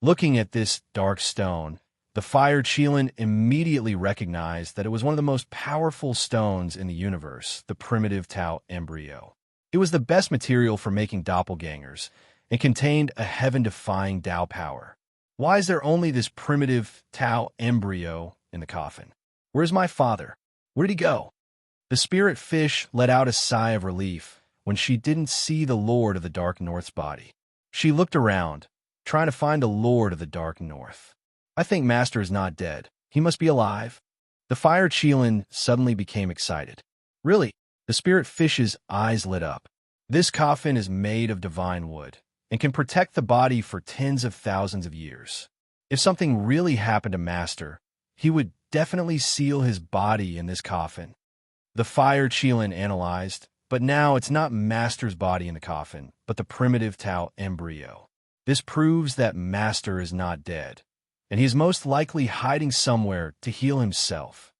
Looking at this dark stone, the fire Qilin immediately recognized that it was one of the most powerful stones in the universe, the primitive Tao embryo. It was the best material for making doppelgangers and contained a heaven-defying Tao power. Why is there only this primitive Tao embryo in the coffin? Where's my father? Where did he go? The spirit fish let out a sigh of relief when she didn't see the Lord of the Dark North's body. She looked around, trying to find the Lord of the Dark North. I think Master is not dead. He must be alive. The fire Qilin suddenly became excited. Really? The spirit fish's eyes lit up. This coffin is made of divine wood and can protect the body for tens of thousands of years. If something really happened to Master, he would definitely seal his body in this coffin. The fire Qilin analyzed, but now it's not Master's body in the coffin, but the primitive Tao embryo. This proves that Master is not dead, and he is most likely hiding somewhere to heal himself.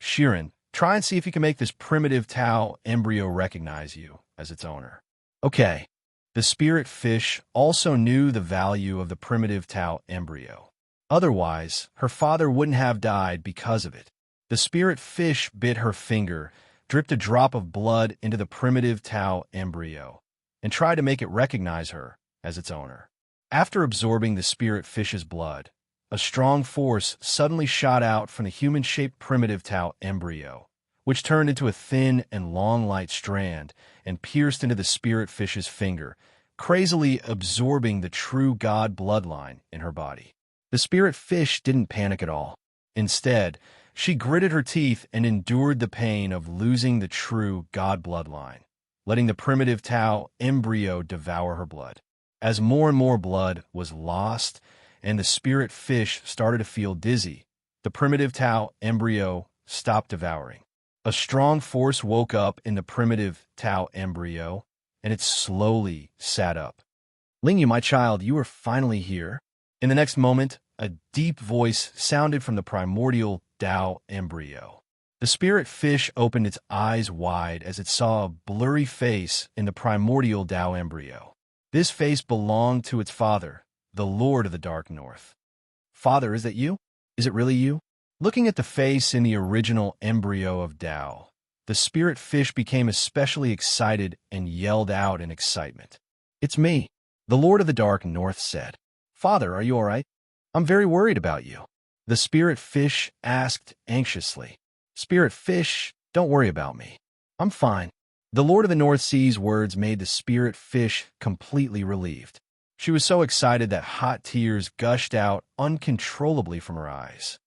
Shiren, try and see if you can make this primitive Tao embryo recognize you as its owner. Okay. The spirit fish also knew the value of the primitive Tao embryo. Otherwise, her father wouldn't have died because of it. The spirit fish bit her finger, dripped a drop of blood into the primitive Tao embryo, and tried to make it recognize her as its owner. After absorbing the spirit fish's blood, a strong force suddenly shot out from the human-shaped primitive Tao embryo, which turned into a thin and long light strand and pierced into the spirit fish's finger, crazily absorbing the true God bloodline in her body. The spirit fish didn't panic at all. Instead, she gritted her teeth and endured the pain of losing the true God bloodline, letting the primitive Tao embryo devour her blood. As more and more blood was lost and the spirit fish started to feel dizzy, the primitive Tao embryo stopped devouring. A strong force woke up in the primitive Tao embryo, and it slowly sat up. Lingyu, my child, you are finally here. In the next moment, a deep voice sounded from the primordial Tao embryo. The spirit fish opened its eyes wide as it saw a blurry face in the primordial Tao embryo. This face belonged to its father, the Lord of the Dark North. Father, is that you? Is it really you? Looking at the face in the original embryo of Tao, the spirit fish became especially excited and yelled out in excitement. It's me, the Lord of the Dark North said. Father, are you all right? I'm very worried about you. The spirit fish asked anxiously. Spirit fish, don't worry about me. I'm fine. The Lord of the North Sea's words made the spirit fish completely relieved. She was so excited that hot tears gushed out uncontrollably from her eyes.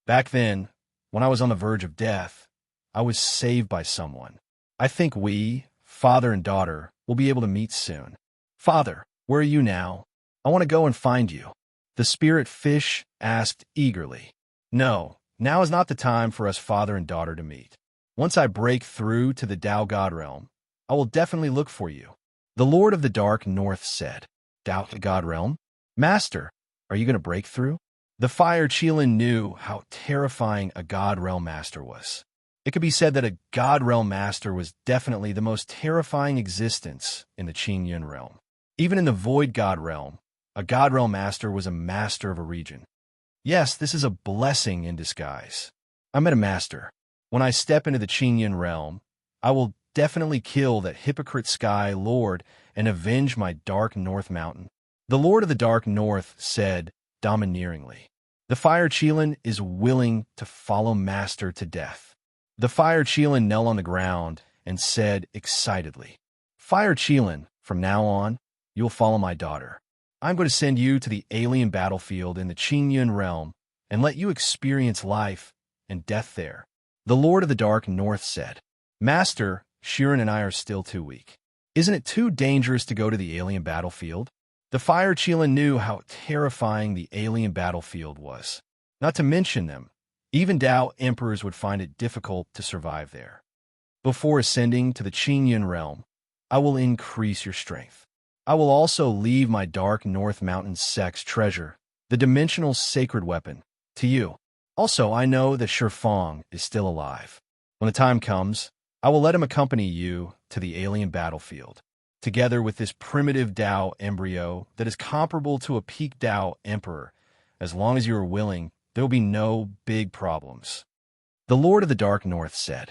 Back then, when I was on the verge of death, I was saved by someone. I think we, father and daughter, will be able to meet soon. Father, where are you now? I want to go and find you. The spirit fish asked eagerly. No, now is not the time for us father and daughter to meet. Once I break through to the Tao God realm, I will definitely look for you. The Lord of the Dark North said. Tao God realm? Master, are you going to break through? The fire Qilin knew how terrifying a God realm master was. It could be said that a God realm master was definitely the most terrifying existence in the Qingyun realm. Even in the Void God realm, a God realm master was a master of a region. Yes, this is a blessing in disguise. I met a master. When I step into the Qingyun realm, I will definitely kill that hypocrite Sky Lord and avenge my Dark North Mountain. The Lord of the Dark North said domineeringly. The fire Qilin is willing to follow Master to death. The fire Qilin knelt on the ground and said excitedly, Fire Qilin, from now on, you'll follow my daughter. I'm going to send you to the alien battlefield in the Qingyun realm and let you experience life and death there. The Lord of the Dark North said, Master, Shirin and I are still too weak. Isn't it too dangerous to go to the alien battlefield? The Fire Qilin knew how terrifying the alien battlefield was. Not to mention them, even Dao emperors would find it difficult to survive there. Before ascending to the Qingyun realm, I will increase your strength. I will also leave my Dark North Mountain Sex treasure, the dimensional sacred weapon, to you. Also, I know that Shifeng is still alive. When the time comes, I will let him accompany you to the alien battlefield, together with this primitive Dao embryo that is comparable to a peak Dao emperor. As long as you are willing, there will be no big problems. The Lord of the Dark North said,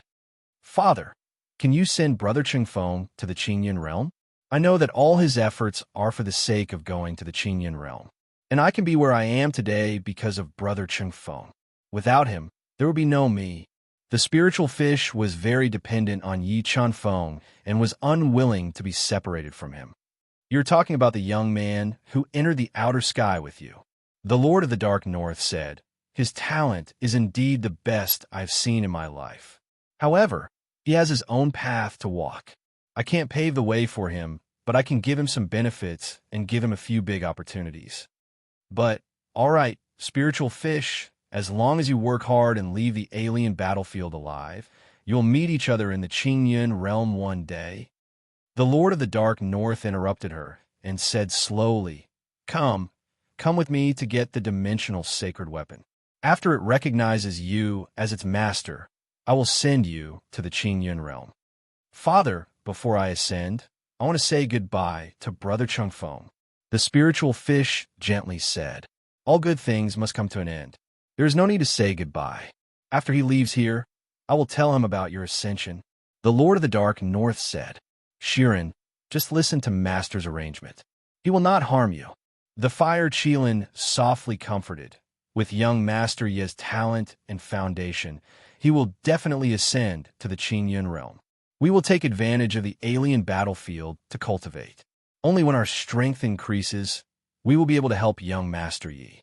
Father, can you send Brother Chengfeng to the Qingyun realm? I know that all his efforts are for the sake of going to the Qingyun realm, and I can be where I am today because of Brother Chengfeng. Without him, there would be no me. The spiritual fish was very dependent on Yi Chunfeng and was unwilling to be separated from him. You're talking about the young man who entered the outer sky with you. The Lord of the Dark North said, His talent is indeed the best I've seen in my life. However, he has his own path to walk. I can't pave the way for him, but I can give him some benefits and give him a few big opportunities. But, all right, spiritual fish, as long as you work hard and leave the alien battlefield alive, you'll meet each other in the Qingyun realm one day. The Lord of the Dark North interrupted her and said slowly, Come with me to get the dimensional sacred weapon. After it recognizes you as its master, I will send you to the Qingyun realm. Father, before I ascend, I want to say goodbye to Brother Chengfeng. The spiritual fish gently said, All good things must come to an end. There is no need to say goodbye. After he leaves here, I will tell him about your ascension. The Lord of the Dark North said, Shirin, just listen to Master's arrangement. He will not harm you. The Fire Qilin softly comforted. With young Master Ye's talent and foundation, he will definitely ascend to the Qingyun realm. We will take advantage of the alien battlefield to cultivate. Only when our strength increases, we will be able to help young Master Yi.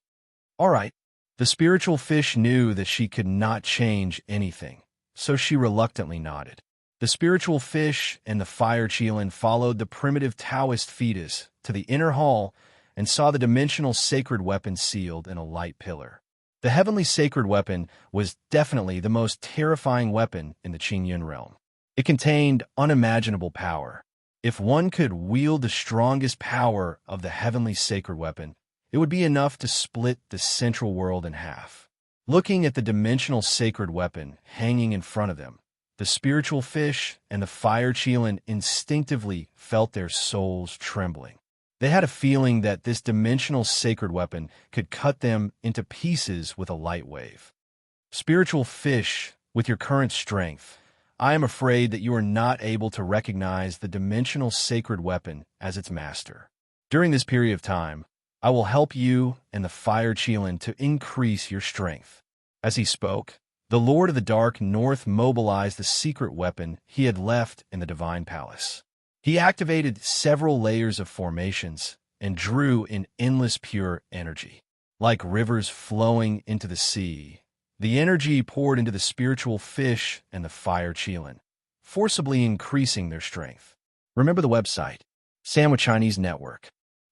All right. The spiritual fish knew that she could not change anything, so she reluctantly nodded. The spiritual fish and the Fire Qilin followed the primitive Taoist fetus to the inner hall and saw the dimensional sacred weapon sealed in a light pillar. The heavenly sacred weapon was definitely the most terrifying weapon in the Qingyun realm. It contained unimaginable power. If one could wield the strongest power of the heavenly sacred weapon, it would be enough to split the central world in half. Looking at the dimensional sacred weapon hanging in front of them, the spiritual fish and the Fire Qilin instinctively felt their souls trembling. They had a feeling that this dimensional sacred weapon could cut them into pieces with a light wave. Spiritual fish, with your current strength, I am afraid that you are not able to recognize the dimensional sacred weapon as its master. During this period of time, I will help you and the Fire Qilin to increase your strength. As he spoke, the Lord of the Dark North mobilized the secret weapon he had left in the Divine Palace. He activated several layers of formations and drew in endless pure energy. Like rivers flowing into the sea, the energy poured into the spiritual fish and the Fire Qilin, forcibly increasing their strength. Remember the website, Sandwich Chinese Network.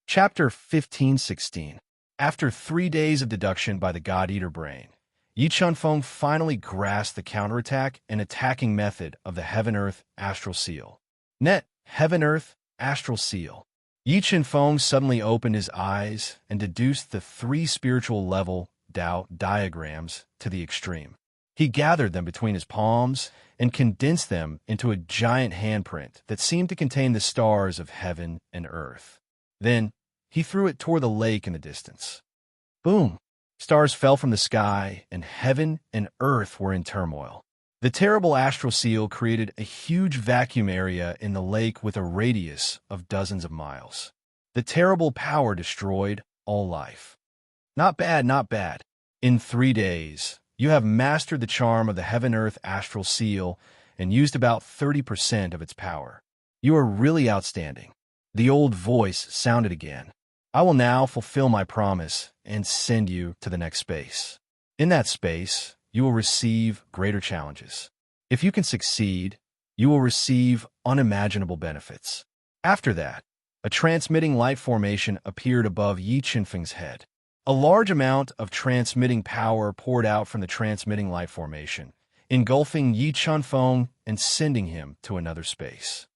Chapter 1516. After 3 days of deduction by the God-Eater brain, Yi Chunfeng finally grasped the counterattack and attacking method of the Heaven-Earth Astral Seal. Net, Heaven-Earth Astral Seal. Yi Chunfeng suddenly opened his eyes and deduced the 3 spiritual level Dao diagrams to the extreme. He gathered them between his palms and condensed them into a giant handprint that seemed to contain the stars of heaven and earth. Then, he threw it toward the lake in the distance. Boom! Stars fell from the sky, and heaven and earth were in turmoil. The terrible astral seal created a huge vacuum area in the lake with a radius of dozens of miles. The terrible power destroyed all life. Not bad, not bad. In 3 days, you have mastered the charm of the Heaven-Earth Astral Seal and used about 30% of its power. You are really outstanding. The old voice sounded again. I will now fulfill my promise and send you to the next space. In that space, you will receive greater challenges. If you can succeed, you will receive unimaginable benefits. After that, a transmitting light formation appeared above Yi Qinfeng's head. A large amount of transmitting power poured out from the transmitting light formation, engulfing Yi Qinfeng and sending him to another space.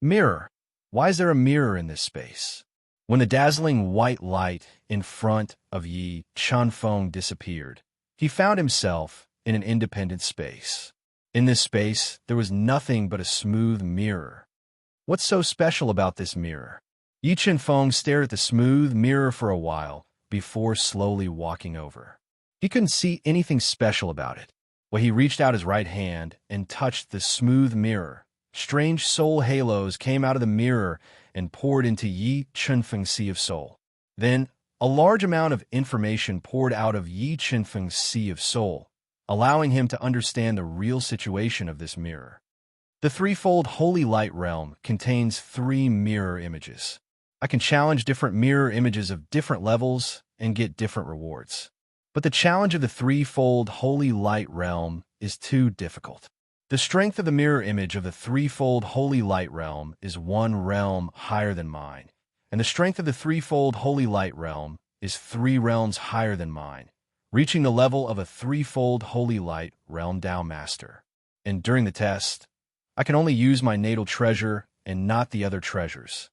Mirror. Why is there a mirror in this space? When the dazzling white light in front of Yi Qinfeng disappeared, he found himself in an independent space. In this space, there was nothing but a smooth mirror. What's so special about this mirror? Yi Qinfeng stared at the smooth mirror for a while before slowly walking over. He couldn't see anything special about it. But he reached out his right hand and touched the smooth mirror. Strange soul halos came out of the mirror and poured into Yi Qinfeng's sea of soul. Then, a large amount of information poured out of Yi Qinfeng's sea of soul, allowing him to understand the real situation of this mirror. The threefold holy light realm contains 3 mirror images. I can challenge different mirror images of different levels and get different rewards. But the challenge of the threefold holy light realm is too difficult. The strength of the mirror image of the threefold holy light realm is 1 realm higher than mine, and the strength of the threefold holy light realm is 3 realms higher than mine, reaching the level of a threefold holy light realm Tao Master. And during the test, I can only use my natal treasure and not the other treasures.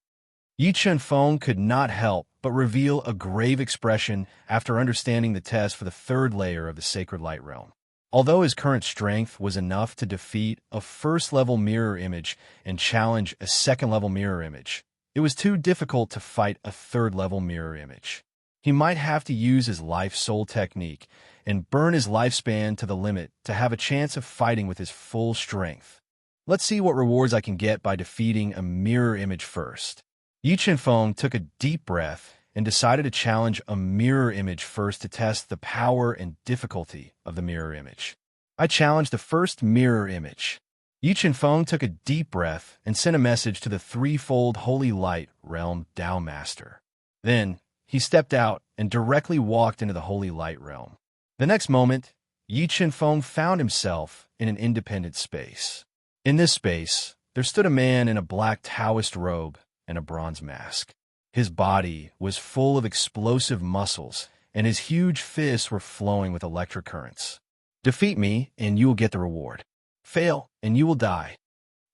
Yi Qinfeng could not help but reveal a grave expression after understanding the test for the 3rd layer of the sacred light realm. Although his current strength was enough to defeat a 1st-level mirror image and challenge a 2nd-level mirror image, it was too difficult to fight a 3rd-level mirror image. He might have to use his life soul technique and burn his lifespan to the limit to have a chance of fighting with his full strength. Let's see what rewards I can get by defeating a mirror image first. Yi Qinfeng took a deep breath and decided to challenge a mirror image first to test the power and difficulty of the mirror image. I challenged the first mirror image. Yi Qinfeng took a deep breath and sent a message to the threefold holy light realm Tao Master. Then, he stepped out and directly walked into the holy light realm. The next moment, Yi Qinfeng found himself in an independent space. In this space, there stood a man in a black Taoist robe and a bronze mask. His body was full of explosive muscles, and his huge fists were flowing with electric currents. Defeat me, and you will get the reward. Fail, and you will die.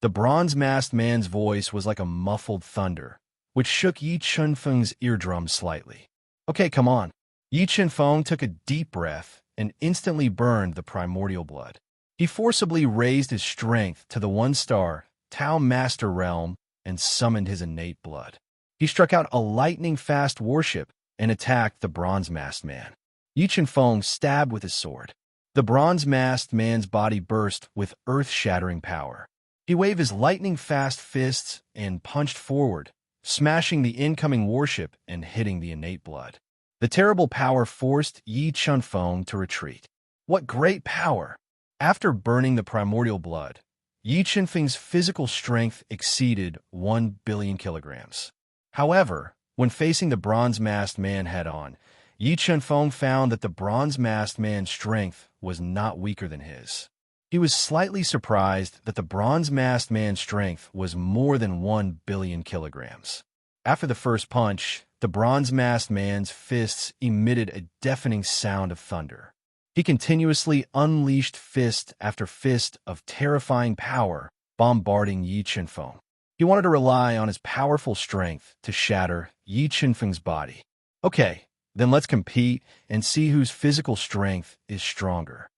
The bronze-masked man's voice was like a muffled thunder, which shook Yi Qinfeng's eardrum slightly. Okay, come on. Yi Qinfeng took a deep breath and instantly burned the primordial blood. He forcibly raised his strength to the 1-star Tao Master realm and summoned his innate blood. He struck out a lightning-fast warship and attacked the bronze-masked man. Yi Qinfeng stabbed with his sword. The bronze-masked man's body burst with earth-shattering power. He waved his lightning-fast fists and punched forward, smashing the incoming warship and hitting the innate blood. The terrible power forced Yi Qinfeng to retreat. What great power! After burning the primordial blood, Yi Qinfeng's physical strength exceeded 1 billion kilograms. However, when facing the bronze-masked man head-on, Yi Qinfeng found that the bronze-masked man's strength was not weaker than his. He was slightly surprised that the bronze-masked man's strength was more than 1 billion kilograms. After the first punch, the bronze-masked man's fists emitted a deafening sound of thunder. He continuously unleashed fist after fist of terrifying power, bombarding Yi Qinfeng. He wanted to rely on his powerful strength to shatter Yi Qinfeng's body. Okay, then let's compete and see whose physical strength is stronger.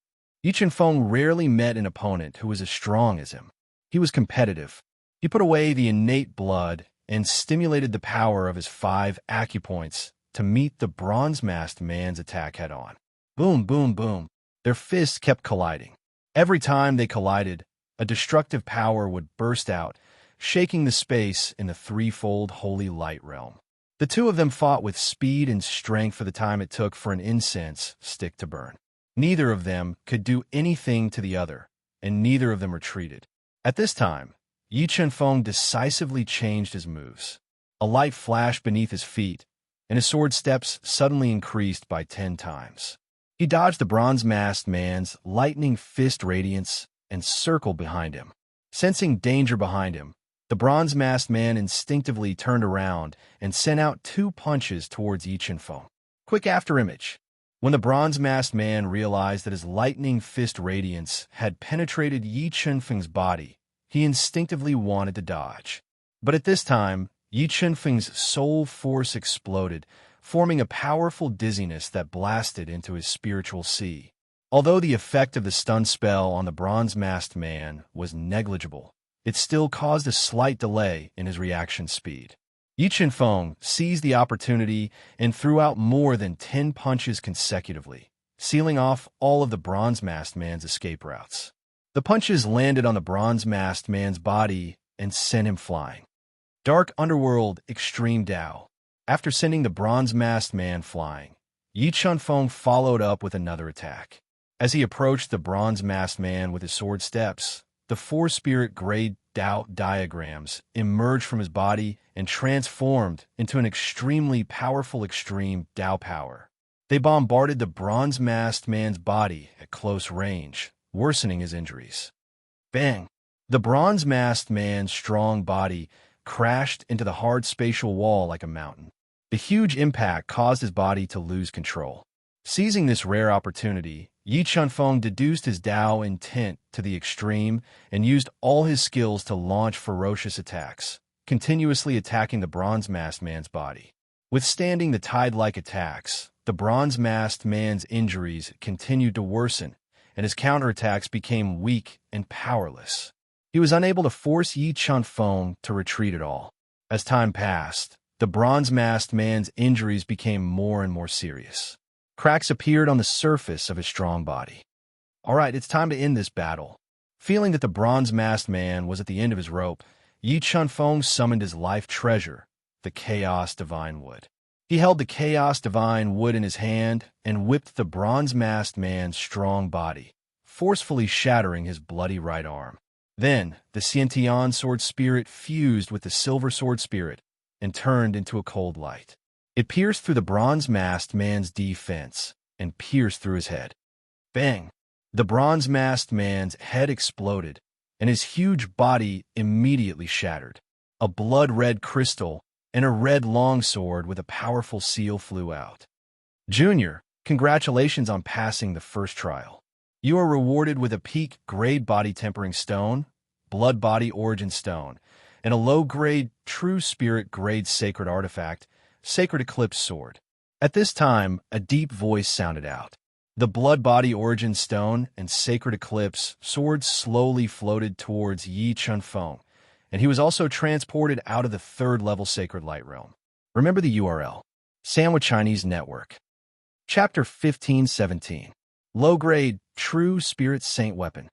Yi Qinfeng rarely met an opponent who was as strong as him. He was competitive. He put away the innate blood and stimulated the power of his 5 acupoints to meet the bronze-masked man's attack head-on. Boom, boom, boom. Their fists kept colliding. Every time they collided, a destructive power would burst out, shaking the space in the threefold holy light realm. The two of them fought with speed and strength for the time it took for an incense stick to burn. Neither of them could do anything to the other, and neither of them retreated. At this time, Yi Chunfeng decisively changed his moves. A light flashed beneath his feet, and his sword steps suddenly increased by 10 times. He dodged the bronze-masked man's lightning fist radiance and circled behind him. Sensing danger behind him, the bronze-masked man instinctively turned around and sent out 2 punches towards Yi Chunfeng. Quick afterimage. When the bronze-masked man realized that his lightning fist radiance had penetrated Yi Chunfeng's body, he instinctively wanted to dodge. But at this time, Yi Chunfeng's soul force exploded, forming a powerful dizziness that blasted into his spiritual sea. Although the effect of the stun spell on the bronze-masked man was negligible, it still caused a slight delay in his reaction speed. Yi Chunfeng seized the opportunity and threw out more than 10 punches consecutively, sealing off all of the bronze-masked man's escape routes. The punches landed on the bronze-masked man's body and sent him flying. Dark Underworld Extreme Dao. After sending the bronze-masked man flying, Yi Chunfeng followed up with another attack. As he approached the bronze-masked man with his sword steps, the 4 spirit grade Dao diagrams emerged from his body and transformed into an extremely powerful extreme Dao power. They bombarded the bronze-masked man's body at close range, worsening his injuries. Bang! The bronze-masked man's strong body crashed into the hard spatial wall like a mountain. The huge impact caused his body to lose control. Seizing this rare opportunity, Yi Chunfeng deduced his Dao intent to the extreme and used all his skills to launch ferocious attacks, continuously attacking the bronze-masked man's body. Withstanding the tide-like attacks, the bronze-masked man's injuries continued to worsen, and his counterattacks became weak and powerless. He was unable to force Yi Chunfeng to retreat at all. As time passed, the bronze-masked man's injuries became more and more serious. Cracks appeared on the surface of his strong body. All right, it's time to end this battle. Feeling that the bronze-masked man was at the end of his rope, Yi Chunfeng summoned his life treasure, the Chaos Divine Wood. He held the Chaos Divine Wood in his hand and whipped the bronze-masked man's strong body, forcefully shattering his bloody right arm. Then, the Xiantian Sword Spirit fused with the Silver Sword Spirit and turned into a cold light. It pierced through the bronze-masked man's defense and pierced through his head. Bang! The bronze-masked man's head exploded, and his huge body immediately shattered. A blood-red crystal and a red longsword with a powerful seal flew out. Junior, congratulations on passing the first trial. You are rewarded with a peak grade body tempering stone, blood body origin stone, and a low-grade true spirit grade sacred artifact, Sacred Eclipse Sword. At this time, a deep voice sounded out. The blood body origin stone and Sacred Eclipse Sword slowly floated towards Yi Chunfeng, and he was also transported out of the 3rd level Sacred Light Realm. Remember the URL. Sandwich Chinese Network. Chapter 15-17. Low-grade True Spirit Saint Weapon.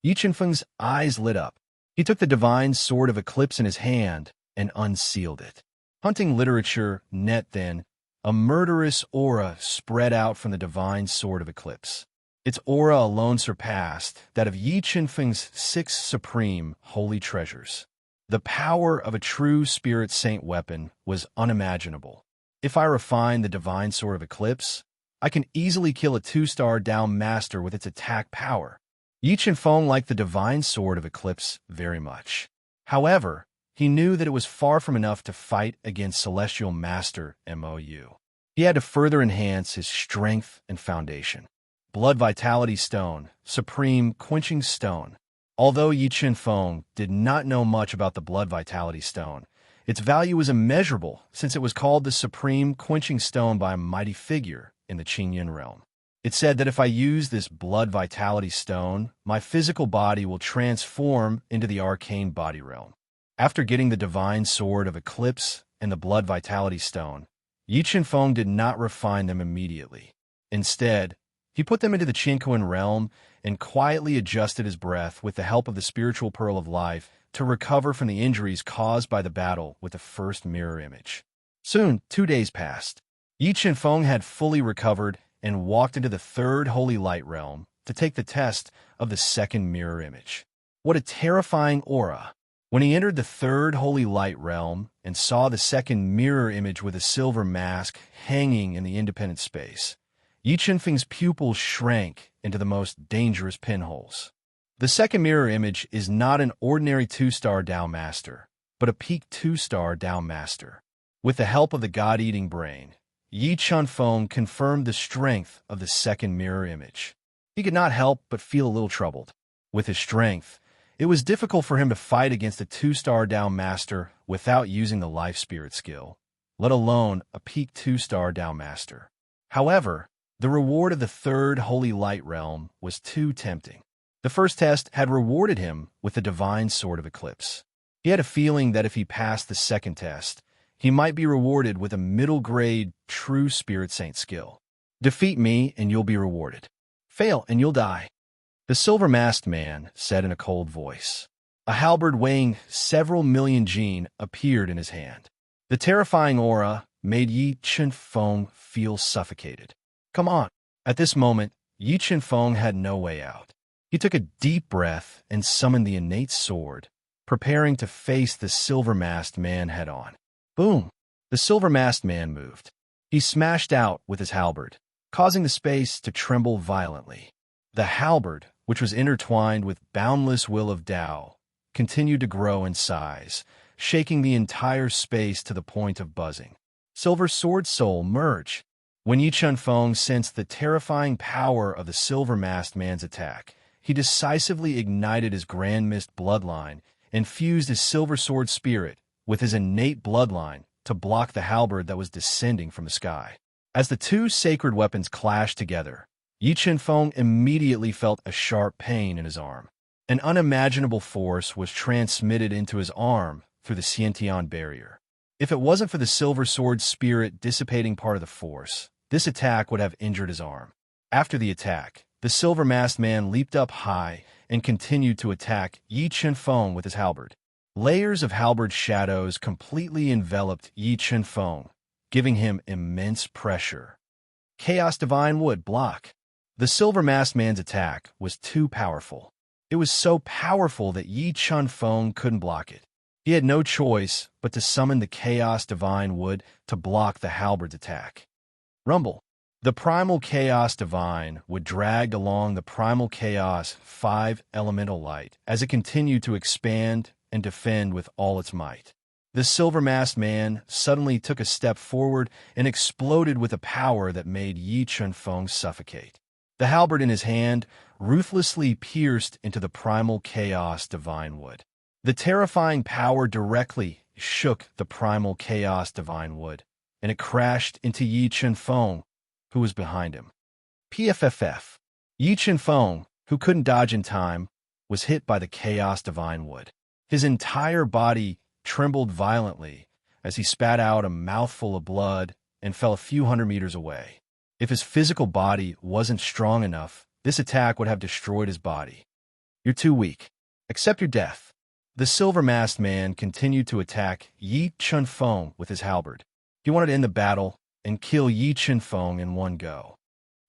Yi Chunfeng's eyes lit up. He took the Divine Sword of Eclipse in his hand and unsealed it. Hunting literature, net then, a murderous aura spread out from the Divine Sword of Eclipse. Its aura alone surpassed that of Yi Chunfeng's 6 supreme holy treasures. The power of a true spirit saint weapon was unimaginable. If I refine the Divine Sword of Eclipse, I can easily kill a 2-star Dao Master with its attack power. Yi Chunfeng liked the Divine Sword of Eclipse very much. However, he knew that it was far from enough to fight against Celestial Master MOU. He had to further enhance his strength and foundation. Blood Vitality Stone, Supreme Quenching Stone. Although Yi Chunfeng did not know much about the Blood Vitality Stone, its value was immeasurable since it was called the Supreme Quenching Stone by a mighty figure in the Qingyun realm. It said that if I use this Blood Vitality Stone, my physical body will transform into the arcane body realm. After getting the Divine Sword of Eclipse and the Blood Vitality Stone, Yi Chunfeng did not refine them immediately. Instead, he put them into the Qingyun realm and quietly adjusted his breath with the help of the Spiritual Pearl of Life to recover from the injuries caused by the battle with the first mirror image. Soon, 2 days passed. Yi Chunfeng had fully recovered and walked into the 3rd Holy Light realm to take the test of the 2nd mirror image. What a terrifying aura! When he entered the third holy light realm and saw the second mirror image with a silver mask hanging in the independent space, Yi Qinfeng's pupils shrank into the most dangerous pinholes. The second mirror image is not an ordinary 2-star Dao Master, but a peak 2-star Dao Master. With the help of the God-eating brain, Yi Qinfeng confirmed the strength of the second mirror image. He could not help but feel a little troubled. With his strength, it was difficult for him to fight against a 2-star Dao Master without using the Life Spirit skill, let alone a peak 2-star Dao Master. However, the reward of the third Holy Light Realm was too tempting. The first test had rewarded him with the Divine Sword of Eclipse. He had a feeling that if he passed the second test, he might be rewarded with a middle-grade True Spirit Saint skill. Defeat me and you'll be rewarded. Fail and you'll die. The silver-masked man said in a cold voice. A halberd weighing several million jin appeared in his hand. The terrifying aura made Yi Qinfeng feel suffocated. Come on. At this moment, Yi Qinfeng had no way out. He took a deep breath and summoned the innate sword, preparing to face the silver-masked man head-on. Boom! The silver-masked man moved. He smashed out with his halberd, causing the space to tremble violently. The halberd, which was intertwined with boundless will of Tao, continued to grow in size, shaking the entire space to the point of buzzing. Silver Sword Soul merge. When Yi Qinfeng sensed the terrifying power of the silver-masked man's attack, he decisively ignited his Grand Mist bloodline and fused his Silver Sword spirit with his innate bloodline to block the halberd that was descending from the sky. As the two sacred weapons clashed together, Yi Qinfeng immediately felt a sharp pain in his arm. An unimaginable force was transmitted into his arm through the Xiantian barrier. If it wasn't for the Silver Sword spirit dissipating part of the force, this attack would have injured his arm. After the attack, the silver-masked man leaped up high and continued to attack Yi Qinfeng with his halberd. Layers of halberd shadows completely enveloped Yi Qinfeng, giving him immense pressure. Chaos Divine Wood block. The silver-masked man's attack was too powerful. It was so powerful that Yi Qinfeng couldn't block it. He had no choice but to summon the Chaos Divine Wood to block the halberd's attack. Rumble. The Primal Chaos Divine would dragged along the Primal Chaos 5 elemental light as it continued to expand and defend with all its might. The silver-masked man suddenly took a step forward and exploded with a power that made Yi Qinfeng suffocate. The halberd in his hand ruthlessly pierced into the Primal Chaos Divine Wood. The terrifying power directly shook the Primal Chaos Divine Wood, and it crashed into Yi Qinfeng, who was behind him. PFFF. Yi Qinfeng, who couldn't dodge in time, was hit by the Chaos Divine Wood. His entire body trembled violently as he spat out a mouthful of blood and fell a few hundred meters away. If his physical body wasn't strong enough, this attack would have destroyed his body. You're too weak. Accept your death. The silver-masked man continued to attack Yi Qinfeng with his halberd. He wanted to end the battle and kill Yi Qinfeng in one go.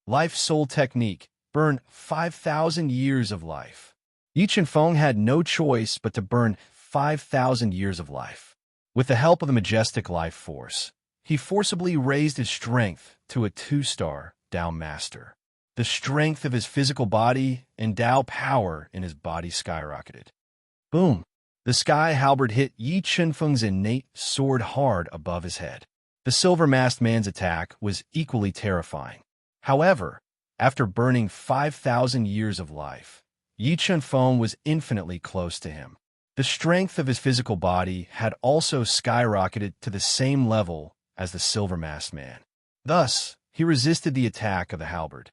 Life Soul Technique. Burn 5,000 years of life. Yi Qinfeng had no choice but to burn 5,000 years of life. With the help of the majestic life force, he forcibly raised his strength to a 2-star Dao Master. The strength of his physical body and Dao power in his body skyrocketed. Boom! The sky halberd hit Yi Qinfeng's innate sword hard above his head. The silver-masked man's attack was equally terrifying. However, after burning 5,000 years of life, Yi Qinfeng was infinitely close to him. The strength of his physical body had also skyrocketed to the same level as the silver-masked man. Thus, he resisted the attack of the halberd.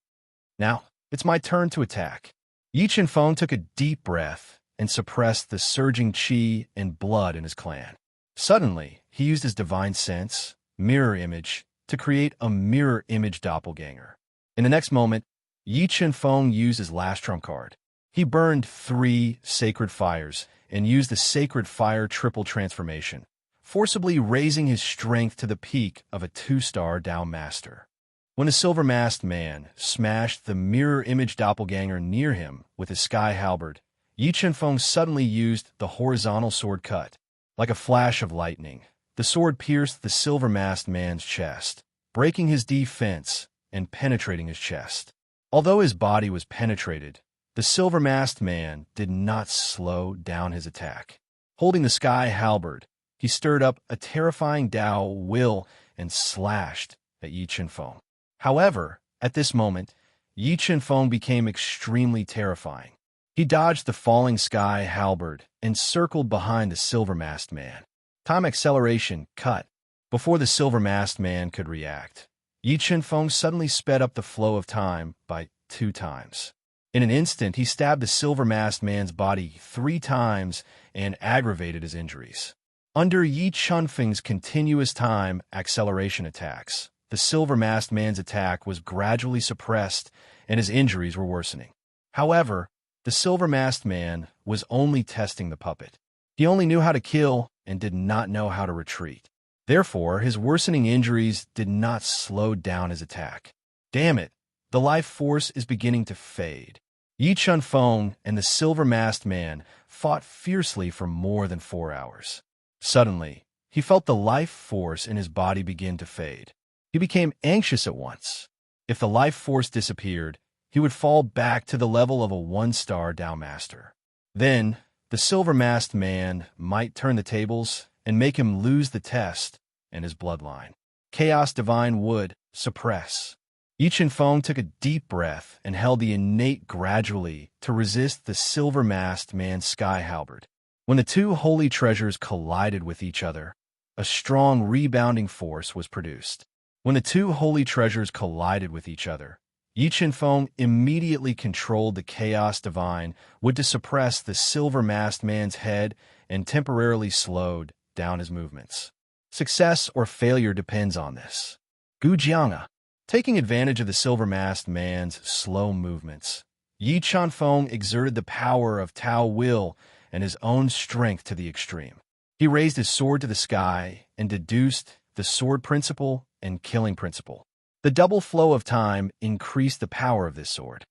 Now, it's my turn to attack. Yi Qinfeng took a deep breath and suppressed the surging qi and blood in his clan. Suddenly, he used his divine sense, mirror image, to create a mirror image doppelganger. In the next moment, Yi Qinfeng used his last trump card. He burned 3 sacred fires and used the sacred fire triple transformation, forcibly raising his strength to the peak of a 2-star Dao Master. When the silver-masked man smashed the mirror image doppelganger near him with his sky halberd, Yi Chenfeng suddenly used the horizontal sword cut. Like a flash of lightning, the sword pierced the silver-masked man's chest, breaking his defense and penetrating his chest. Although his body was penetrated, the silver-masked man did not slow down his attack. Holding the sky halberd, he stirred up a terrifying Dao will and slashed at Yi Chenfeng. However, at this moment, Yi Chenfeng became extremely terrifying. He dodged the falling sky halberd and circled behind the silver-masked man. Time acceleration cut. Before the silver-masked man could react, Yi Chenfeng suddenly sped up the flow of time by 2 times. In an instant, he stabbed the silver-masked man's body 3 times and aggravated his injuries. Under Yi Chenfeng's continuous time acceleration attacks, the silver-masked man's attack was gradually suppressed and his injuries were worsening. However, the silver-masked man was only testing the puppet. He only knew how to kill and did not know how to retreat. Therefore, his worsening injuries did not slow down his attack. Damn it, the life force is beginning to fade. Yi Chenfeng and the silver-masked man fought fiercely for more than 4 hours. Suddenly, he felt the life force in his body begin to fade. He became anxious at once. If the life force disappeared, he would fall back to the level of a 1-star Dao Master. Then, the silver-masked man might turn the tables and make him lose the test and his bloodline. Chaos Divine would suppress. Yi Chenfeng took a deep breath and held the innate gradually to resist the silver-masked man's sky halberd. When the 2 holy treasures collided with each other, a strong rebounding force was produced. When the 2 holy treasures collided with each other, Yi Chenfeng immediately controlled the Chaos Divine would to suppress the silver-masked man's head and temporarily slowed down his movements. Success or failure depends on this. Gujianga. Taking advantage of the silver-masked man's slow movements, Yi Chenfeng exerted the power of Tao will and his own strength to the extreme. He raised his sword to the sky and deduced the sword principle and killing principle. The double flow of time increased the power of this sword.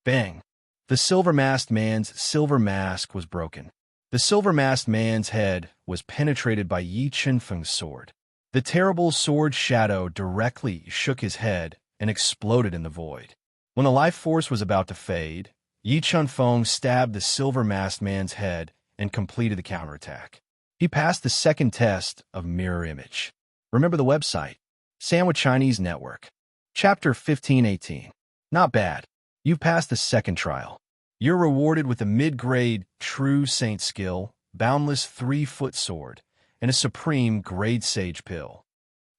Bang! The silver-masked man's silver mask was broken. The silver-masked man's head was penetrated by Yi Chenfeng's sword. The terrible sword shadow directly shook his head and exploded in the void. When the life force was about to fade, Yi Chenfeng stabbed the silver-masked man's head and completed the counterattack. He passed the second test of mirror image. Remember the website, Sandwich Chinese Network. Chapter 1518. Not bad. You've passed the second trial. You're rewarded with a mid-grade True Saint skill, Boundless 3-foot sword, and a supreme grade Sage pill.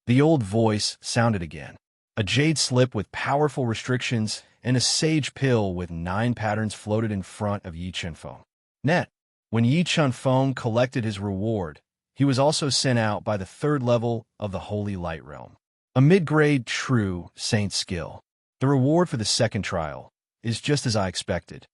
The old voice sounded again. A jade slip with powerful restrictions and a Sage pill with 9 patterns floated in front of Yi Chenfeng. Net. When Yi Chenfeng collected his reward, he was also sent out by the 3rd level of the Holy Light Realm. A mid-grade True Saint skill. The reward for the second trial is just as I expected.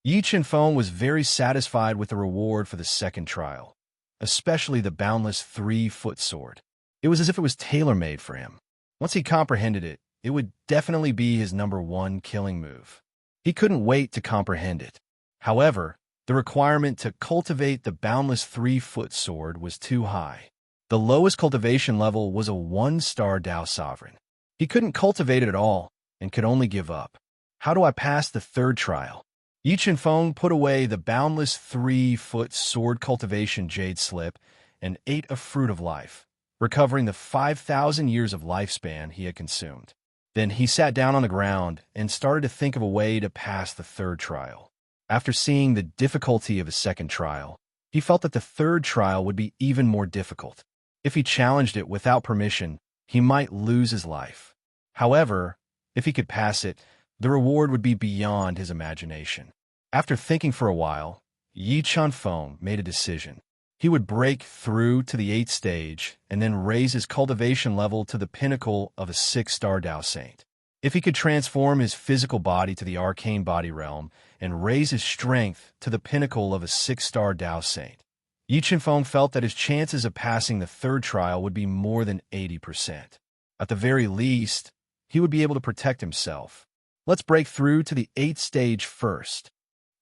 Yi Chenfeng was very satisfied with the reward for the second trial, especially the Boundless 3-foot sword. It was as if it was tailor-made for him. Once he comprehended it, it would definitely be his #1 killing move. He couldn't wait to comprehend it. However, the requirement to cultivate the Boundless 3-foot sword was too high. The lowest cultivation level was a 1-star Dao Sovereign. He couldn't cultivate it at all and could only give up. How do I pass the 3rd trial? Yi Chenfeng put away the Boundless 3-foot sword cultivation jade slip and ate a fruit of life, recovering the 5,000 years of lifespan he had consumed. Then he sat down on the ground and started to think of a way to pass the 3rd trial. After seeing the difficulty of his 2nd trial, he felt that the 3rd trial would be even more difficult. If he challenged it without permission, he might lose his life. However, if he could pass it, the reward would be beyond his imagination. After thinking for a while, Yi Chenfeng made a decision. He would break through to the 8th stage and then raise his cultivation level to the pinnacle of a 6-star Dao Saint. If he could transform his physical body to the arcane body realm and raise his strength to the pinnacle of a 6-star Dao Saint, Yi Chenfeng felt that his chances of passing the 3rd trial would be more than 80%. At the very least, he would be able to protect himself. Let's break through to the 8th stage first.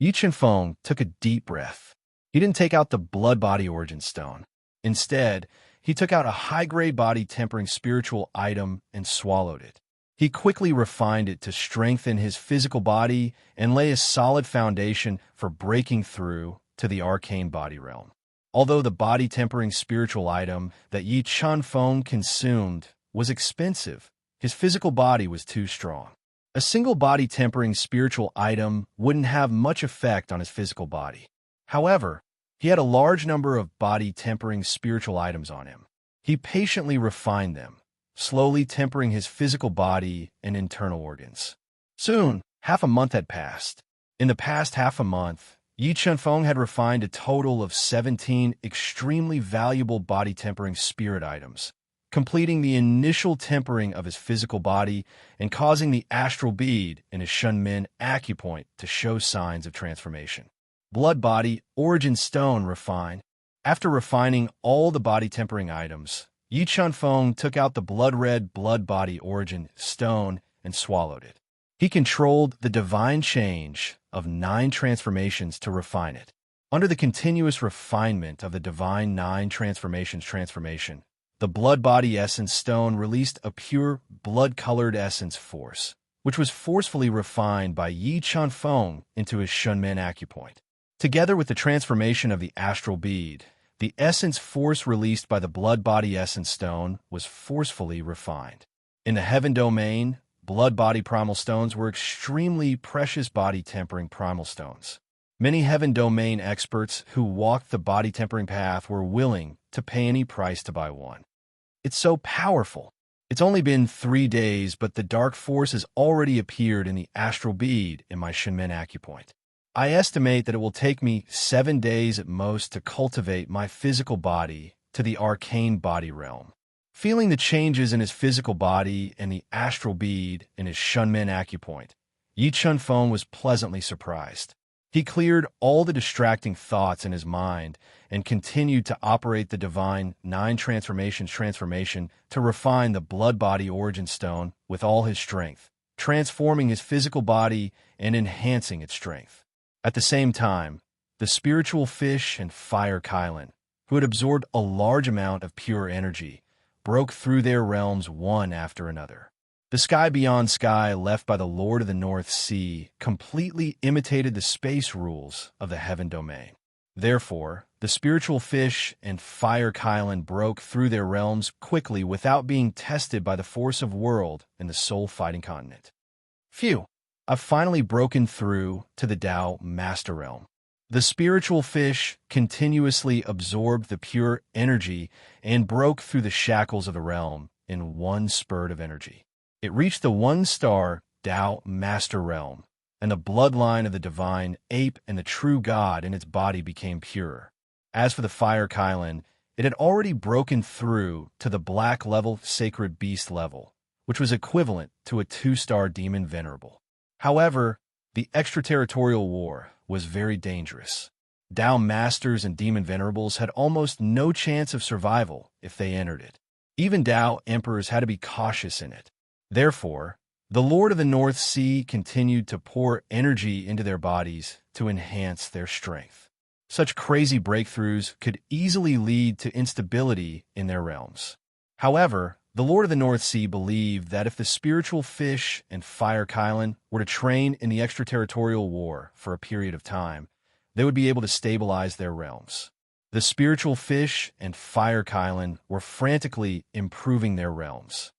Yi Qianfeng took a deep breath. He didn't take out the blood body origin stone. Instead, he took out a high-grade body-tempering spiritual item and swallowed it. He quickly refined it to strengthen his physical body and lay a solid foundation for breaking through to the arcane body realm. Although the body-tempering spiritual item that Yi Qianfeng consumed was expensive, his physical body was too strong. A single body-tempering spiritual item wouldn't have much effect on his physical body. However, he had a large number of body-tempering spiritual items on him. He patiently refined them, slowly tempering his physical body and internal organs. Soon, half a month had passed. In the past half a month, Yi Qianfeng had refined a total of 17 extremely valuable body-tempering spirit items, completing the initial tempering of his physical body and causing the astral bead in his Shunmin acupoint to show signs of transformation. Blood body origin stone refined. After refining all the body-tempering items, Yi Qianfeng took out the blood-red blood body origin stone and swallowed it. He controlled the divine change of 9 transformations to refine it. Under the continuous refinement of the divine 9 transformations transformation, the blood body essence stone released a pure blood-colored essence force, which was forcefully refined by Yi Qianfeng into his Shunmin acupoint. Together with the transformation of the astral bead, the essence force released by the blood body essence stone was forcefully refined. In the heaven domain, blood body primal stones were extremely precious body-tempering primal stones. Many heaven domain experts who walked the body-tempering path were willing to pay any price to buy one. It's so powerful. It's only been 3 days, but the dark force has already appeared in the astral bead in my Shunmin acupoint. I estimate that it will take me 7 days at most to cultivate my physical body to the arcane body realm. Feeling the changes in his physical body and the astral bead in his Shunmin acupoint, Yi Qianfeng was pleasantly surprised. He cleared all the distracting thoughts in his mind and continued to operate the divine 9 transformations transformation to refine the blood body origin stone with all his strength, transforming his physical body and enhancing its strength. At the same time, the spiritual fish and fire Kylan, who had absorbed a large amount of pure energy, broke through their realms one after another. The sky beyond sky left by the Lord of the North Sea completely imitated the space rules of the heaven domain. Therefore, the spiritual fish and fire Kylan broke through their realms quickly without being tested by the force of world and the soul fighting continent. Phew! I've finally broken through to the Tao Master Realm. The spiritual fish continuously absorbed the pure energy and broke through the shackles of the realm in one spurt of energy. It reached the 1-star Tao Master Realm, and the bloodline of the divine ape and the true God in its body became pure. As for the fire Kylan, it had already broken through to the black level sacred beast level, which was equivalent to a 2-star demon venerable. However, the extraterritorial war was very dangerous. Tao Masters and Demon Venerables had almost no chance of survival if they entered it. Even Tao Emperors had to be cautious in it. Therefore, the Lord of the North Sea continued to pour energy into their bodies to enhance their strength. Such crazy breakthroughs could easily lead to instability in their realms. However, the Lord of the North Sea believed that if the spiritual fish and fire Kylan were to train in the extraterritorial war for a period of time, they would be able to stabilize their realms. The spiritual fish and fire Kylan were frantically improving their realms.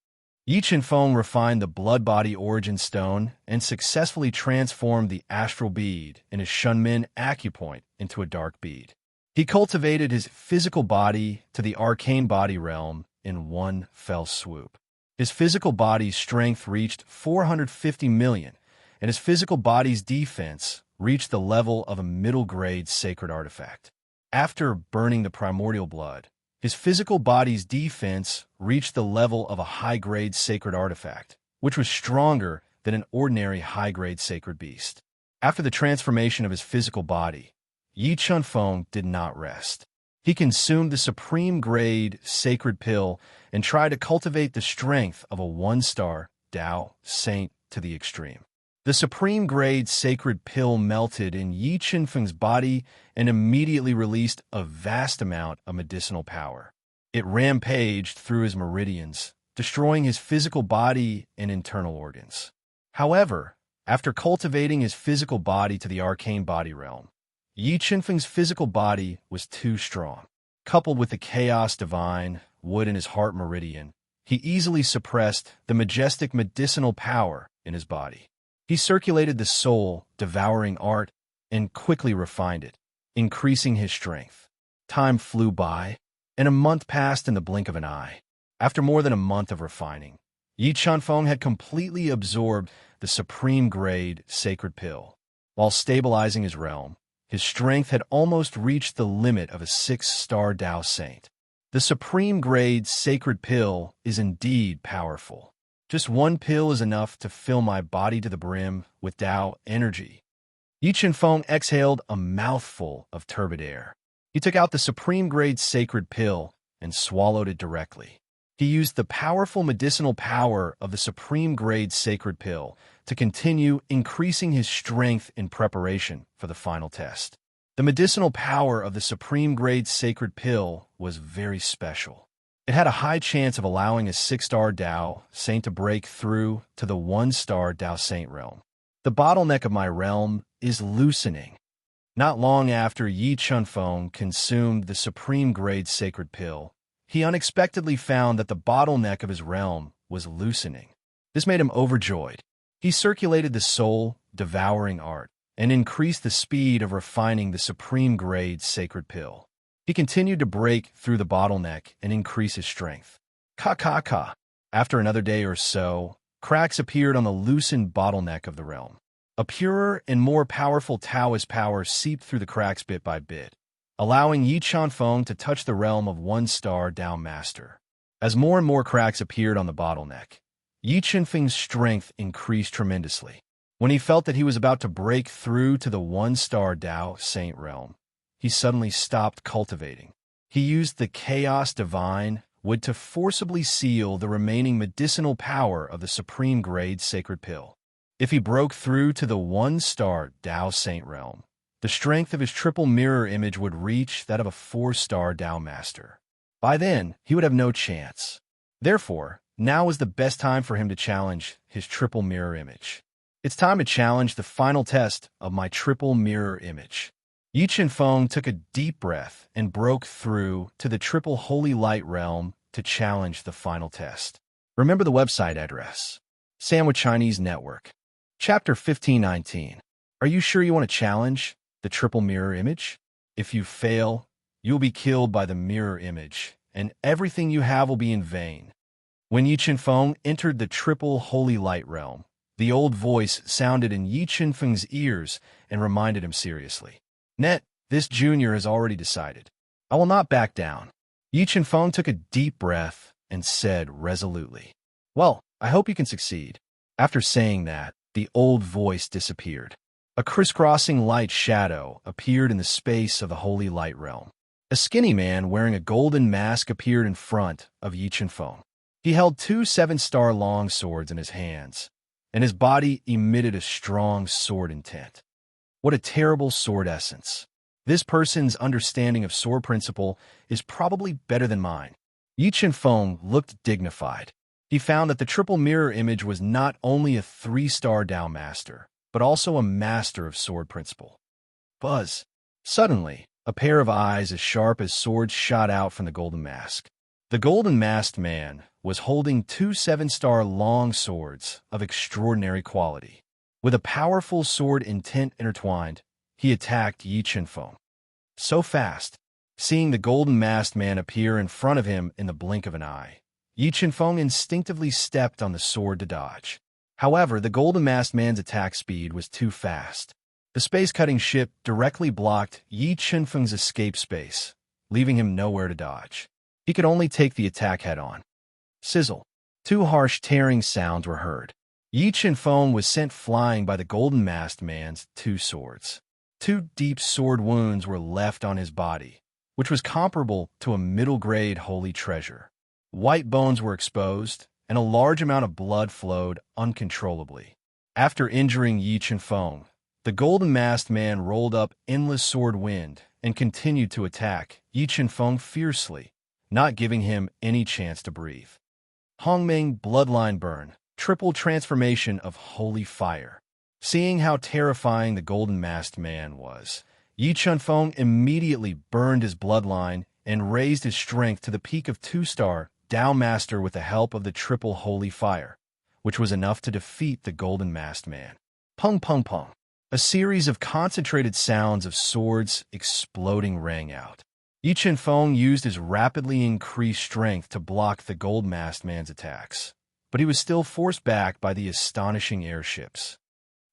Yi Qianfeng refined the blood body origin stone and successfully transformed the astral bead in his Shunmin acupoint into a dark bead. He cultivated his physical body to the arcane body realm in one fell swoop. His physical body's strength reached 450 million, and his physical body's defense reached the level of a middle-grade sacred artifact. After burning the primordial blood, his physical body's defense reached the level of a high-grade sacred artifact, which was stronger than an ordinary high-grade sacred beast. After the transformation of his physical body, Yi Qianfeng did not rest. He consumed the supreme-grade sacred pill and tried to cultivate the strength of a 1-star Tao saint to the extreme. The The supreme-grade sacred pill melted in Yi Qinfeng's body and immediately released a vast amount of medicinal power. It rampaged through his meridians, destroying his physical body and internal organs. However, after cultivating his physical body to the arcane body realm, Yi Qinfeng's physical body was too strong. Coupled with the chaos divine wood in his heart meridian, he easily suppressed the majestic medicinal power in his body. He circulated the soul, devouring art, and quickly refined it, increasing his strength. Time flew by, and a month passed in the blink of an eye. After more than a month of refining, Yi Qinfeng had completely absorbed the supreme-grade sacred pill. While stabilizing his realm, his strength had almost reached the limit of a 6-star Tao saint. The supreme-grade sacred pill is indeed powerful. Just one pill is enough to fill my body to the brim with Tao energy. Yi Qinfeng exhaled a mouthful of turbid air. He took out the supreme-grade sacred pill and swallowed it directly. He used the powerful medicinal power of the supreme-grade sacred pill to continue increasing his strength in preparation for the final test. The medicinal power of the supreme-grade sacred pill was very special. It had a high chance of allowing a 6-star Tao saint to break through to the 1-star Tao saint realm. The bottleneck of my realm is loosening. Not long after Yi Qinfeng consumed the supreme-grade sacred pill, he unexpectedly found that the bottleneck of his realm was loosening. This made him overjoyed. He circulated the soul, devouring art, and increased the speed of refining the supreme-grade sacred pill. He continued to break through the bottleneck and increase his strength. Ka. After another day or so, cracks appeared on the loosened bottleneck of the realm. A purer and more powerful Taoist power seeped through the cracks bit by bit, allowing Yi Qinfeng to touch the realm of 1-star Tao Master. As more and more cracks appeared on the bottleneck, Yi Qinfeng's strength increased tremendously. When he felt that he was about to break through to the 1-star Tao Saint realm, he suddenly stopped cultivating. He used the chaos divine wood to forcibly seal the remaining medicinal power of the supreme-grade sacred pill. If he broke through to the 1-star Tao Saint realm, the strength of his triple mirror image would reach that of a 4-star Tao Master. By then, he would have no chance. Therefore, now was the best time for him to challenge his triple mirror image. It's time to challenge the final test of my triple mirror image. Yi Qinfeng took a deep breath and broke through to the triple holy light realm to challenge the final test. Remember the website address. Sandwich Chinese Network. Chapter 1519. Are you sure you want to challenge the triple mirror image? If you fail, you'll be killed by the mirror image, and everything you have will be in vain. When Yi Qinfeng entered the triple holy light realm, the old voice sounded in Yi Qinfeng's ears and reminded him seriously. Net, this junior has already decided. I will not back down. Yi Qinfeng took a deep breath and said resolutely, Well, I hope you can succeed. After saying that, the old voice disappeared. A crisscrossing light shadow appeared in the space of the holy light realm. A skinny man wearing a golden mask appeared in front of Yi Qinfeng. He held 2 7-star long swords in his hands, and his body emitted a strong sword intent. What a terrible sword essence. This person's understanding of sword principle is probably better than mine. Yi Qinfeng looked dignified. He found that the triple mirror image was not only a 3-star Tao Master, but also a master of sword principle. Buzz. Suddenly, a pair of eyes as sharp as swords shot out from the golden mask. The golden masked man was holding 2 7-star long swords of extraordinary quality. With a powerful sword intent intertwined, he attacked Yi Qinfeng. So fast, seeing the golden masked man appear in front of him in the blink of an eye, Yi Qinfeng instinctively stepped on the sword to dodge. However, the golden masked man's attack speed was too fast. The space-cutting ship directly blocked Yi Qinfeng's escape space, leaving him nowhere to dodge. He could only take the attack head-on. Sizzle. 2 harsh tearing sounds were heard. Yi Qinfeng was sent flying by the golden masked man's 2 swords. 2 deep sword wounds were left on his body, which was comparable to a middle-grade holy treasure. White bones were exposed, and a large amount of blood flowed uncontrollably. After injuring Yi Chenfeng, the golden-masked man rolled up endless sword wind and continued to attack Yi Chenfeng fiercely, not giving him any chance to breathe. Hongmeng bloodline burn, triple transformation of holy fire. Seeing how terrifying the golden-masked man was, Yi Chenfeng immediately burned his bloodline and raised his strength to the peak of 2-star Dao Master with the help of the triple holy fire, which was enough to defeat the golden-masked man. Pung pung pung. A series of concentrated sounds of swords exploding rang out. Yi Chenfeng used his rapidly increased strength to block the gold-masked man's attacks, but he was still forced back by the astonishing airships.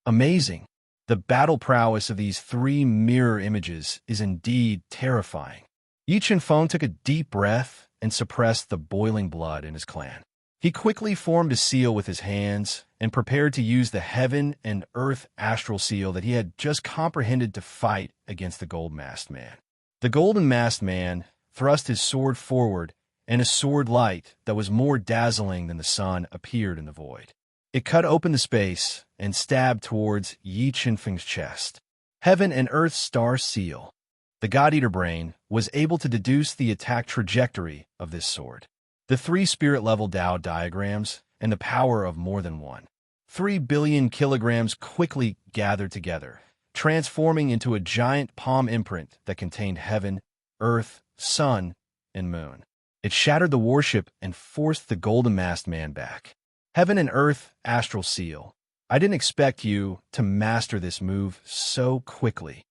Amazing! The battle prowess of these 3 mirror images is indeed terrifying. Yi Chenfeng took a deep breath and suppressed the boiling blood in his clan. He quickly formed a seal with his hands and prepared to use the heaven and earth astral seal that he had just comprehended to fight against the gold-masked man. The golden-masked man thrust his sword forward, and a sword light that was more dazzling than the sun appeared in the void. It cut open the space and stabbed towards Yi Chenfeng's chest. Heaven and Earth Star Seal. The God-Eater brain was able to deduce the attack trajectory of this sword. The 3 spirit-level Dao diagrams and the power of more than one. 3 billion kilograms quickly gathered together, transforming into a giant palm imprint that contained heaven, earth, sun, and moon. It shattered the warship and forced the golden-masked man back. Heaven and Earth Astral Seal. I didn't expect you to master this move so quickly.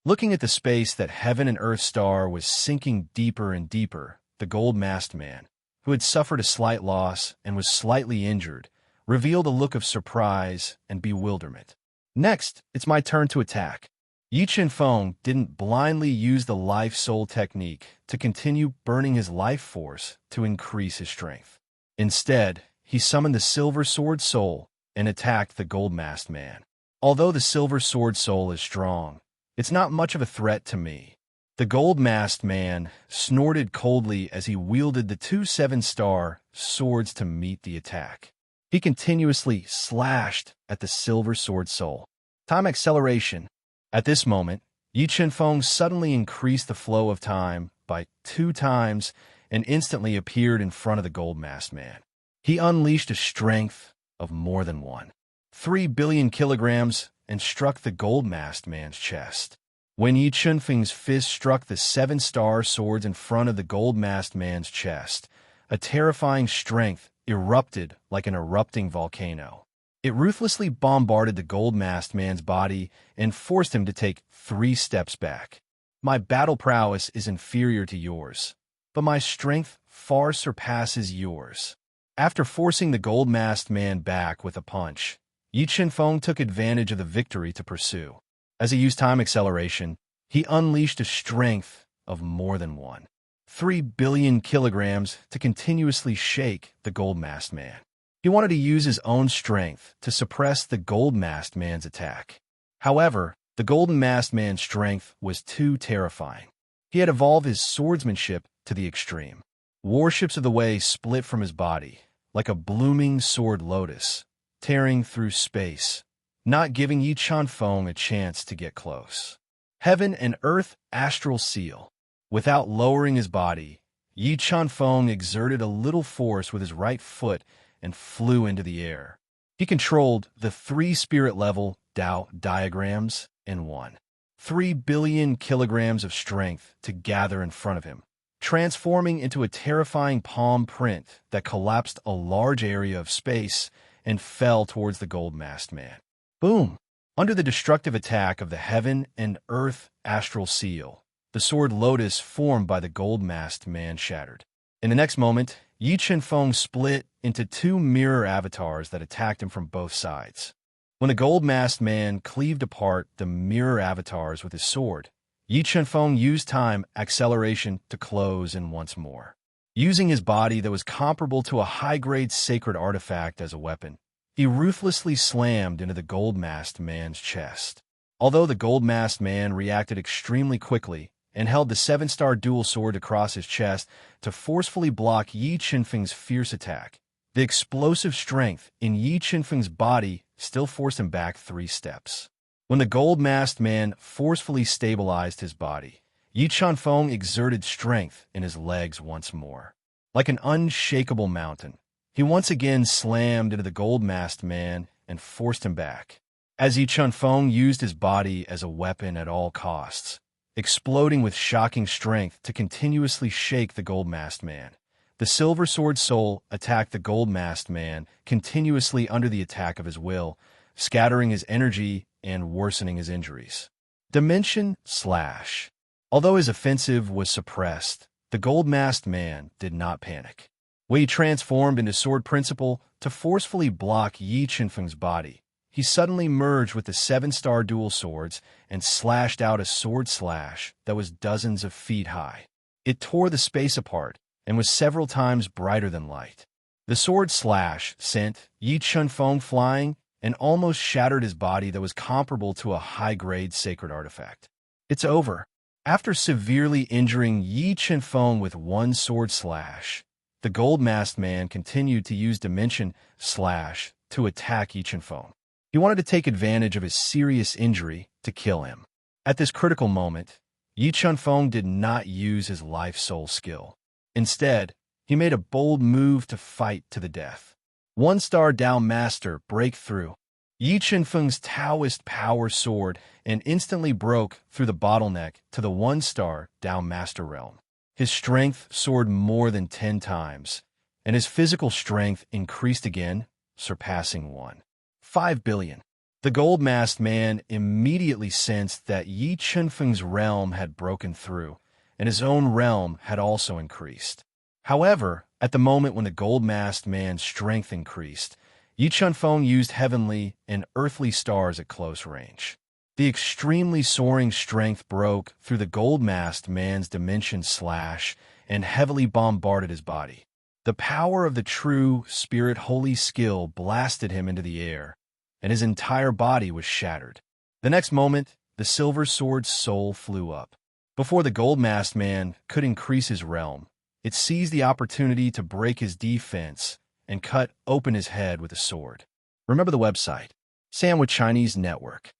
Looking at the space that Heaven and Earth Star was sinking deeper and deeper, the gold-masked man, who had suffered a slight loss and was slightly injured, revealed a look of surprise and bewilderment. Next, it's my turn to attack. Yi Chenfeng didn't blindly use the Life Soul technique to continue burning his life force to increase his strength. Instead, he summoned the Silver Sword Soul and attacked the gold-masked man. Although the Silver Sword Soul is strong, it's not much of a threat to me. The gold-masked man snorted coldly as he wielded the 2 7-star swords to meet the attack. He continuously slashed at the Silver Sword Soul. Time acceleration. At this moment, Yi Chenfeng suddenly increased the flow of time by 2 times and instantly appeared in front of the gold-masked man. He unleashed a strength of more than one. 3 billion kilograms and struck the gold-masked man's chest. When Yi Chenfeng's fist struck the 7-star swords in front of the gold-masked man's chest, a terrifying strength erupted like an erupting volcano. It ruthlessly bombarded the gold-masked man's body and forced him to take 3 steps back. My battle prowess is inferior to yours, but my strength far surpasses yours. After forcing the gold-masked man back with a punch, Yi Chenfeng took advantage of the victory to pursue. As he used time acceleration, he unleashed a strength of more than one. 3 billion kilograms to continuously shake the gold-masked man. He wanted to use his own strength to suppress the gold-masked man's attack. However, the golden-masked man's strength was too terrifying. He had evolved his swordsmanship to the extreme. Warships of the Way split from his body, like a blooming sword lotus, tearing through space, not giving Yi Chenfeng a chance to get close. Heaven and Earth Astral Seal. Without lowering his body, Yi Chenfeng exerted a little force with his right foot and flew into the air. He controlled the 3 spirit-level Dao diagrams in one. 3 billion kilograms of strength to gather in front of him, transforming into a terrifying palm print that collapsed a large area of space and fell towards the gold-masked man. Boom! Under the destructive attack of the Heaven and Earth Astral Seal, the sword lotus formed by the gold-masked man shattered. In the next moment, Yi Chenfeng split into 2 mirror avatars that attacked him from both sides. When the gold-masked man cleaved apart the mirror avatars with his sword, Yi Chenfeng used time acceleration to close in once more. Using his body that was comparable to a high-grade sacred artifact as a weapon, he ruthlessly slammed into the gold-masked man's chest. Although the gold-masked man reacted extremely quickly and held the 7-star dual sword across his chest to forcefully block Yi Chenfeng's fierce attack, the explosive strength in Yi Chenfeng's body still forced him back 3 steps. When the gold-masked man forcefully stabilized his body, Yi Chunfeng exerted strength in his legs once more. Like an unshakable mountain, he once again slammed into the gold-masked man and forced him back. As Yi Chunfeng used his body as a weapon at all costs, exploding with shocking strength to continuously shake the gold-masked man, the Silver Sword Soul attacked the gold-masked man continuously under the attack of his will, scattering his energy and worsening his injuries. Dimension Slash. Although his offensive was suppressed, the gold-masked man did not panic. When he transformed into Sword Principle to forcefully block Yi Chunfeng's body, he suddenly merged with the 7-star dual swords and slashed out a sword slash that was dozens of feet high. It tore the space apart and was several times brighter than light. The sword slash sent Yi Chunfeng flying and almost shattered his body that was comparable to a high-grade sacred artifact. It's over. After severely injuring Yi Chunfeng with 1 sword slash, the gold-masked man continued to use Dimension Slash to attack Yi Chunfeng. He wanted to take advantage of his serious injury to kill him. At this critical moment, Yi Chunfeng did not use his life-soul skill. Instead, he made a bold move to fight to the death. 1-star Dao Master breakthrough. Yi Chunfeng's Taoist power sword and instantly broke through the bottleneck to the 1-star Dao Master realm. His strength soared more than 10 times, and his physical strength increased again, surpassing 1.5 billion. The gold-masked man immediately sensed that Yi Chunfeng's realm had broken through, and his own realm had also increased. However, at the moment when the gold-masked man's strength increased, Yi Chunfeng used heavenly and earthly stars at close range. The extremely soaring strength broke through the gold-masked man's Dimension Slash and heavily bombarded his body. The power of the true spirit holy skill blasted him into the air, and his entire body was shattered. The next moment, the Silver Sword Soul flew up. Before the gold-masked man could increase his realm, it seized the opportunity to break his defense and cut open his head with a sword. Remember the website, Sandwich Chinese Network.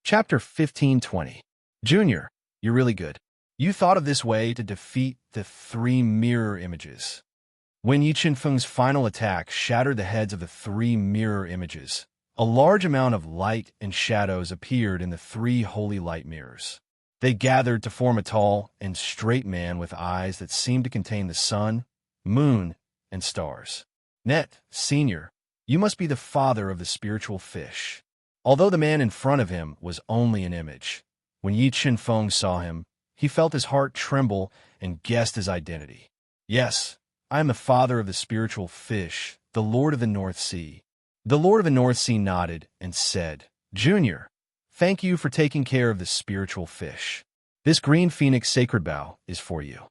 Chapter 1520. Junior, you're really good. You thought of this way to defeat the 3 mirror images. When Yi Chunfeng's final attack shattered the heads of the 3 mirror images, a large amount of light and shadows appeared in the 3 holy light mirrors. They gathered to form a tall and straight man with eyes that seemed to contain the sun, moon, and stars. Net, Senior, you must be the father of the spiritual fish. Although the man in front of him was only an image, when Yi Chunfeng saw him, he felt his heart tremble and guessed his identity. Yes, I am the father of the spiritual fish, the Lord of the North Sea. The Lord of the North Sea nodded and said, Junior, thank you for taking care of the spiritual fish. This green phoenix sacred bow is for you.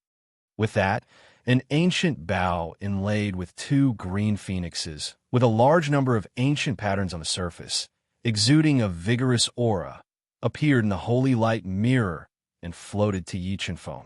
With that, an ancient bow inlaid with 2 green phoenixes, with a large number of ancient patterns on the surface, exuding a vigorous aura, appeared in the holy light mirror and floated to Yi Chunfeng.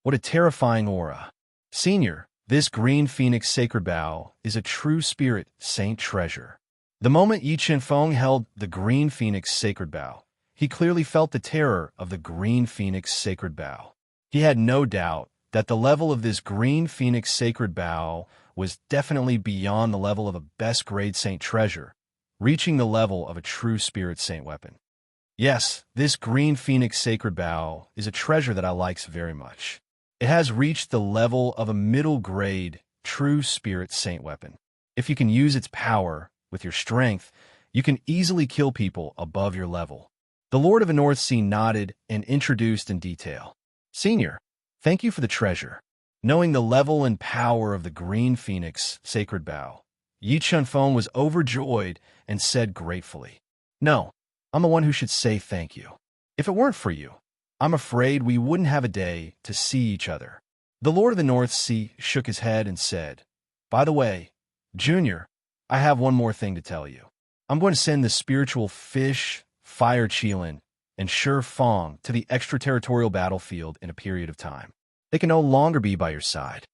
What a terrifying aura. Senior, this green phoenix sacred bow is a true spirit saint treasure. The moment Yi Chunfeng held the green phoenix sacred bow, he clearly felt the terror of the green phoenix sacred bow. He had no doubt that the level of this green phoenix sacred bow was definitely beyond the level of a best-grade saint treasure, reaching the level of a true spirit saint weapon. Yes, this green phoenix sacred bow is a treasure that I likes very much. It has reached the level of a middle-grade true spirit saint weapon. If you can use its power with your strength, you can easily kill people above your level. The Lord of the North Sea nodded and introduced in detail. Senior, thank you for the treasure. Knowing the level and power of the green phoenix sacred bow, Yi Chunfeng was overjoyed and said gratefully, No, I'm the one who should say thank you. If it weren't for you, I'm afraid we wouldn't have a day to see each other. The Lord of the North Sea shook his head and said, By the way, Junior, I have one more thing to tell you. I'm going to send the spiritual fish, Fire Qilin, and Shi Fang to the extraterritorial battlefield in a period of time. They can no longer be by your side.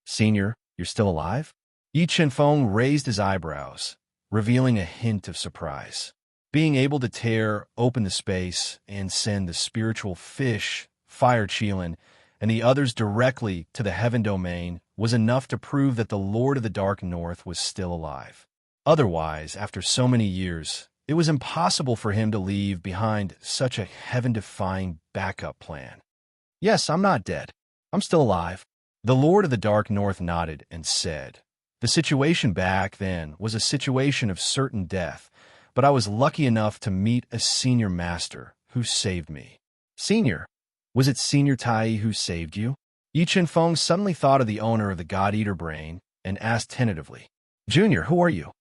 Senior, you're still alive? Yi Chunfeng raised his eyebrows. revealing a hint of surprise. Being able to tear open the space and send the spiritual fish, Fire Cheelin, and the others directly to the heaven domain was enough to prove that the Lord of the Dark North was still alive. Otherwise, after so many years, it was impossible for him to leave behind such a heaven-defying backup plan. Yes, I'm not dead. I'm still alive. The Lord of the Dark North nodded and said, "The situation back then was a situation of certain death, but I was lucky enough to meet a senior master who saved me." Senior? Was it Senior Tai who saved you? Yi Chen-feng suddenly thought of the owner of the God-Eater brain and asked tentatively, "Junior, who are you?"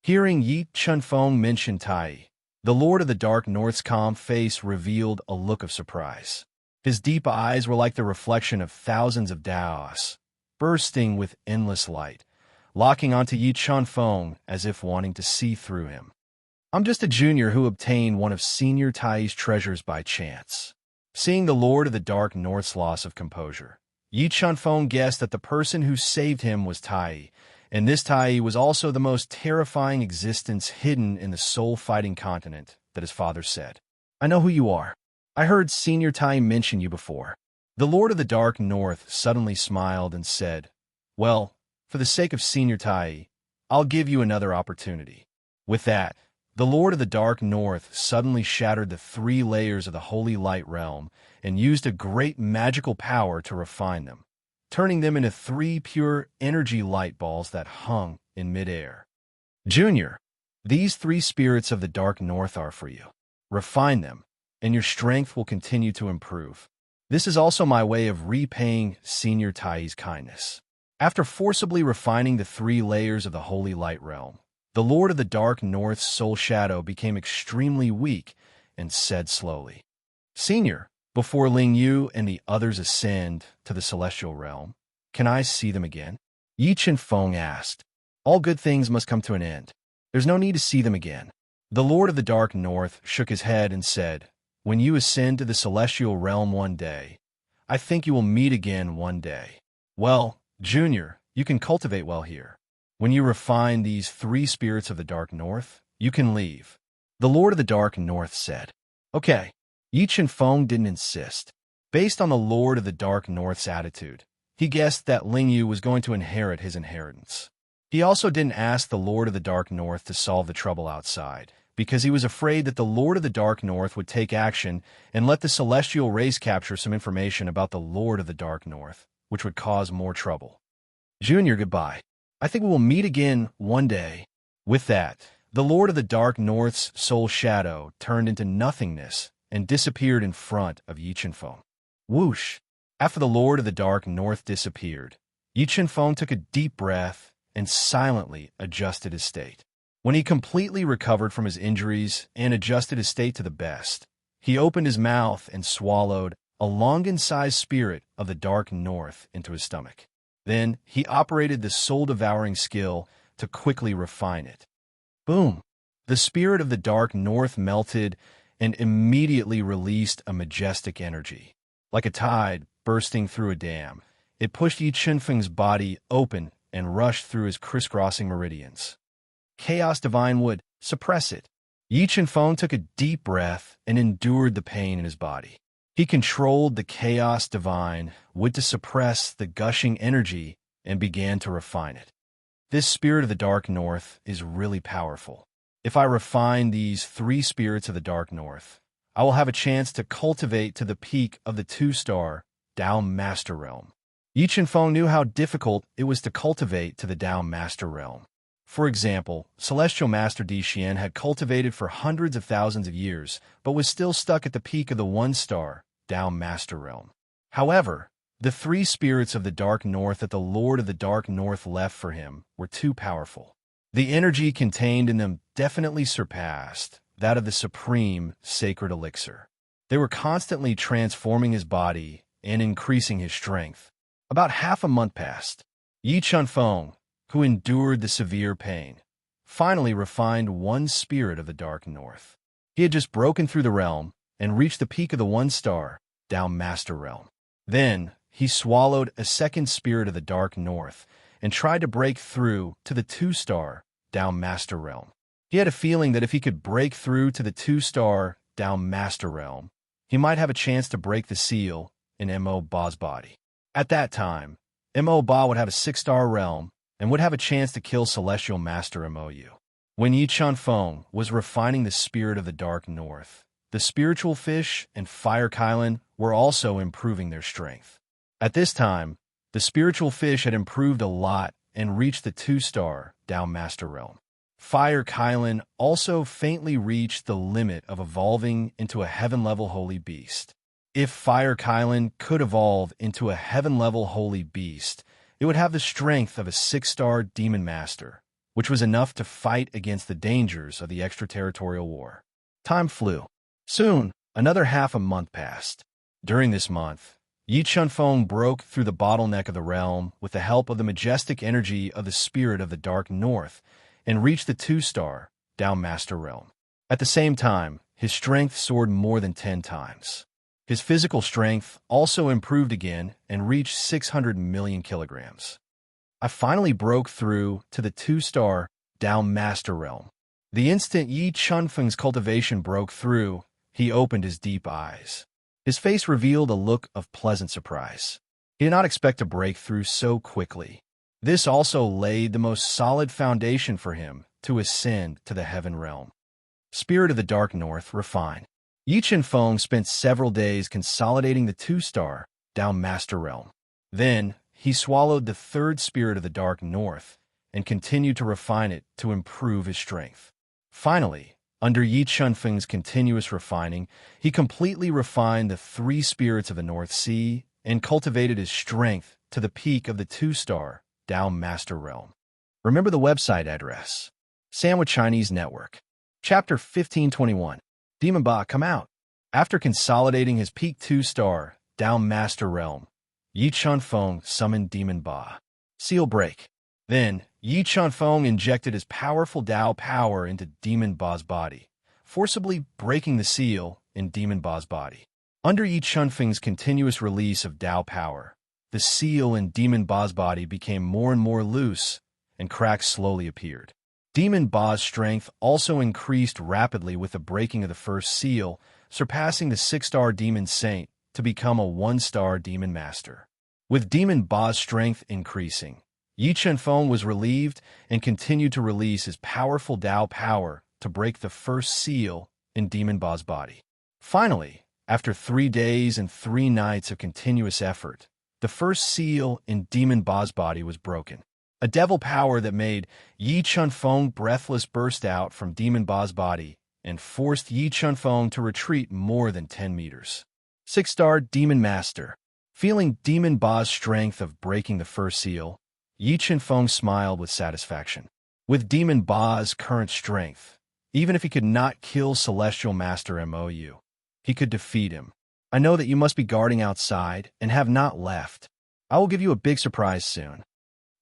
Hearing Yi Chen-feng mention Tai, the Lord of the Dark North's calm face revealed a look of surprise. His deep eyes were like the reflection of thousands of Daos, bursting with endless light, locking onto Yi Chen-feng as if wanting to see through him. "I'm just a junior who obtained one of Senior Tai's treasures by chance." Seeing the Lord of the Dark North's loss of composure, Yi Chen-feng guessed that the person who saved him was Tai, and this Tai was also the most terrifying existence hidden in the soul-fighting continent that his father said. "I know who you are. I heard Senior Tai mention you before." The Lord of the Dark North suddenly smiled and said, "Well, for the sake of Senior Tai, I'll give you another opportunity." With that, the Lord of the Dark North suddenly shattered the 3 layers of the Holy Light Realm and used a great magical power to refine them, turning them into 3 pure energy light balls that hung in midair. "Junior, these 3 spirits of the Dark North are for you. Refine them, and your strength will continue to improve. This is also my way of repaying Senior Tai's kindness." After forcibly refining the 3 layers of the Holy Light Realm, the Lord of the Dark North's soul shadow became extremely weak and said slowly, "Senior, before Ling Yu and the others ascend to the celestial realm, can I see them again?" Yi Chen-feng asked. "All good things must come to an end. There's no need to see them again." The Lord of the Dark North shook his head and said, "When you ascend to the celestial realm one day, I think you will meet again one day. Well, Junior, you can cultivate well here. When you refine these 3 spirits of the Dark North, you can leave." The Lord of the Dark North said, "Okay." Yi Chen-feng didn't insist. Based on the Lord of the Dark North's attitude, he guessed that Ling Yu was going to inherit his inheritance. He also didn't ask the Lord of the Dark North to solve the trouble outside, because he was afraid that the Lord of the Dark North would take action and let the celestial race capture some information about the Lord of the Dark North, which would cause more trouble. "Junior, goodbye. I think we will meet again one day." With that, the Lord of the Dark North's soul shadow turned into nothingness and disappeared in front of Yi Chen-feng. Whoosh! After the Lord of the Dark North disappeared, Yi Chen-feng took a deep breath and silently adjusted his state. When he completely recovered from his injuries and adjusted his state to the best, he opened his mouth and swallowed a Longan-sized spirit of the Dark North into his stomach. Then he operated the soul-devouring skill to quickly refine it. Boom! The spirit of the Dark North melted and immediately released a majestic energy. Like a tide bursting through a dam, it pushed Yi Chen-feng's body open and rushed through his crisscrossing meridians. Chaos Divine would suppress it. Yi Chen-feng took a deep breath and endured the pain in his body. He controlled the Chaos Divine would to suppress the gushing energy and began to refine it. This spirit of the Dark North is really powerful. If I refine these 3 spirits of the Dark North, I will have a chance to cultivate to the peak of the 2-star Dao Master Realm. Yi Chen-feng knew how difficult it was to cultivate to the Dao Master Realm. For example, Celestial Master Di Xian had cultivated for hundreds of thousands of years, but was still stuck at the peak of the 1-star Dao Master Realm. However, the 3 spirits of the Dark North that the Lord of the Dark North left for him were too powerful. The energy contained in them definitely surpassed that of the supreme sacred elixir. They were constantly transforming his body and increasing his strength. About half a month passed. Yi Chen-feng, who endured the severe pain, finally refined 1 spirit of the Dark North. He had just broken through the realm and reached the peak of the 1-star Dao Master Realm. Then he swallowed a 2nd spirit of the Dark North and tried to break through to the 2-star Dao Master Realm. He had a feeling that if he could break through to the 2-star Tao Master Realm, he might have a chance to break the seal in Mo Ba's body. At that time, Mo Ba would have a 6-star realm and would have a chance to kill Celestial Master Mou. When Yi Chunfeng was refining the spirit of the Dark North, the spiritual fish and Fire Kylan were also improving their strength. At this time, the spiritual fish had improved a lot and reached the 2-star Tao Master Realm. Fire Kylan also faintly reached the limit of evolving into a heaven-level holy beast. If Fire Kylan could evolve into a heaven-level holy beast, it would have the strength of a 6-star demon master, which was enough to fight against the dangers of the extraterritorial war. Time flew. Soon, another half a month passed. During this month, Yi Chunfeng broke through the bottleneck of the realm with the help of the majestic energy of the spirit of the Dark North and reached the 2-star Tao Master Realm. At the same time, his strength soared more than 10 times. His physical strength also improved again and reached 600 million kilograms. I finally broke through to the 2-star Tao Master Realm. The instant Yi Chunfeng's cultivation broke through, he opened his deep eyes. His face revealed a look of pleasant surprise. He did not expect to break through so quickly. This also laid the most solid foundation for him to ascend to the heaven realm. Spirit of the Dark North refined. Yi Chunfeng spent several days consolidating the 2-star Tao Master Realm. Then, he swallowed the 3rd Spirit of the Dark North and continued to refine it to improve his strength. Finally, under Yi Chunfeng's continuous refining, he completely refined the 3 spirits of the North Sea and cultivated his strength to the peak of the 2-star Tao Master Realm. Remember the website address. Sandwich Chinese Network. Chapter 1521. Demon Ba come out. After consolidating his peak 2-star Tao Master Realm, Yi Chunfeng summoned Demon Ba. Seal break. Then, Yi Chunfeng injected his powerful Tao power into Demon Ba's body, forcibly breaking the seal in Demon Ba's body. Under Yi Chunfeng's continuous release of Tao power, the seal in Demon Ba's body became more and more loose, and cracks slowly appeared. Demon Ba's strength also increased rapidly with the breaking of the first seal, surpassing the 6-star Demon Saint to become a 1-star Demon Master. With Demon Ba's strength increasing, Yi Chunfeng was relieved and continued to release his powerful Tao power to break the first seal in Demon Ba's body. Finally, after 3 days and 3 nights of continuous effort, the first seal in Demon Ba's body was broken. A devil power that made Yi Chunfeng breathless burst out from Demon Ba's body and forced Yi Chunfeng to retreat more than 10 meters. 6-star Demon Master. Feeling Demon Ba's strength of breaking the first seal, Yi Chunfeng smiled with satisfaction. With Demon Ba's current strength, even if he could not kill Celestial Master Mou, he could defeat him. I know that you must be guarding outside and have not left. I will give you a big surprise soon.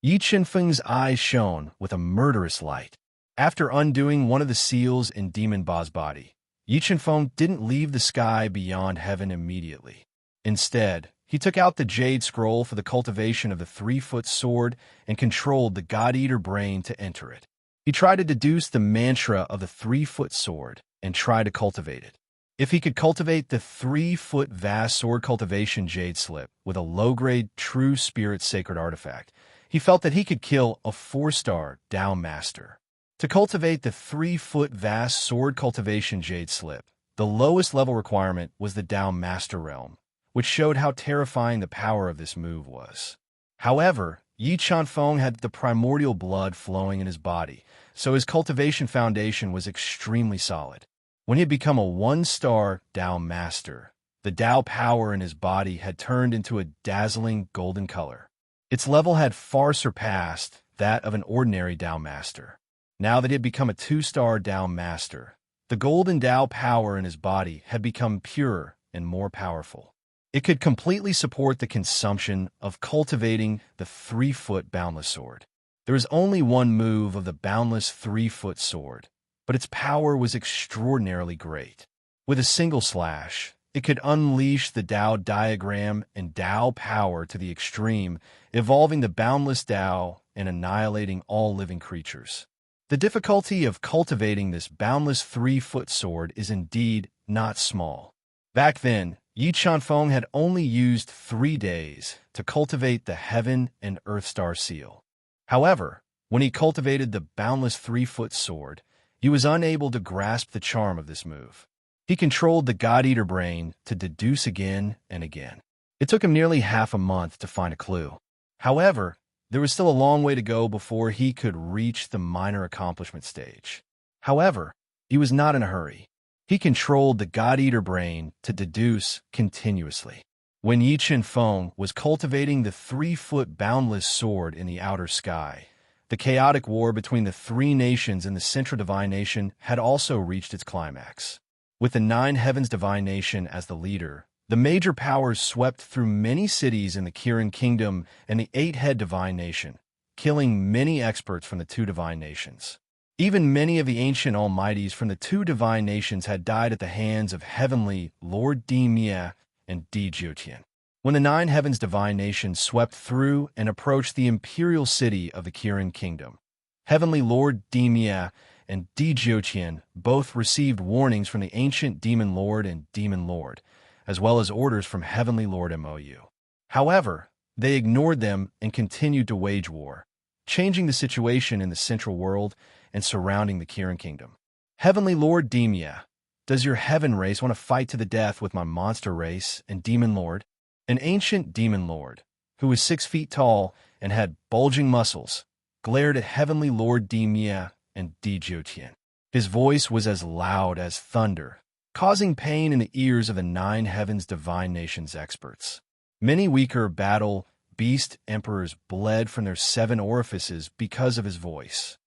Yi Chunfeng's eyes shone with a murderous light. After undoing one of the seals in Demon Ba's body, Yi Chunfeng didn't leave the sky beyond heaven immediately. Instead, he took out the Jade Scroll for the cultivation of the 3-foot sword and controlled the God-Eater brain to enter it. He tried to deduce the mantra of the 3-foot sword and tried to cultivate it. If he could cultivate the 3-foot vast sword cultivation Jade Slip with a low-grade true spirit sacred artifact, he felt that he could kill a 4-star Tao Master. To cultivate the 3-foot vast sword cultivation Jade Slip, the lowest level requirement was the Tao Master Realm, which showed how terrifying the power of this move was. However, Yi Chunfeng had the primordial blood flowing in his body, so his cultivation foundation was extremely solid. When he had become a 1-star Tao Master, the Tao power in his body had turned into a dazzling golden color. Its level had far surpassed that of an ordinary Tao Master. Now that he had become a 2-star Tao Master, the golden Tao power in his body had become purer and more powerful. It could completely support the consumption of cultivating the 3-foot boundless sword. There was only one move of the boundless 3-foot sword, but its power was extraordinarily great. With a single slash, it could unleash the Tao diagram and Tao power to the extreme, evolving the boundless Tao and annihilating all living creatures. The difficulty of cultivating this boundless 3-foot sword is indeed not small. Back then, Yi Chanfeng had only used 3 days to cultivate the Heaven and Earth Star seal. However, when he cultivated the boundless 3-foot sword, he was unable to grasp the charm of this move. He controlled the God-Eater brain to deduce again and again. It took him nearly half a month to find a clue. However, there was still a long way to go before he could reach the minor accomplishment stage. However, he was not in a hurry. He controlled the God-Eater brain to deduce continuously. When Yi Chanfeng was cultivating the 3-foot boundless sword in the outer sky, the chaotic war between the 3 nations in the Central Divine Nation had also reached its climax. With the 9 Heavens Divine Nation as the leader, the major powers swept through many cities in the Kirin Kingdom and the 8-Head Divine Nation, killing many experts from the 2 Divine Nations. Even many of the ancient almighties from the 2 Divine Nations had died at the hands of Heavenly Lord Di Mia and Di Jiutian. When the 9 Heavens Divine Nations swept through and approached the imperial city of the Kirin Kingdom, Heavenly Lord Di Mia and Di Jiutian both received warnings from the ancient Demon Lord and Demon Lord, as well as orders from Heavenly Lord Mou. However, they ignored them and continued to wage war, changing the situation in the central world and surrounding the Kirin Kingdom. Heavenly Lord Demia, does your heaven race want to fight to the death with my monster race and Demon Lord? An ancient Demon Lord, who was 6 feet tall and had bulging muscles, glared at Heavenly Lord Demia and Di Jiutian. His voice was as loud as thunder, causing pain in the ears of the 9 Heavens Divine Nations experts. Many weaker battle beast emperors bled from their 7 orifices because of his voice.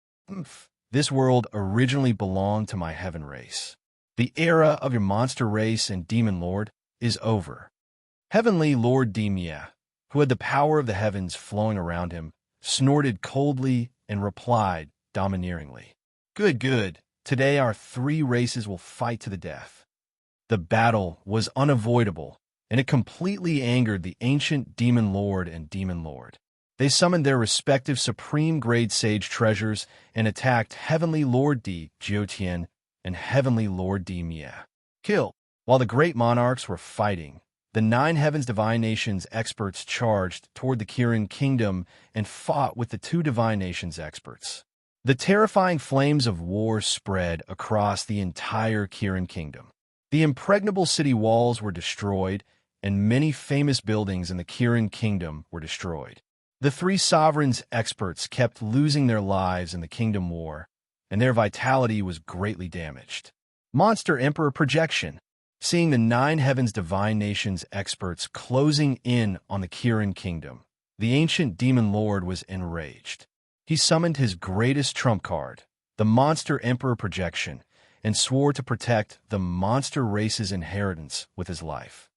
This world originally belonged to my heaven race. The era of your monster race and Demon Lord is over. Heavenly Lord Demia, who had the power of the heavens flowing around him, snorted coldly and replied domineeringly, Good. Today our 3 races will fight to the death. The battle was unavoidable, and it completely angered the ancient Demon Lord and Demon Lord. They summoned their respective supreme-grade sage treasures and attacked Heavenly Lord Di Jiutian and Heavenly Lord Di Mia. Kill. While the great monarchs were fighting, the 9 Heavens Divine Nations experts charged toward the Kirin Kingdom and fought with the 2 Divine Nations experts. The terrifying flames of war spread across the entire Kirin Kingdom. The impregnable city walls were destroyed, and many famous buildings in the Kirin Kingdom were destroyed. The 3 sovereigns' experts kept losing their lives in the Kingdom War, and their vitality was greatly damaged. Monster Emperor Projection. Seeing the 9 Heavens Divine Nations experts closing in on the Kirin Kingdom, the ancient Demon Lord was enraged. He summoned his greatest trump card, the Monster Emperor Projection, and swore to protect the monster race's inheritance with his life.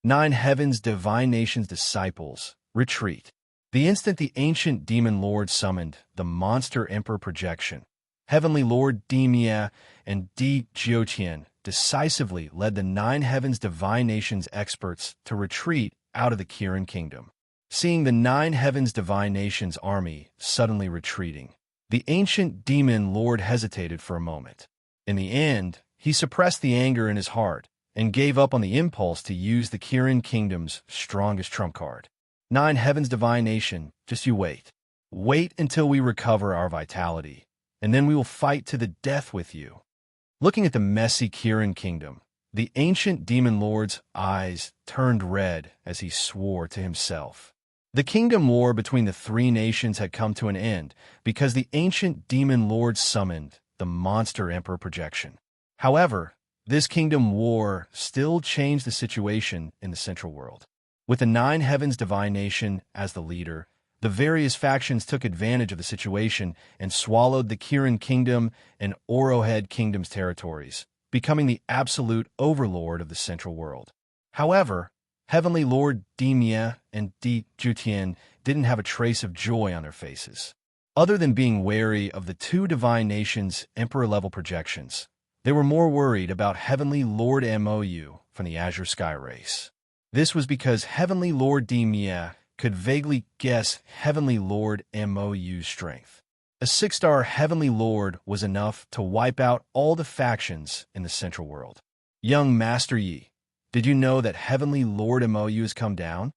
9 Heavens Divine Nations disciples, retreat. The instant the ancient Demon Lord summoned the Monster Emperor Projection, Heavenly Lord Di Mia and Di Jiutian decisively led the 9 Heavens Divine Nations experts to retreat out of the Kirin Kingdom. Seeing the 9 Heavens Divine Nations army suddenly retreating, the ancient Demon Lord hesitated for a moment. In the end, he suppressed the anger in his heart and gave up on the impulse to use the Kirin Kingdom's strongest trump card. 9 Heavens Divine Nation, just you wait. Wait until we recover our vitality, and then we will fight to the death with you. Looking at the messy Kirin Kingdom, the ancient Demon Lord's eyes turned red as he swore to himself. The kingdom war between the 3 nations had come to an end because the ancient Demon Lord summoned the Monster Emperor Projection. However, this kingdom war still changed the situation in the Central World. With the 9 Heavens Divine Nation as the leader, the various factions took advantage of the situation and swallowed the Kirin Kingdom and Orohead Kingdom's territories, becoming the absolute overlord of the Central World. However, Heavenly Lord Di Mia and Di Jiutian didn't have a trace of joy on their faces. Other than being wary of the 2 Divine Nations' Emperor-level projections, they were more worried about Heavenly Lord Mou from the Azure Sky race. This was because Heavenly Lord Di Mia could vaguely guess Heavenly Lord Mou's strength. A 6-star heavenly lord was enough to wipe out all the factions in the central world. Young Master Yi, did you know that heavenly Lord Mo has come down?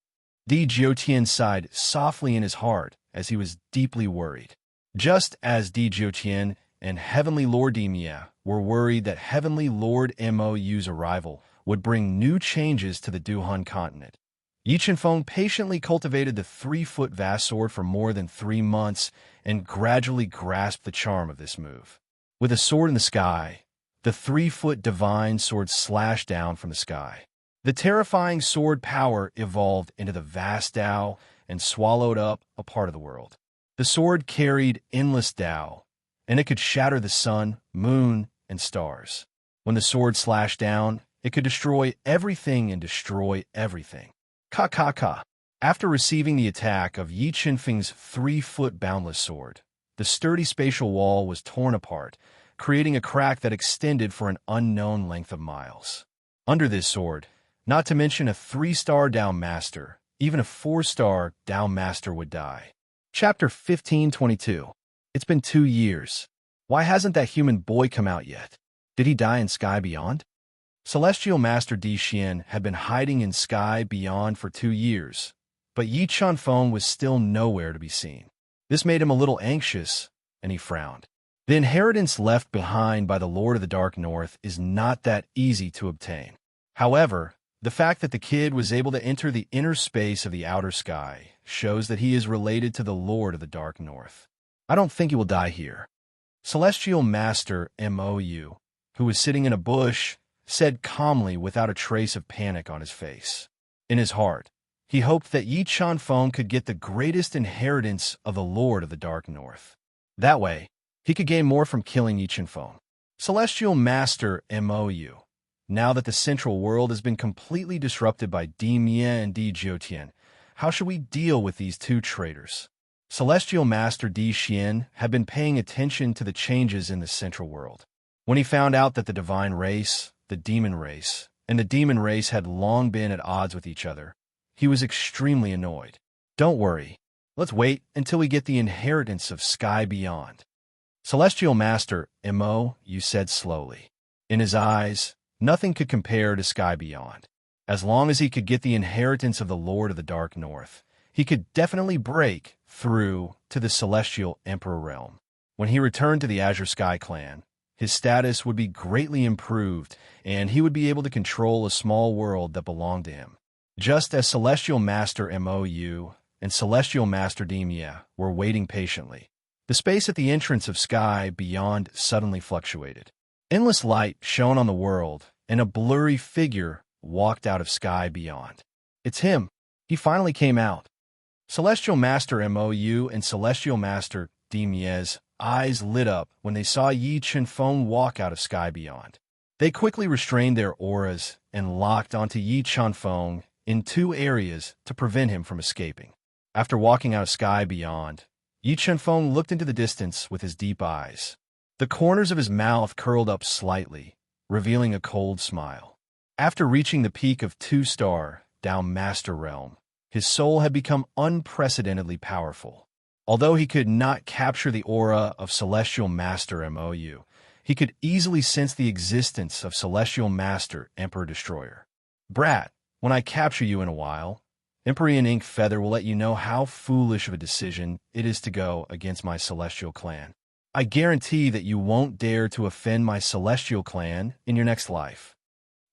Di Jiutian sighed softly in his heart as he was deeply worried. Just as Di Jiutian and heavenly Lord Di Mia were worried that heavenly Lord Mo's arrival would bring new changes to the Duhan continent. Yi Chenfeng patiently cultivated the 3-foot vast sword for more than 3 months and gradually grasped the charm of this move. With a sword in the sky, the 3-foot divine sword slashed down from the sky. The terrifying sword power evolved into the vast Tao and swallowed up a part of the world. The sword carried endless Tao, and it could shatter the sun, moon, and stars. When the sword slashed down, it could destroy everything and destroy everything. Ka. After receiving the attack of Yi Chenfeng's 3-foot boundless sword, the sturdy spatial wall was torn apart, creating a crack that extended for an unknown length of miles. Under this sword, not to mention a 3-star Tao Master, even a 4-star Tao Master would die. Chapter 1522. It's been 2 years. Why hasn't that human boy come out yet? Did he die in Sky Beyond? Celestial Master Di Xian had been hiding in Sky Beyond for 2 years, but Yi Chenfeng was still nowhere to be seen. This made him a little anxious, and he frowned. The inheritance left behind by the Lord of the Dark North is not that easy to obtain. However, the fact that the kid was able to enter the inner space of the outer sky shows that he is related to the Lord of the Dark North. I don't think he will die here. Celestial Master Mou, who was sitting in a bush, said calmly without a trace of panic on his face. In his heart, he hoped that Yi Chenfeng could get the greatest inheritance of the Lord of the Dark North. That way, he could gain more from killing Yi Chenfeng. Celestial Master Mou, now that the central world has been completely disrupted by Di Mia and Di Jiutian, how should we deal with these 2 traitors? Celestial Master Di Xian had been paying attention to the changes in the central world. When he found out that the divine race, the demon race, and the demon race had long been at odds with each other, he was extremely annoyed. Don't worry. Let's wait until we get the inheritance of Sky Beyond. Celestial Master Mo, you said slowly. In his eyes, nothing could compare to Sky Beyond. As long as he could get the inheritance of the Lord of the Dark North, he could definitely break through to the Celestial Emperor realm. When he returned to the Azure Sky clan, his status would be greatly improved, and he would be able to control a small world that belonged to him. Just as Celestial Master Mou and Celestial Master Di Mia were waiting patiently, the space at the entrance of Sky Beyond suddenly fluctuated. Endless light shone on the world, and a blurry figure walked out of Sky Beyond. It's him. He finally came out. Celestial Master Mou and Celestial Master Di Mia's eyes lit up when they saw Yi Chenfeng walk out of Sky Beyond. They quickly restrained their auras and locked onto Yi Chenfeng in 2 areas to prevent him from escaping. After walking out of Sky Beyond, Yi Chenfeng looked into the distance with his deep eyes. The corners of his mouth curled up slightly, revealing a cold smile. After reaching the peak of 2-star Tao Master Realm, his soul had become unprecedentedly powerful. Although he could not capture the aura of Celestial Master Mou, he could easily sense the existence of Celestial Master Emperor Destroyer. Brat, when I capture you in a while, Empyrean Ink Feather will let you know how foolish of a decision it is to go against my Celestial clan. I guarantee that you won't dare to offend my Celestial clan in your next life.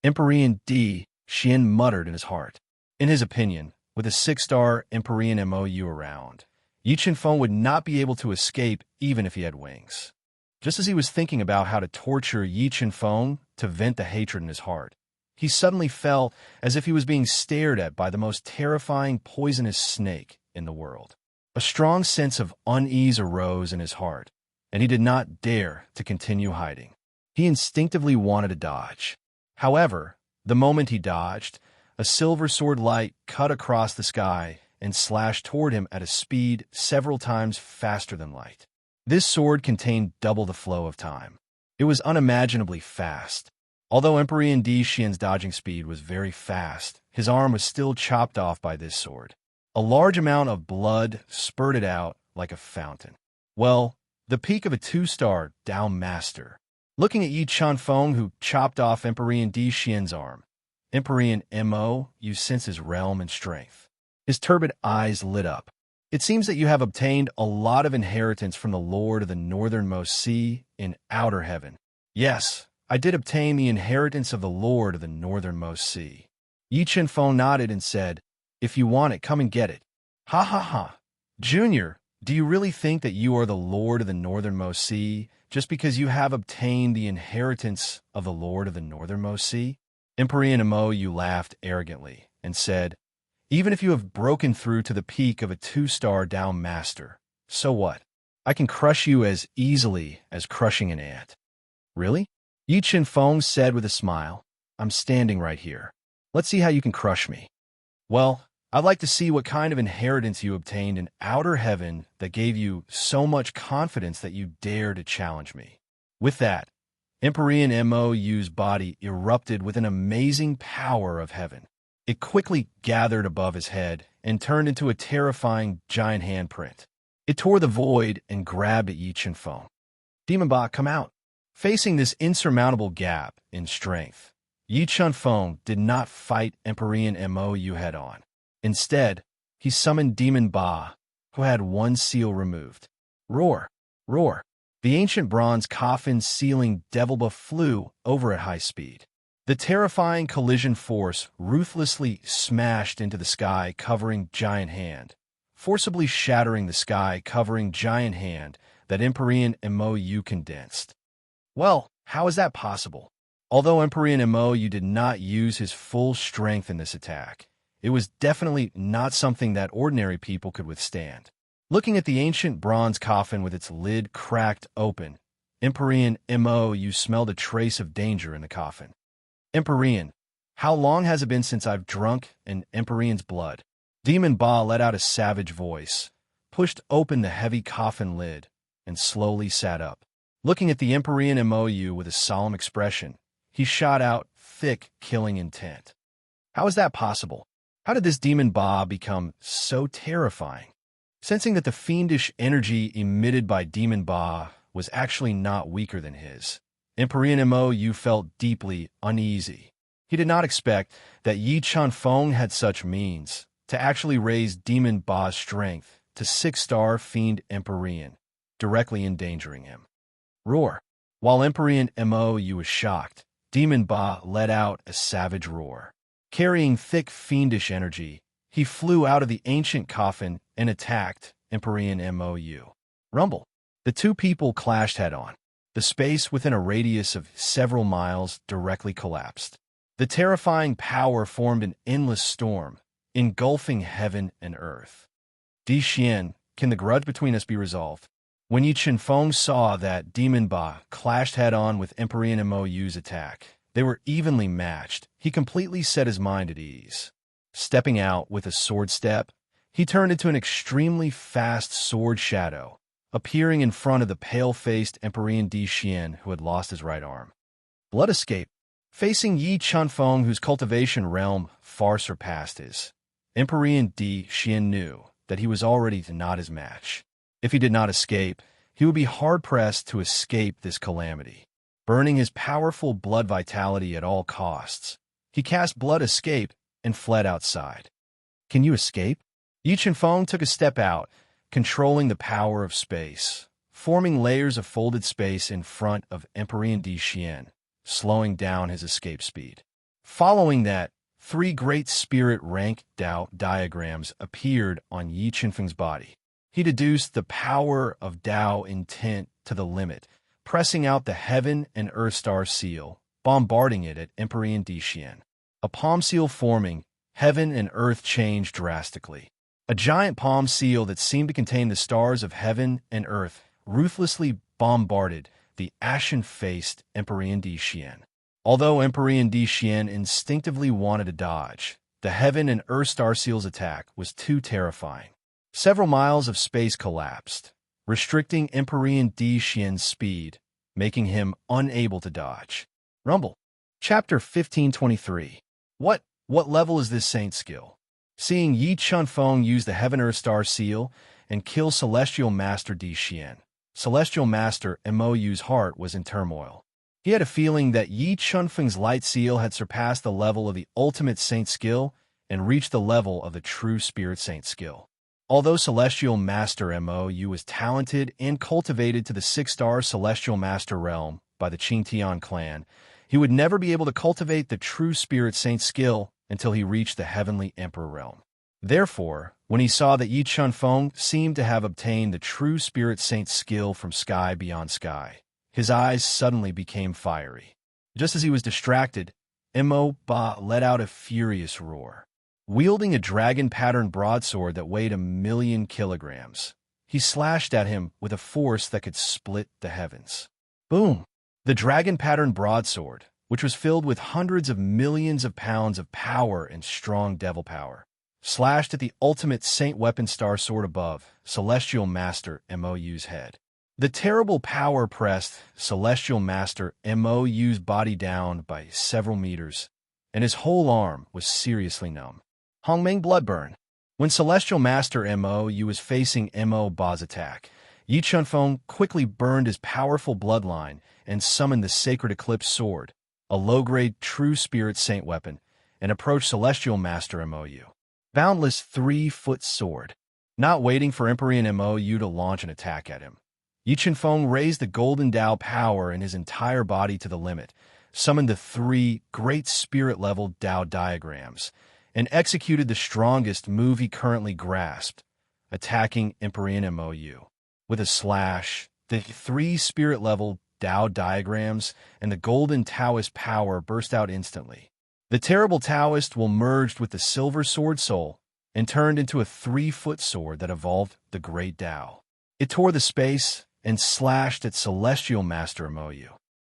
Empyrean Di Xian muttered in his heart. In his opinion, with a 6-star Empyrean Mou around, Yi Chenfeng would not be able to escape even if he had wings. Just as he was thinking about how to torture Yi Chenfeng to vent the hatred in his heart, he suddenly felt as if he was being stared at by the most terrifying poisonous snake in the world. A strong sense of unease arose in his heart, and he did not dare to continue hiding. He instinctively wanted to dodge. However, the moment he dodged, a silver sword light cut across the sky and slashed toward him at a speed several times faster than light. This sword contained double the flow of time. It was unimaginably fast. Although Empyrean Di Xian's dodging speed was very fast, his arm was still chopped off by this sword. A large amount of blood spurted out like a fountain. Well, the peak of a 2-star Dao Master. Looking at Yi Chunfeng, who chopped off Emperor Di Xian's arm, Emperor Mo, you sense his realm and strength. His turbid eyes lit up. It seems that you have obtained a lot of inheritance from the Lord of the Northernmost Sea in outer heaven. Yes, I did obtain the inheritance of the Lord of the Northernmost Sea. Yi Chunfeng nodded and said, if you want it, come and get it. Ha ha ha. Junior, do you really think that you are the Lord of the Northernmost Sea just because you have obtained the inheritance of the Lord of the Northernmost Sea? Emperor Mo, you laughed arrogantly and said, even if you have broken through to the peak of a 2-star Dao Master, so what? I can crush you as easily as crushing an ant. Really? Yi Chunfeng said with a smile, I'm standing right here. Let's see how you can crush me. Well, I'd like to see what kind of inheritance you obtained in outer heaven that gave you so much confidence that you dare to challenge me. With that, Emperor Mo's body erupted with an amazing power of heaven. It quickly gathered above his head and turned into a terrifying giant handprint. It tore the void and grabbed at Yi Chunfeng. Demon Ba, come out. Facing this insurmountable gap in strength, Yi Chunfeng did not fight Emperor Mo head-on. Instead, he summoned Demon Ba, who had one seal removed. Roar! Roar! The ancient bronze coffin sealing Devil Ba flew over at high speed. The terrifying collision force ruthlessly smashed into the sky covering Giant Hand, forcibly shattering the sky covering Giant Hand that Emperor Mo condensed. Well, how is that possible? Although Emperor Mo did not use his full strength in this attack, it was definitely not something that ordinary people could withstand. Looking at the ancient bronze coffin with its lid cracked open, Emperor Mo smelled a trace of danger in the coffin. Emperor, how long has it been since I've drunk an Emperor's blood? Demon Ba let out a savage voice, pushed open the heavy coffin lid, and slowly sat up. Looking at the Emperor Mo with a solemn expression, he shot out thick, killing intent. How is that possible? How did this Demon Ba become so terrifying? Sensing that the fiendish energy emitted by Demon Ba was actually not weaker than his, Emperor Mo felt deeply uneasy. He did not expect that Yi Chunfeng had such means to actually raise Demon Ba's strength to 6-star Fiend Emperor, directly endangering him. Roar! While Emperor Mo was shocked, Demon Ba let out a savage roar. Carrying thick fiendish energy, he flew out of the ancient coffin and attacked Emperor Mo. Rumble! The two people clashed head-on. The space within a radius of several miles directly collapsed. The terrifying power formed an endless storm, engulfing heaven and earth. Di Xian, can the grudge between us be resolved? When Yi Chunfeng saw that Demon Ba clashed head-on with Emperor Mo's attack, they were evenly matched. He completely set his mind at ease. Stepping out with a sword step, he turned into an extremely fast sword shadow, appearing in front of the pale-faced Emperor Di Xian, who had lost his right arm. Blood escape. Facing Yi Chunfeng, whose cultivation realm far surpassed his, Emperor Di Xian knew that he was already not his match. If he did not escape, he would be hard-pressed to escape this calamity. Burning his powerful blood vitality at all costs, he cast Blood Escape and fled outside. Can you escape? Yi Chunfeng took a step out, controlling the power of space, forming layers of folded space in front of Emperor Di Xian, slowing down his escape speed. Following that, 3 great spirit rank Dao diagrams appeared on Yi Chunfeng's body. He deduced the power of Dao intent to the limit, pressing out the Heaven and Earth Star seal, bombarding it at Emperor Di Xian. A palm seal forming, heaven and earth changed drastically. A giant palm seal that seemed to contain the stars of heaven and earth ruthlessly bombarded the ashen-faced Emperor Di Xian. Although Emperor Di Xian instinctively wanted to dodge, the heaven and earth star seal's attack was too terrifying. Several miles of space collapsed, restricting Emperor Di Xian's speed, making him unable to dodge. Rumble. Chapter 1523. What level is this saint's skill? Seeing Yi Chunfeng use the Heaven Earth Star seal and kill Celestial Master Di Xian, Celestial Master Mo's heart was in turmoil. He had a feeling that Yi Chunfeng's light seal had surpassed the level of the ultimate saint skill and reached the level of the true spirit saint skill. Although Celestial Master Mo was talented and cultivated to the 6-star Celestial Master realm by the Qingtian clan, he would never be able to cultivate the true spirit saint skill until he reached the Heavenly Emperor realm. Therefore, when he saw that Yi Chunfeng seemed to have obtained the true spirit saint skill from sky beyond sky, his eyes suddenly became fiery. Just as he was distracted, Mo Ba let out a furious roar. Wielding a dragon-patterned broadsword that weighed 1,000,000 kilograms, he slashed at him with a force that could split the heavens. Boom! The dragon-patterned broadsword, which was filled with hundreds of millions of pounds of power and strong devil power, slashed at the ultimate saint weapon star sword above Celestial Master Mo's head. The terrible power pressed Celestial Master Mo's body down by several meters, and his whole arm was seriously numb. Hongmeng Bloodburn. When Celestial Master Mo was facing Mo Ba's attack, Yi Chunfeng quickly burned his powerful bloodline and summoned the Sacred Eclipse Sword, a low-grade true spirit saint weapon, and approached Celestial Master Mo. Boundless 3-foot sword. Not waiting for Emperor Mo to launch an attack at him, Yi Chunfeng raised the golden Tao power in his entire body to the limit, summoned the 3 great spirit-level Tao diagrams, and executed the strongest move he currently grasped, attacking Emperor Mo. With a slash, the 3 spirit-level Tao diagrams and the golden Taoist power burst out instantly. The terrible Taoist will merged with the silver sword soul and turned into a 3-foot sword that evolved the Great Tao. It tore the space and slashed at Celestial Master Mo.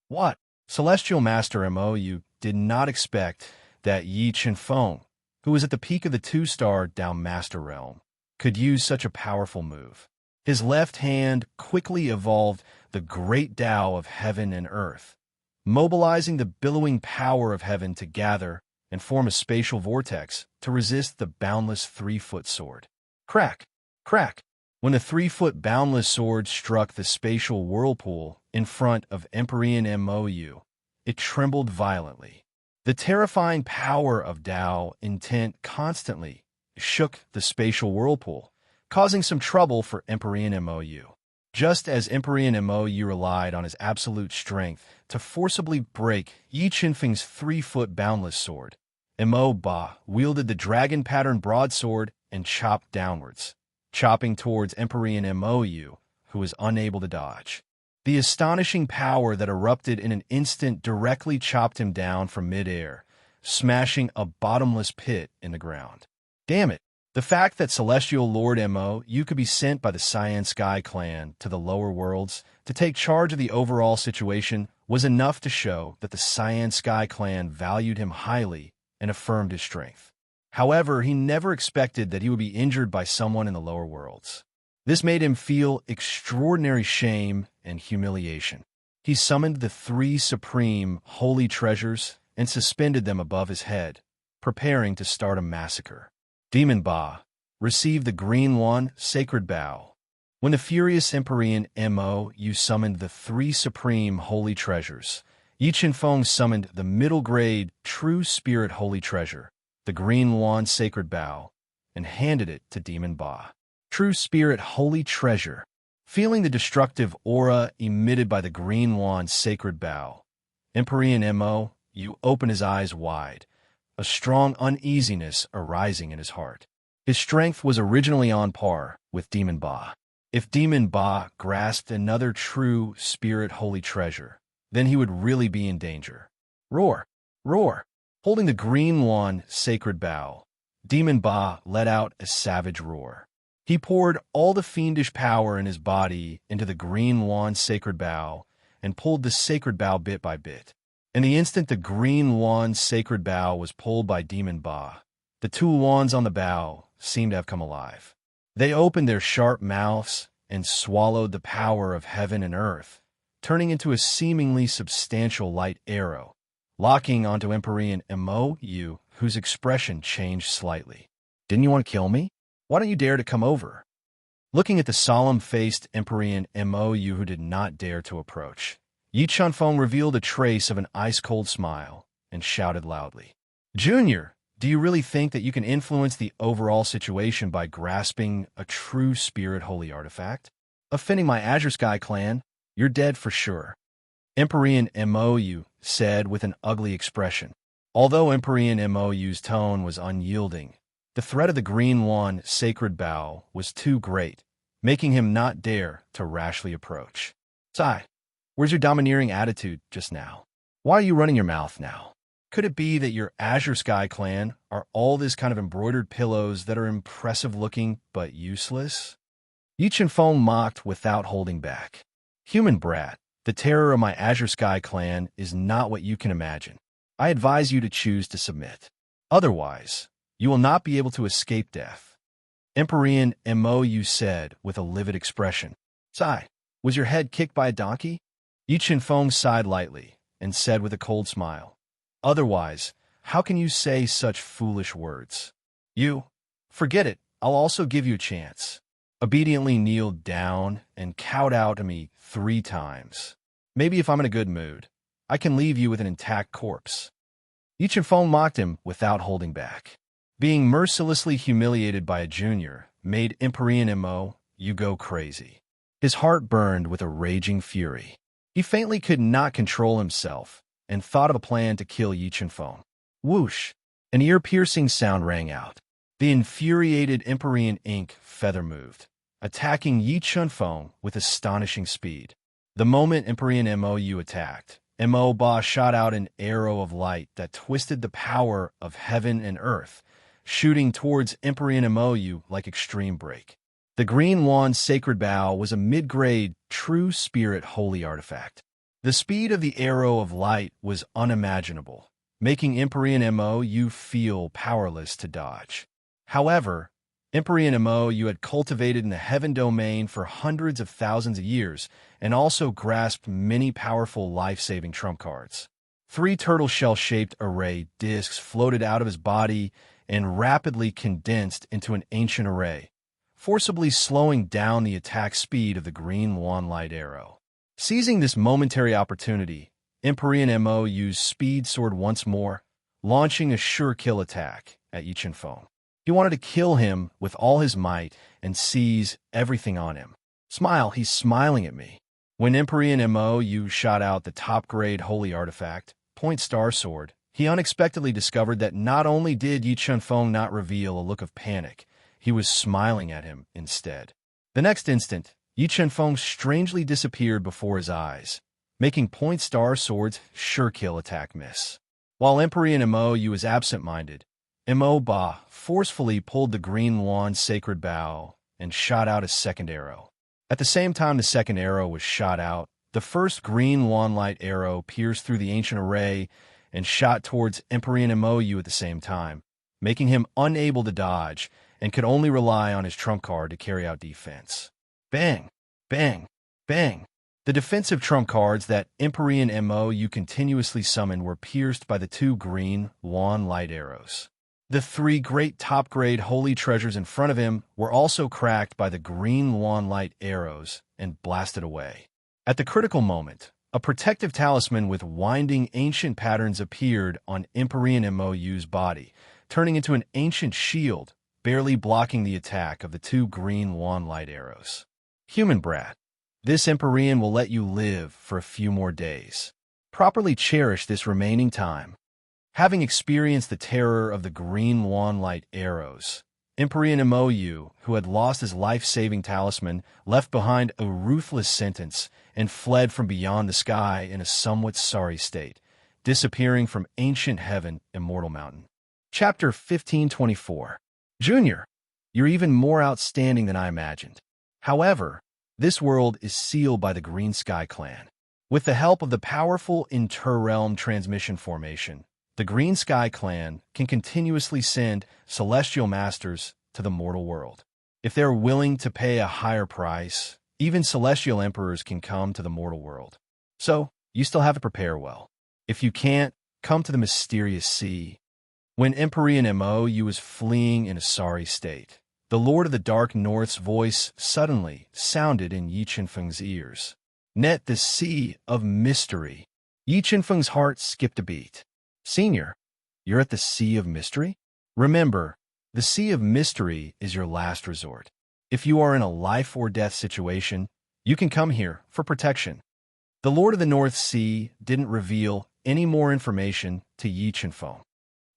What? Celestial Master Mo did not expect that Yi Chunfeng, who was at the peak of the 2-star Tao Master realm, could use such a powerful move. His left hand quickly evolved the Great Tao of heaven and earth, mobilizing the billowing power of heaven to gather and form a spatial vortex to resist the boundless 3-foot sword. Crack! Crack! When the 3-foot boundless sword struck the spatial whirlpool in front of Emperor Mo, it trembled violently. The terrifying power of Tao intent constantly shook the spatial whirlpool, causing some trouble for Emperor Mo. Just as Emperor Mo relied on his absolute strength to forcibly break Yi Chunfeng's 3-foot boundless sword, Mo Ba wielded the dragon-patterned broadsword and chopped downwards, chopping towards Emperor Mo, who was unable to dodge. The astonishing power that erupted in an instant directly chopped him down from mid-air, smashing a bottomless pit in the ground. Damn it! The fact that Celestial Lord Mo could be sent by the Cyan Sky clan to the lower worlds to take charge of the overall situation was enough to show that the Cyan Sky clan valued him highly and affirmed his strength. However, he never expected that he would be injured by someone in the lower worlds. This made him feel extraordinary shame and humiliation. He summoned the 3 supreme holy treasures and suspended them above his head, preparing to start a massacre. Demon Ba received the Green One Sacred Bow. When the furious Emperor Mo summoned the 3 supreme holy treasures, Yi Chunfeng summoned the middle-grade True Spirit Holy Treasure, the Green Wand Sacred Bow, and handed it to Demon Ba. True Spirit Holy Treasure. Feeling the destructive aura emitted by the Green Wand Sacred Bow, Emperor Mo opened his eyes wide, a strong uneasiness arising in his heart. His strength was originally on par with Demon Ba. If Demon Ba grasped another True Spirit Holy Treasure, then he would really be in danger. Roar! Roar! Holding the Green Wand Sacred Bow, Demon Ba let out a savage roar. He poured all the fiendish power in his body into the Green Wand Sacred Bow and pulled the Sacred Bow bit by bit. In the instant the Green Wand Sacred Bow was pulled by Demon Ba, the 2 wands on the bow seemed to have come alive. They opened their sharp mouths and swallowed the power of heaven and earth, turning into a seemingly substantial light arrow, locking onto Emperor Mo, whose expression changed slightly. Didn't you want to kill me? Why don't you dare to come over? Looking at the solemn-faced Empyrean Mou who did not dare to approach, Yi Chunfeng revealed a trace of an ice-cold smile and shouted loudly, "Junior, do you really think that you can influence the overall situation by grasping a true spirit holy artifact? Offending my Azure Sky clan? You're dead for sure." Empyrean Mou said with an ugly expression. Although Empyrean Mou's tone was unyielding, the threat of the green wand sacred bow was too great, making him not dare to rashly approach. "Sai, where's your domineering attitude just now? Why are you running your mouth now? Could it be that your Azure Sky clan are all this kind of embroidered pillows that are impressive-looking but useless?" Yi Chunfeng mocked without holding back. "Human brat, the terror of my Azure Sky clan is not what you can imagine. I advise you to choose to submit. Otherwise, you will not be able to escape death." Empyrean Mou said with a livid expression. "Sai, was your head kicked by a donkey?" Yi Chunfeng sighed lightly and said with a cold smile, "Otherwise, how can you say such foolish words? You, forget it, I'll also give you a chance." Obediently kneeled down and kowtowed to me 3 times. "Maybe if I'm in a good mood, I can leave you with an intact corpse." Yi Chunfeng mocked him without holding back. Being mercilessly humiliated by a junior made Empyrean Mou go crazy. His heart burned with a raging fury. He faintly could not control himself and thought of a plan to kill Yi Chunfeng. Whoosh! An ear-piercing sound rang out. The infuriated Empyrean ink feather moved, attacking Yi Chunfeng with astonishing speed. The moment Empyrean Mou attacked, Mo Ba shot out an arrow of light that twisted the power of heaven and earth, shooting towards Empyrean Mou like extreme break. The green wand sacred bow was a mid-grade, true spirit holy artifact. The speed of the arrow of light was unimaginable, making Empyrean Mou feel powerless to dodge. However, Empyrean Mou had cultivated in the heaven domain for hundreds of thousands of years and also grasped many powerful life-saving trump cards. 3 turtle shell-shaped array discs floated out of his body and rapidly condensed into an ancient array, forcibly slowing down the attack speed of the green wand light arrow. Seizing this momentary opportunity, Empyrean Mou used Speed Sword once more, launching a sure-kill attack at Yi Chunfeng. He wanted to kill him with all his might and seize everything on him. "Smile, he's smiling at me." When Empyrean Mou shot out the top-grade holy artifact, Point Star Sword, he unexpectedly discovered that not only did Yi Chunfeng not reveal a look of panic, he was smiling at him instead. The next instant, Yi Chunfeng strangely disappeared before his eyes, making Point Star Sword's sure-kill attack miss. While Empyrean Mou was absent-minded, Mo Ba forcefully pulled the green wand sacred bow and shot out a second arrow. At the same time the second arrow was shot out, the first green wand light arrow pierced through the ancient array and shot towards Empyrean Mou at the same time, making him unable to dodge and could only rely on his trump card to carry out defense. Bang! Bang! Bang! The defensive trump cards that Empyrean Mou continuously summoned were pierced by the 2 green wand light arrows. The 3 great top-grade holy treasures in front of him were also cracked by the green wand light arrows and blasted away. At the critical moment, a protective talisman with winding ancient patterns appeared on Empyrean Mou's body, turning into an ancient shield, barely blocking the attack of the 2 green wand light arrows. "Human brat, this Empyrean will let you live for a few more days. Properly cherish this remaining time." Having experienced the terror of the green wand light arrows, Empyrean Mou, who had lost his life-saving talisman, left behind a ruthless sentence and fled from beyond the sky in a somewhat sorry state, disappearing from ancient heaven Immortal Mountain. Chapter 1524. Junior, you're even more outstanding than I imagined. However, this world is sealed by the Green Sky Clan. With the help of the powerful inter-realm transmission formation, the Green Sky Clan can continuously send celestial masters to the mortal world. If they're willing to pay a higher price, even celestial emperors can come to the mortal world. So, you still have to prepare well. If you can't, come to the mysterious sea. When Empyrean Mou was fleeing in a sorry state, the Lord of the Dark North's voice suddenly sounded in Yi Chenfeng's ears. Net the sea of mystery. Yi Chenfeng's heart skipped a beat. Senior, you're at the sea of mystery? Remember, the sea of mystery is your last resort. If you are in a life or death situation, you can come here for protection. The Lord of the North Sea didn't reveal any more information to Yi Chenfeng.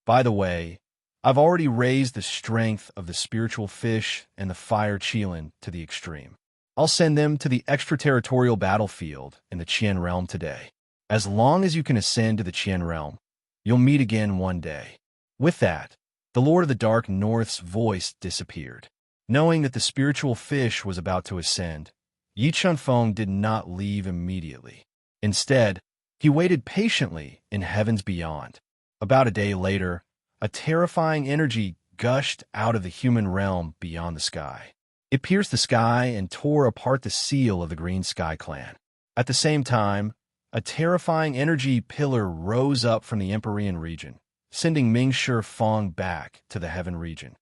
By the way, I've already raised the strength of the spiritual fish and the fire Qilin to the extreme. I'll send them to the extraterritorial battlefield in the Qian realm today. As long as you can ascend to the Qian realm, you'll meet again one day. With that, the Lord of the Dark North's voice disappeared. Knowing that the spiritual fish was about to ascend, Yi Chenfeng did not leave immediately. Instead, he waited patiently in heavens beyond. About a day later, a terrifying energy gushed out of the human realm beyond the sky. It pierced the sky and tore apart the seal of the Green Sky Clan. At the same time, a terrifying energy pillar rose up from the Empyrean region, sending Mingshi Fong back to the Heaven region.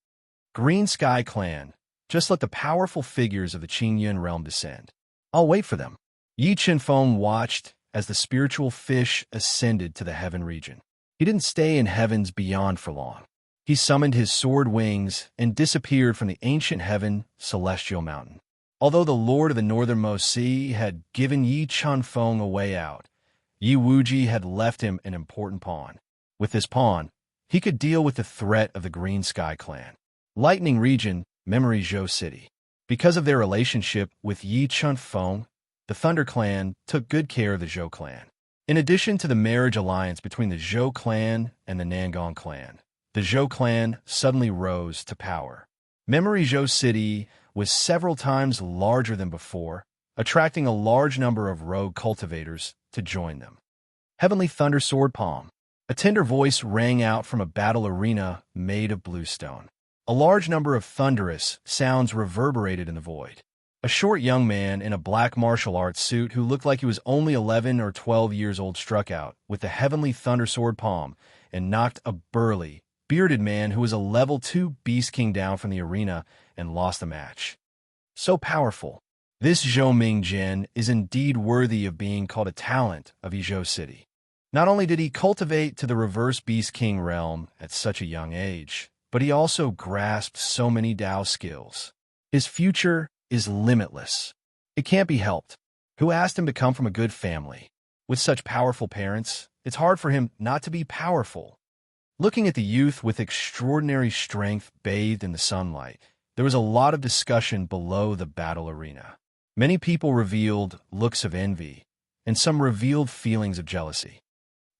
Green Sky Clan, just let the powerful figures of the Qingyun realm descend. I'll wait for them. Yi Chenfeng watched as the spiritual fish ascended to the Heaven region. He didn't stay in heavens beyond for long. He summoned his sword wings and disappeared from the ancient heaven, Celestial Mountain. Although the Lord of the Northernmost Sea had given Yi Chenfeng a way out, Yi Wuji had left him an important pawn. With this pawn, he could deal with the threat of the Green Sky Clan. Lightning Region, Memory Zhou City. Because of their relationship with Yi Chenfeng, the Thunder Clan took good care of the Zhou clan. In addition to the marriage alliance between the Zhou clan and the Nangong clan, the Zhou clan suddenly rose to power. Memory Zhou City was several times larger than before, attracting a large number of rogue cultivators to join them. Heavenly Thunder Sword Palm. A tender voice rang out from a battle arena made of bluestone. A large number of thunderous sounds reverberated in the void. A short young man in a black martial arts suit who looked like he was only 11 or 12 years old struck out with the Heavenly Thunder Sword Palm and knocked a burly, bearded man who was a level 2 Beast King down from the arena and lost the match. So powerful. This Zhou Mingjian is indeed worthy of being called a talent of Yizhou City. Not only did he cultivate to the reverse Beast King realm at such a young age, but he also grasped so many Dao skills. His future is limitless. It can't be helped. Who asked him to come from a good family? With such powerful parents, it's hard for him not to be powerful. Looking at the youth with extraordinary strength bathed in the sunlight, there was a lot of discussion below the battle arena. Many people revealed looks of envy, and some revealed feelings of jealousy.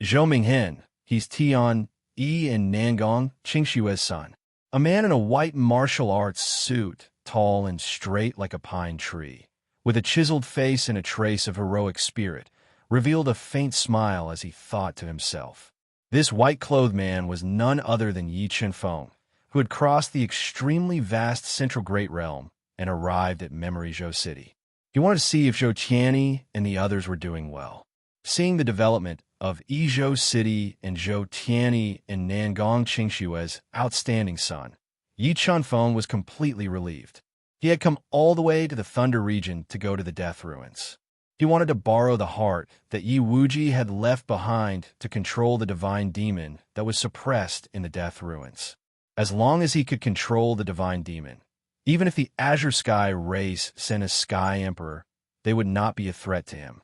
Zhou Minghen, he's Tian Yi and Nangong Qingshue's son. A man in a white martial arts suit, tall and straight like a pine tree, with a chiseled face and a trace of heroic spirit, revealed a faint smile as he thought to himself. This white-clothed man was none other than Yi Chenfeng, who had crossed the extremely vast Central Great Realm and arrived at Memory Zhou City. He wanted to see if Zhou Tianyi and the others were doing well. Seeing the development of Yizhou City and Zhou Tianyi and Nangong Qingshue's outstanding son, Yi Chenfeng was completely relieved. He had come all the way to the Thunder region to go to the Death Ruins. He wanted to borrow the heart that Yi Wuji had left behind to control the divine demon that was suppressed in the Death Ruins. As long as he could control the divine demon, even if the Azure Sky race sent a Sky Emperor, they would not be a threat to him.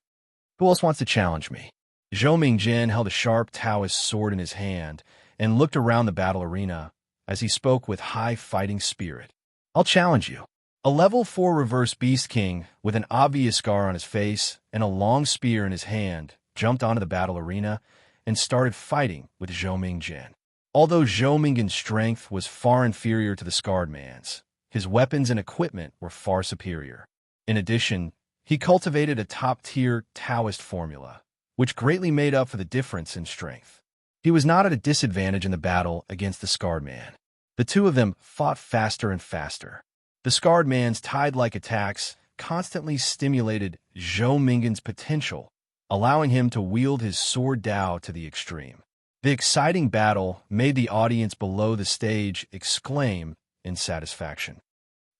Who else wants to challenge me? Zhou Mingjian held a sharp Taoist sword in his hand and looked around the battle arena as he spoke with high fighting spirit. I'll challenge you. A level 4 reverse Beast King with an obvious scar on his face and a long spear in his hand jumped onto the battle arena and started fighting with Zhou Mingjian. Although Zhou Mingjian's strength was far inferior to the scarred man's, his weapons and equipment were far superior. In addition, he cultivated a top-tier Taoist formula, which greatly made up for the difference in strength. He was not at a disadvantage in the battle against the scarred man. The two of them fought faster and faster. The scarred man's tide-like attacks constantly stimulated Zhou Mingjian's potential, allowing him to wield his sword Dao to the extreme. The exciting battle made the audience below the stage exclaim in satisfaction.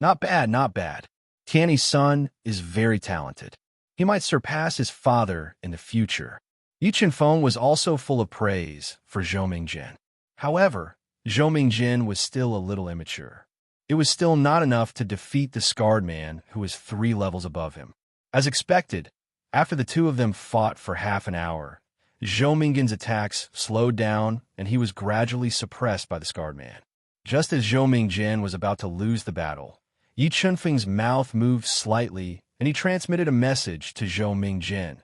Not bad, not bad. Tiany's son is very talented. He might surpass his father in the future. Yi Chenfeng was also full of praise for Zhou Mingjin. However, Zhou Mingjin was still a little immature. It was still not enough to defeat the scarred man who was 3 levels above him. As expected, after the two of them fought for half an hour, Zhou Mingjin's attacks slowed down and he was gradually suppressed by the scarred man. Just as Zhou Mingjin was about to lose the battle, Yi Chenfeng's mouth moved slightly and he transmitted a message to Zhou Mingjin,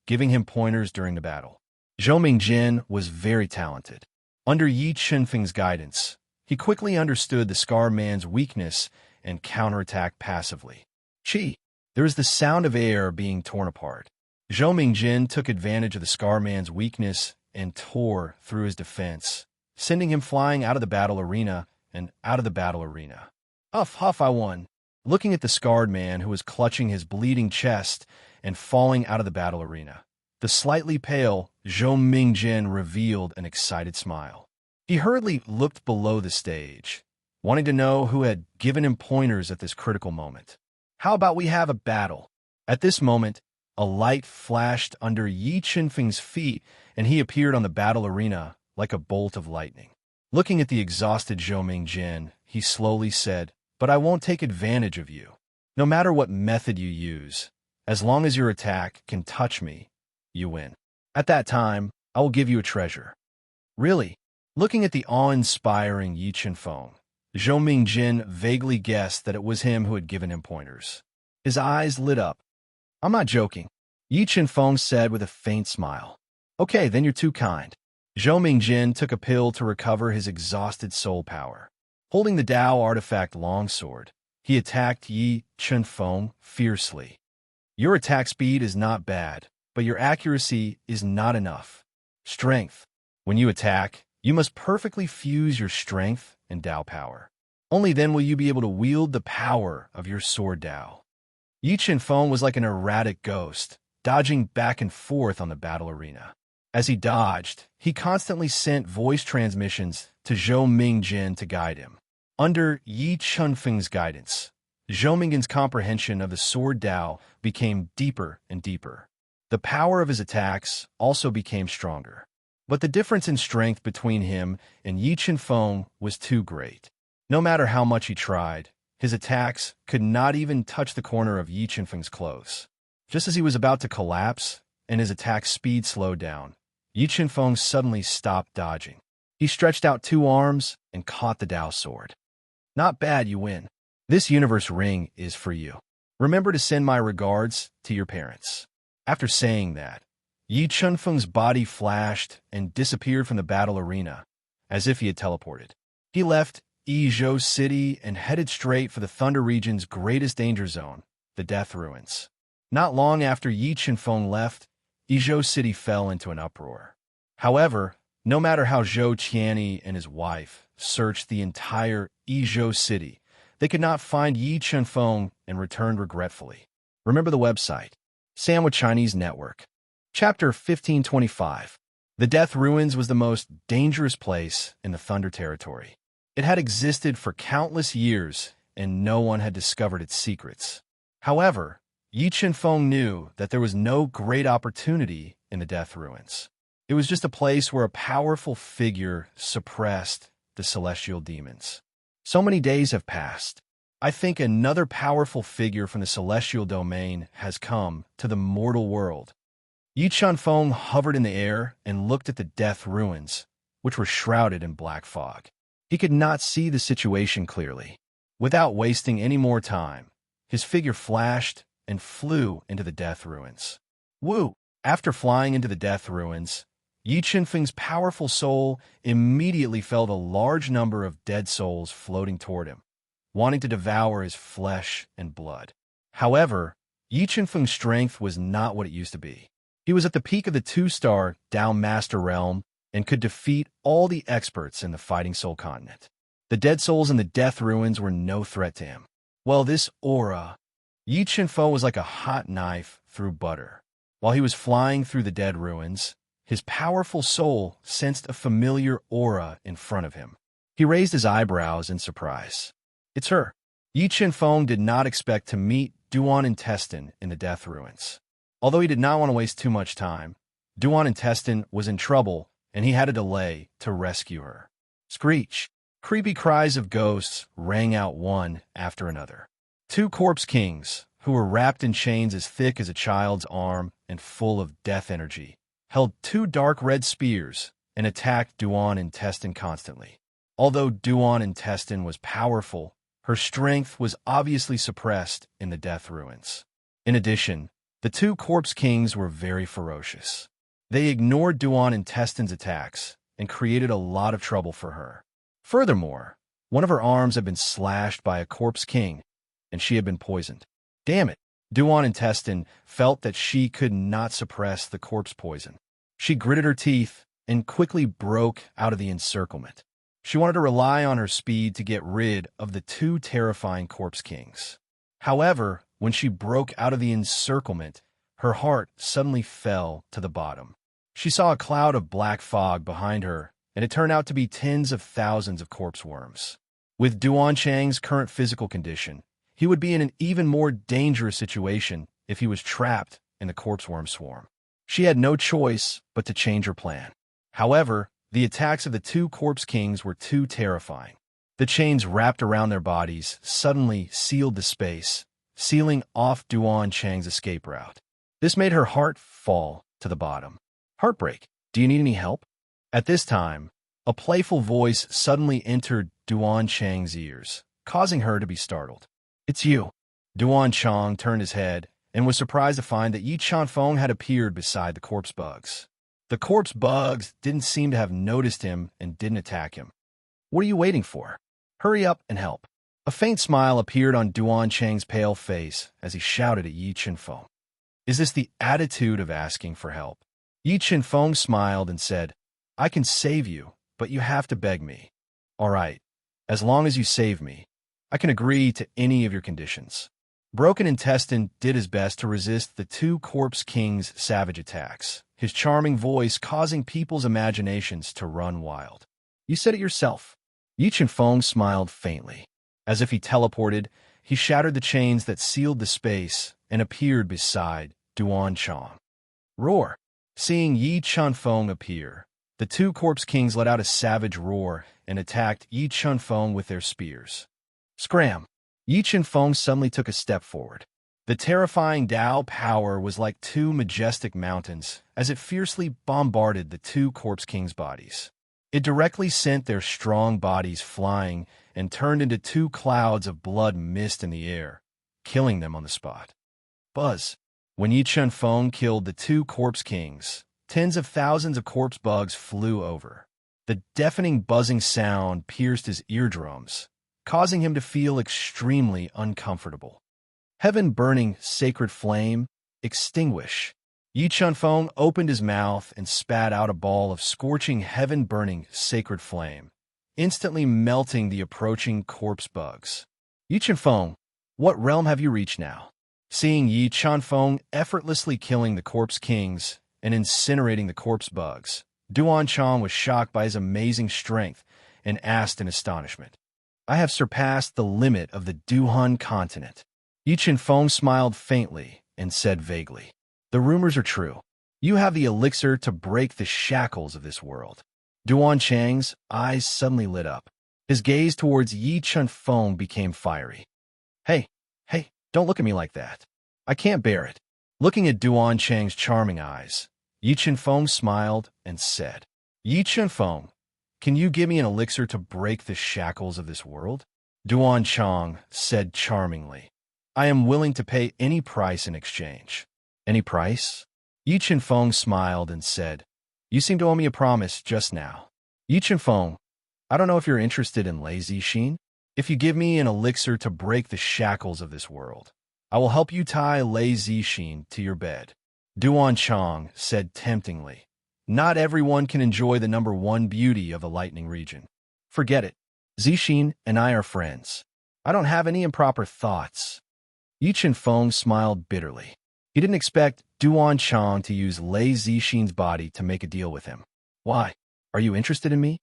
giving him pointers during the battle. Zhou Mingjin was very talented. Under Yi Chenfeng's guidance, he quickly understood the scarred man's weakness and counterattacked passively. Chi! There was the sound of air being torn apart. Zhou Mingjin took advantage of the scarred man's weakness and tore through his defense, sending him flying out of the battle arena and out of the battle arena. Huff, huff, I won. Looking at the scarred man who was clutching his bleeding chest and falling out of the battle arena, the slightly pale Zhou Mingjin revealed an excited smile. He hurriedly looked below the stage, wanting to know who had given him pointers at this critical moment. How about we have a battle? At this moment, a light flashed under Yi Chenfeng's feet, and he appeared on the battle arena like a bolt of lightning. Looking at the exhausted Zhou Mingjin, he slowly said, "But I won't take advantage of you. No matter what method you use, as long as your attack can touch me, you win. At that time, I will give you a treasure." Really? Looking at the awe-inspiring Yi Chenfeng, Zhou Mingjin vaguely guessed that it was him who had given him pointers. His eyes lit up. "I'm not joking," Yi Chenfeng said with a faint smile. "Okay, then you're too kind." Zhou Mingjin took a pill to recover his exhausted soul power. Holding the Dao artifact longsword, he attacked Yi Chenfeng fiercely. "Your attack speed is not bad, but your accuracy is not enough. Strength. When you attack, you must perfectly fuse your strength and Dao power. Only then will you be able to wield the power of your sword Dao." Yi Chenfeng was like an erratic ghost, dodging back and forth on the battle arena. As he dodged, he constantly sent voice transmissions to Zhou Mingjin to guide him. Under Yi Chenfeng's guidance, Zhou Mingjin's comprehension of the sword Dao became deeper and deeper. The power of his attacks also became stronger. But the difference in strength between him and Yi Chenfeng was too great. No matter how much he tried, his attacks could not even touch the corner of Yi Chenfeng's clothes. Just as he was about to collapse and his attack speed slowed down, Yi Chenfeng suddenly stopped dodging. He stretched out 2 arms and caught the Dao sword. "Not bad, you win. This universe ring is for you. Remember to send my regards to your parents." After saying that, Yi Chenfeng's body flashed and disappeared from the battle arena, as if he had teleported. He left Yizhou City and headed straight for the Thunder region's greatest danger zone, the Death Ruins. Not long after Yi Chenfeng left, Yizhou City fell into an uproar. However, no matter how Zhou Qianni and his wife searched the entire Yizhou City, they could not find Yi Chenfeng and returned regretfully. Remember the website, Sandwich Chinese Network. Chapter 1525. The Death Ruins was the most dangerous place in the Thunder Territory. It had existed for countless years, and no one had discovered its secrets. However, Yi Chenfeng knew that there was no great opportunity in the Death Ruins. It was just a place where a powerful figure suppressed the celestial demons. So many days have passed. I think another powerful figure from the celestial domain has come to the mortal world. Yi Chenfeng hovered in the air and looked at the Death Ruins, which were shrouded in black fog. He could not see the situation clearly. Without wasting any more time, his figure flashed and flew into the Death Ruins. Woo! After flying into the Death Ruins, Yi Chenfeng's powerful soul immediately felt a large number of dead souls floating toward him, wanting to devour his flesh and blood. However, Yi Chenfeng's strength was not what it used to be. He was at the peak of the 2-star Dao Master Realm and could defeat all the experts in the Fighting Soul Continent. The dead souls in the Death Ruins were no threat to him. Well, this aura, Yi Chenfeng was like a hot knife through butter. While he was flying through the Dead Ruins, his powerful soul sensed a familiar aura in front of him. He raised his eyebrows in surprise. "It's her." Yi Chen-feng did not expect to meet Duan Intestine in the Death Ruins. Although he did not want to waste too much time, Duan Intestine was in trouble, and he had a delay to rescue her. Screech! Creepy cries of ghosts rang out one after another. Two corpse kings, who were wrapped in chains as thick as a child's arm and full of death energy, held two dark red spears and attacked Duan Intestine constantly. Although Duan Intestine was powerful, her strength was obviously suppressed in the Death Ruins. In addition, the two corpse kings were very ferocious. They ignored Duan Intestine's attacks and created a lot of trouble for her. Furthermore, one of her arms had been slashed by a corpse king, and she had been poisoned. Damn it! Duan Intestine felt that she could not suppress the corpse poison. She gritted her teeth and quickly broke out of the encirclement. She wanted to rely on her speed to get rid of the two terrifying corpse kings. However, when she broke out of the encirclement, her heart suddenly fell to the bottom. She saw a cloud of black fog behind her, and it turned out to be tens of thousands of corpse worms. With Duan Chang's current physical condition, he would be in an even more dangerous situation if he was trapped in the corpse worm swarm. She had no choice but to change her plan. However, the attacks of the two corpse kings were too terrifying. The chains wrapped around their bodies suddenly sealed the space, sealing off Duan Chang's escape route. This made her heart fall to the bottom. Heartbreak, do you need any help? At this time, a playful voice suddenly entered Duan Chang's ears, causing her to be startled. It's you. Duan Chang turned his head and was surprised to find that Yi Chen-feng had appeared beside the corpse bugs. The corpse bugs didn't seem to have noticed him and didn't attack him. What are you waiting for? Hurry up and help. A faint smile appeared on Duan Chang's pale face as he shouted at Yi Chen-feng. Is this the attitude of asking for help? Yi Chen-feng smiled and said, I can save you, but you have to beg me. All right, as long as you save me, I can agree to any of your conditions. Broken Intestine did his best to resist the two corpse kings' savage attacks, his charming voice causing people's imaginations to run wild. You said it yourself. Yi Chen-feng smiled faintly. As if he teleported, he shattered the chains that sealed the space and appeared beside Duan Chang. Roar! Seeing Yi Chen-feng appear, the two corpse kings let out a savage roar and attacked Yi Chen-feng with their spears. Scram! Yi Chen-feng suddenly took a step forward. The terrifying Dao power was like two majestic mountains as it fiercely bombarded the two corpse kings' bodies. It directly sent their strong bodies flying and turned into two clouds of blood mist in the air, killing them on the spot. Buzz! When Yi Chen-feng killed the two corpse kings, tens of thousands of corpse bugs flew over. The deafening buzzing sound pierced his eardrums, causing him to feel extremely uncomfortable. Heaven-burning sacred flame, extinguish. Yi Chen-feng opened his mouth and spat out a ball of scorching heaven-burning sacred flame, instantly melting the approaching corpse bugs. Yi Chen-feng, what realm have you reached now? Seeing Yi Chen-feng effortlessly killing the corpse kings and incinerating the corpse bugs, Duan Chang was shocked by his amazing strength and asked in astonishment. I have surpassed the limit of the Duhan continent. Yi Chen-feng smiled faintly and said vaguely, the rumors are true. You have the elixir to break the shackles of this world. Duan Chang's eyes suddenly lit up. His gaze towards Yi Chen-feng became fiery. Hey, don't look at me like that. I can't bear it. Looking at Duan Chang's charming eyes, Yi Chen-feng smiled and said, Yi Chen-feng, can you give me an elixir to break the shackles of this world? Duan Chang said charmingly, I am willing to pay any price in exchange. Any price? Yi Chen-feng smiled and said, you seem to owe me a promise just now. Yi Chen-feng, I don't know if you're interested in Lei Zixin. If you give me an elixir to break the shackles of this world, I will help you tie Lei Zixin to your bed. Duan Chang said temptingly, not everyone can enjoy the number one beauty of the lightning region. Forget it. Zixin and I are friends. I don't have any improper thoughts. Yi Chen-feng smiled bitterly. He didn't expect Duan Chang to use Lei Zixin's body to make a deal with him. Why? Are you interested in me?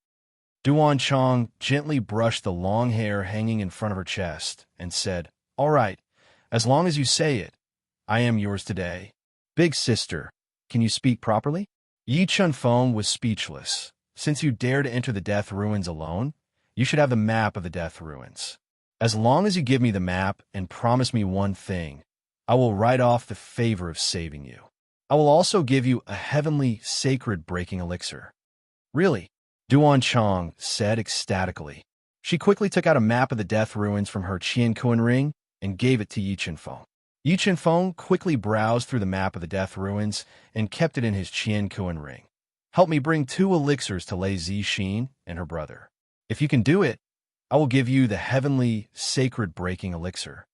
Duan Chong gently brushed the long hair hanging in front of her chest and said, "All right, as long as you say it, I am yours today." "Big sister, can you speak properly?" Yi Chun-feng was speechless. "Since you dare to enter the Death Ruins alone, you should have the map of the Death Ruins. As long as you give me the map and promise me one thing, I will write off the favor of saving you. I will also give you a heavenly, sacred breaking elixir." "Really?" Duan Chong said ecstatically. She quickly took out a map of the Death Ruins from her Qian ring and gave it to Yi Chun-feng. Yi Chun-feng quickly browsed through the map of the Death Ruins and kept it in his Qian ring. "Help me bring 2 elixirs to Lei Zixin and her brother. If you can do it, I will give you the heavenly, sacred breaking elixir."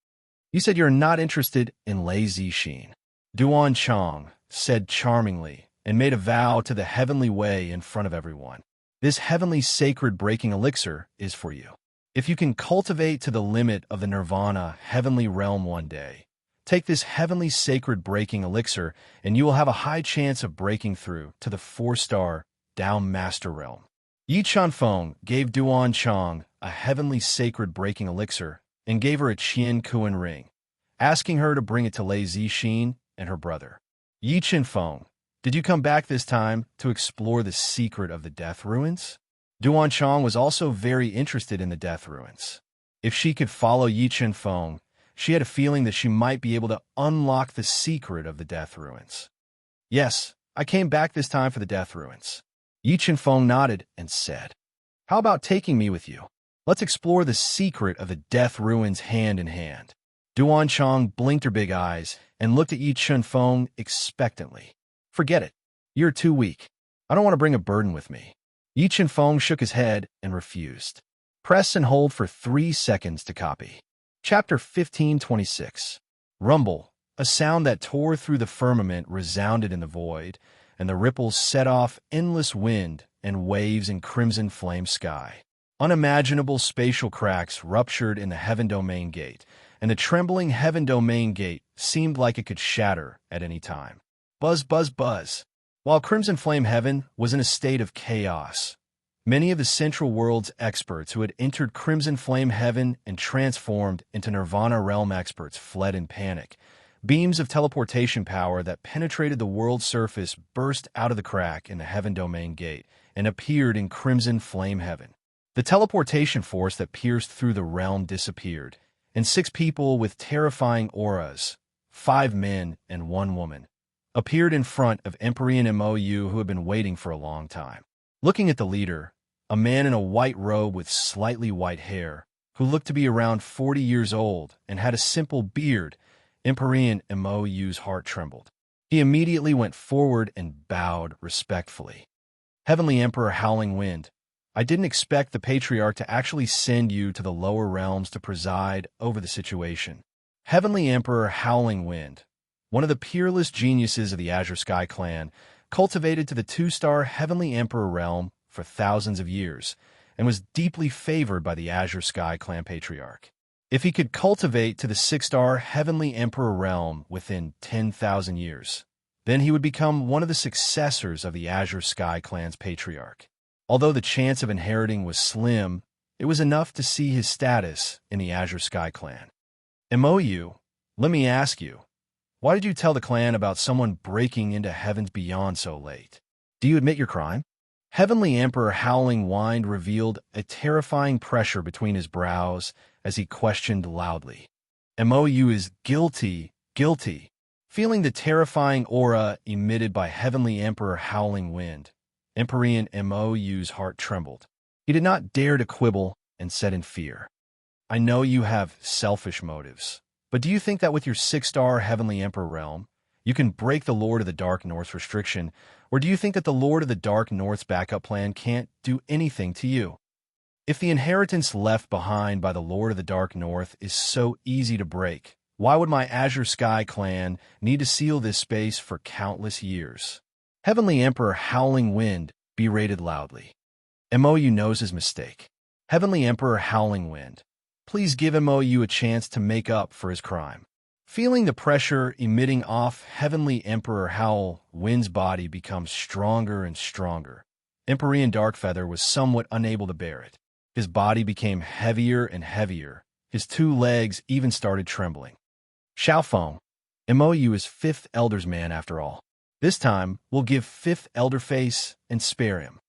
"You said you're not interested in Lei Zixin," Duan Chong said charmingly and made a vow to the heavenly way in front of everyone. "This heavenly sacred breaking elixir is for you. If you can cultivate to the limit of the nirvana heavenly realm one day, take this heavenly sacred breaking elixir and you will have a high chance of breaking through to the 4-star Down Master realm." Yi Chun-feng gave Duan Chong a heavenly sacred breaking elixir and gave her a Qian ring, asking her to bring it to Lei Zixin and her brother. "Yi Chun-feng, did you come back this time to explore the secret of the Death Ruins?" Duan Chong was also very interested in the Death Ruins. If she could follow Yi Chun-feng, she had a feeling that she might be able to unlock the secret of the Death Ruins. "Yes, I came back this time for the Death Ruins." Yi Chun-feng nodded and said, "How about taking me with you? Let's explore the secret of the Death Ruins hand in hand." Duan Chong blinked her big eyes and looked at Yi Chun-feng expectantly. "Forget it. You're too weak. I don't want to bring a burden with me." Yi Chun-feng shook his head and refused. Press and hold for 3 seconds to copy. Chapter 1526. Rumble. A sound that tore through the firmament resounded in the void, and the ripples set off endless wind and waves in crimson flame sky. Unimaginable spatial cracks ruptured in the Heaven Domain Gate, and the trembling Heaven Domain Gate seemed like it could shatter at any time. Buzz, buzz, buzz. While Crimson Flame Heaven was in a state of chaos, many of the Central World's experts who had entered Crimson Flame Heaven and transformed into Nirvana Realm experts fled in panic. Beams of teleportation power that penetrated the world's surface burst out of the crack in the Heaven Domain Gate and appeared in Crimson Flame Heaven. The teleportation force that pierced through the realm disappeared, and 6 people with terrifying auras, 5 men and 1 woman, appeared in front of Empyrean MOU who had been waiting for a long time. Looking at the leader, a man in a white robe with slightly white hair, who looked to be around 40 years old and had a simple beard, Empyrean MOU's heart trembled. He immediately went forward and bowed respectfully. "Heavenly Emperor Howling Wind, I didn't expect the Patriarch to actually send you to the lower realms to preside over the situation. Heavenly Emperor Howling Wind, one of the peerless geniuses of the Azure Sky clan, cultivated to the 2-star Heavenly Emperor realm for thousands of years, and was deeply favored by the Azure Sky clan Patriarch. If he could cultivate to the 6-star Heavenly Emperor realm within 10,000 years, then he would become one of the successors of the Azure Sky clan's Patriarch. Although the chance of inheriting was slim, it was enough to see his status in the Azure Sky clan. MOU, let me ask you, why did you tell the clan about someone breaking into Heavens Beyond so late? Do you admit your crime?" Heavenly Emperor Howling Wind revealed a terrifying pressure between his brows as he questioned loudly. "MOU is guilty, guilty." Feeling the terrifying aura emitted by Heavenly Emperor Howling Wind, Empyrean MOU's heart trembled. He did not dare to quibble and said in fear, "I know you have selfish motives. But do you think that with your 6-star Heavenly Emperor realm, you can break the Lord of the Dark North's restriction, or do you think that the Lord of the Dark North's backup plan can't do anything to you? If the inheritance left behind by the Lord of the Dark North is so easy to break, why would my Azure Sky clan need to seal this space for countless years?" Heavenly Emperor Howling Wind berated loudly. MOU knows his mistake. Heavenly Emperor Howling Wind, please give MOU a chance to make up for his crime. Feeling the pressure emitting off Heavenly Emperor Howl Wind's body become stronger and stronger, Emperor Darkfeather was somewhat unable to bear it. His body became heavier and heavier. His 2 legs even started trembling. Xiaofeng, MOU is 5th Elder's man after all. This time, we'll give 5th Elder face and spare him.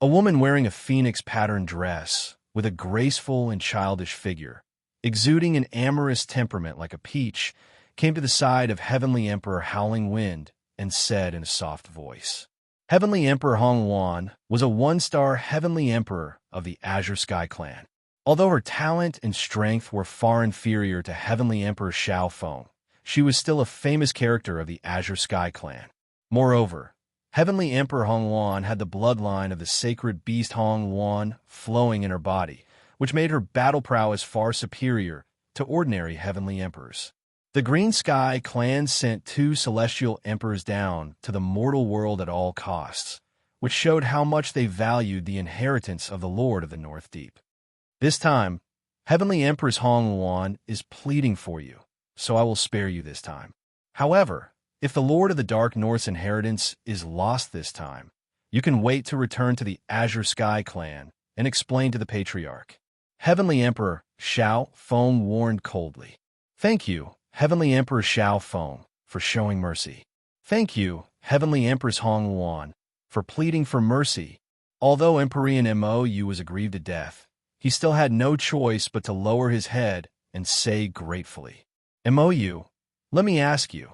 A woman wearing a phoenix-patterned dress, with a graceful and childish figure, exuding an amorous temperament like a peach, came to the side of Heavenly Emperor Howling Wind and said in a soft voice, Heavenly Emperor Hongwan was a 1-star Heavenly Emperor of the Azure Sky clan. Although her talent and strength were far inferior to Heavenly Emperor Xiaofeng, she was still a famous character of the Azure Sky clan. Moreover, Heavenly Emperor Hongwan had the bloodline of the sacred beast Hongwan flowing in her body, which made her battle prowess far superior to ordinary Heavenly Emperors. The Green Sky clan sent 2 celestial emperors down to the mortal world at all costs, which showed how much they valued the inheritance of the Lord of the North Deep. This time, Heavenly Empress Hongwan is pleading for you, so I will spare you this time. However, if the Lord of the Dark North's inheritance is lost this time, you can wait to return to the Azure Sky clan and explain to the Patriarch. Heavenly Emperor Xiaofeng warned coldly. Thank you, Heavenly Emperor Xiaofeng, for showing mercy. Thank you, Heavenly Empress Hongwan, for pleading for mercy. Although Emperor Mou was aggrieved to death, he still had no choice but to lower his head and say gratefully, Mou, let me ask you,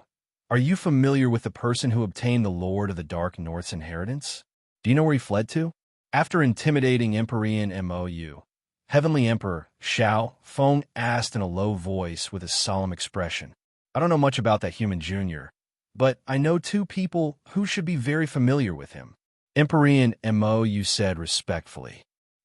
are you familiar with the person who obtained the Lord of the Dark North's inheritance? Do you know where he fled to? After intimidating Emperor Mou, Heavenly Emperor Xiaofeng asked in a low voice with a solemn expression, I don't know much about that human junior, but I know 2 people who should be very familiar with him. Emperor Mou said respectfully.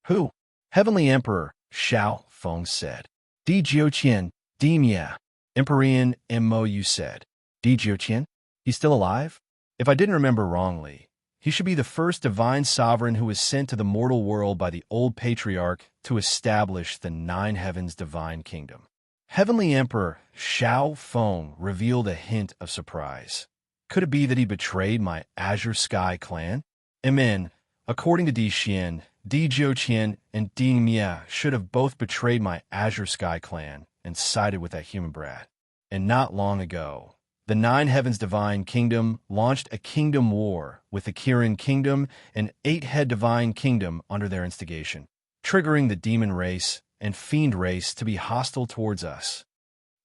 Who? Heavenly Emperor Xiaofeng said. Di Jiuqian, Di Mia. Emperor Mou said. Di Jiuqian? He's still alive? If I didn't remember wrongly, he should be the first divine sovereign who was sent to the mortal world by the old patriarch to establish the 9 heavens divine kingdom. Heavenly Emperor Xiaofeng revealed a hint of surprise. Could it be that he betrayed my Azure Sky clan? Amen. According to Di Xian, Di Jiuqian and Di Mia should have both betrayed my Azure Sky clan and sided with that human brat. And not long ago, the 9 heavens divine kingdom launched a kingdom war with the Kirin kingdom and 8-head divine kingdom under their instigation, triggering the demon race and fiend race to be hostile towards us.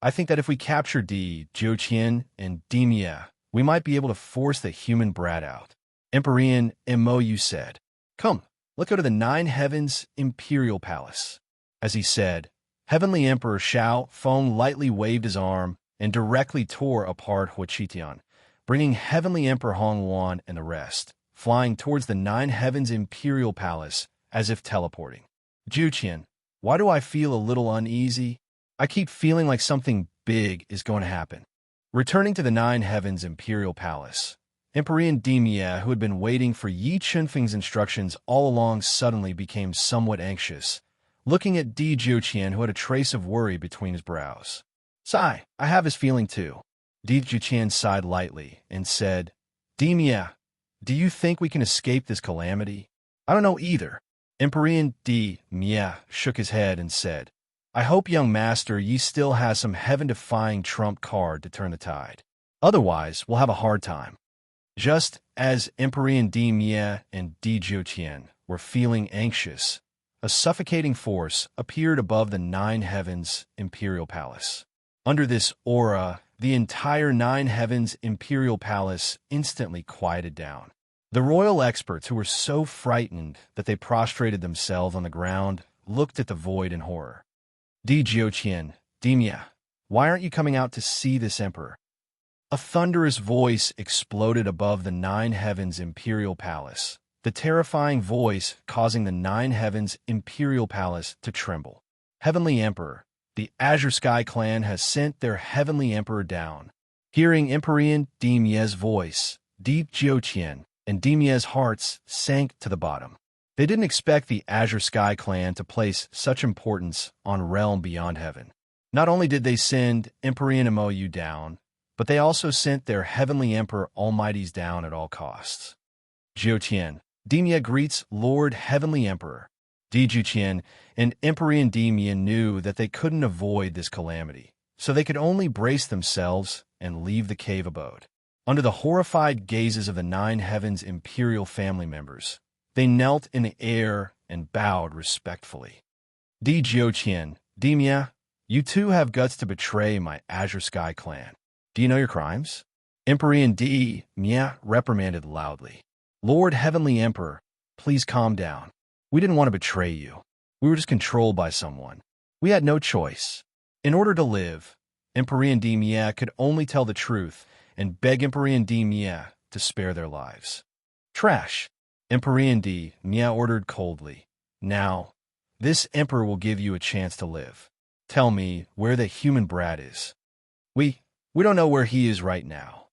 I think that if we capture Di Jiuqian and Di Mia, we might be able to force the human brat out. Emperor Mou said, Come, let's go to the 9 heavens imperial palace. As he said, Heavenly Emperor Xiaofeng lightly waved his arm and directly tore apart Huachitian, bringing Heavenly Emperor Hongwan and the rest, flying towards the 9 heavens imperial palace as if teleporting. Jiuqian, why do I feel a little uneasy? I keep feeling like something big is going to happen. Returning to the 9 heavens imperial palace, Emperor Di Mia, who had been waiting for Yi Chunfeng's instructions all along, suddenly became somewhat anxious, looking at Di Jiuqian, who had a trace of worry between his brows. Sigh, I have this feeling too. Di Jiuqian sighed lightly and said, Di Mia, do you think we can escape this calamity? I don't know either. Emperor Di Mia shook his head and said, I hope, young master, ye still has some heaven-defying trump card to turn the tide. Otherwise, we'll have a hard time. Just as Emperor Di Mia and Di Jiuqian were feeling anxious, a suffocating force appeared above the 9 heavens imperial palace. Under this aura, the entire 9 heavens imperial palace instantly quieted down. The royal experts, who were so frightened that they prostrated themselves on the ground, looked at the void in horror. Di Jiuqian, Di Mia, why aren't you coming out to see this emperor? A thunderous voice exploded above the 9 heavens imperial palace, the terrifying voice causing the 9 heavens imperial palace to tremble. Heavenly Emperor, the Azure Sky clan has sent their Heavenly Emperor down. Hearing Emperor Di Mia's voice, Di Jiuqian and Di Mia's hearts sank to the bottom. They didn't expect the Azure Sky clan to place such importance on realm beyond heaven. Not only did they send Emperor Mou down, but they also sent their Heavenly Emperor Almighties down at all costs. Jiuqian, Demia greets Lord Heavenly Emperor. Di Juqian and Emperor Demia knew that they couldn't avoid this calamity, so they could only brace themselves and leave the cave abode. Under the horrified gazes of the Nine Heavens' imperial family members, they knelt in the air and bowed respectfully. Di Jiuqian, Demia, you two have guts to betray my Azure Sky clan. Do you know your crimes? Emperor Di Mia reprimanded loudly. Lord Heavenly Emperor, please calm down. We didn't want to betray you. We were just controlled by someone. We had no choice. In order to live, Emperor Di Mia could only tell the truth and beg Emperor Di Mia to spare their lives. Trash, Emperor Di Mia ordered coldly. Now, this emperor will give you a chance to live. Tell me where the human brat is. We don't know where he is right now.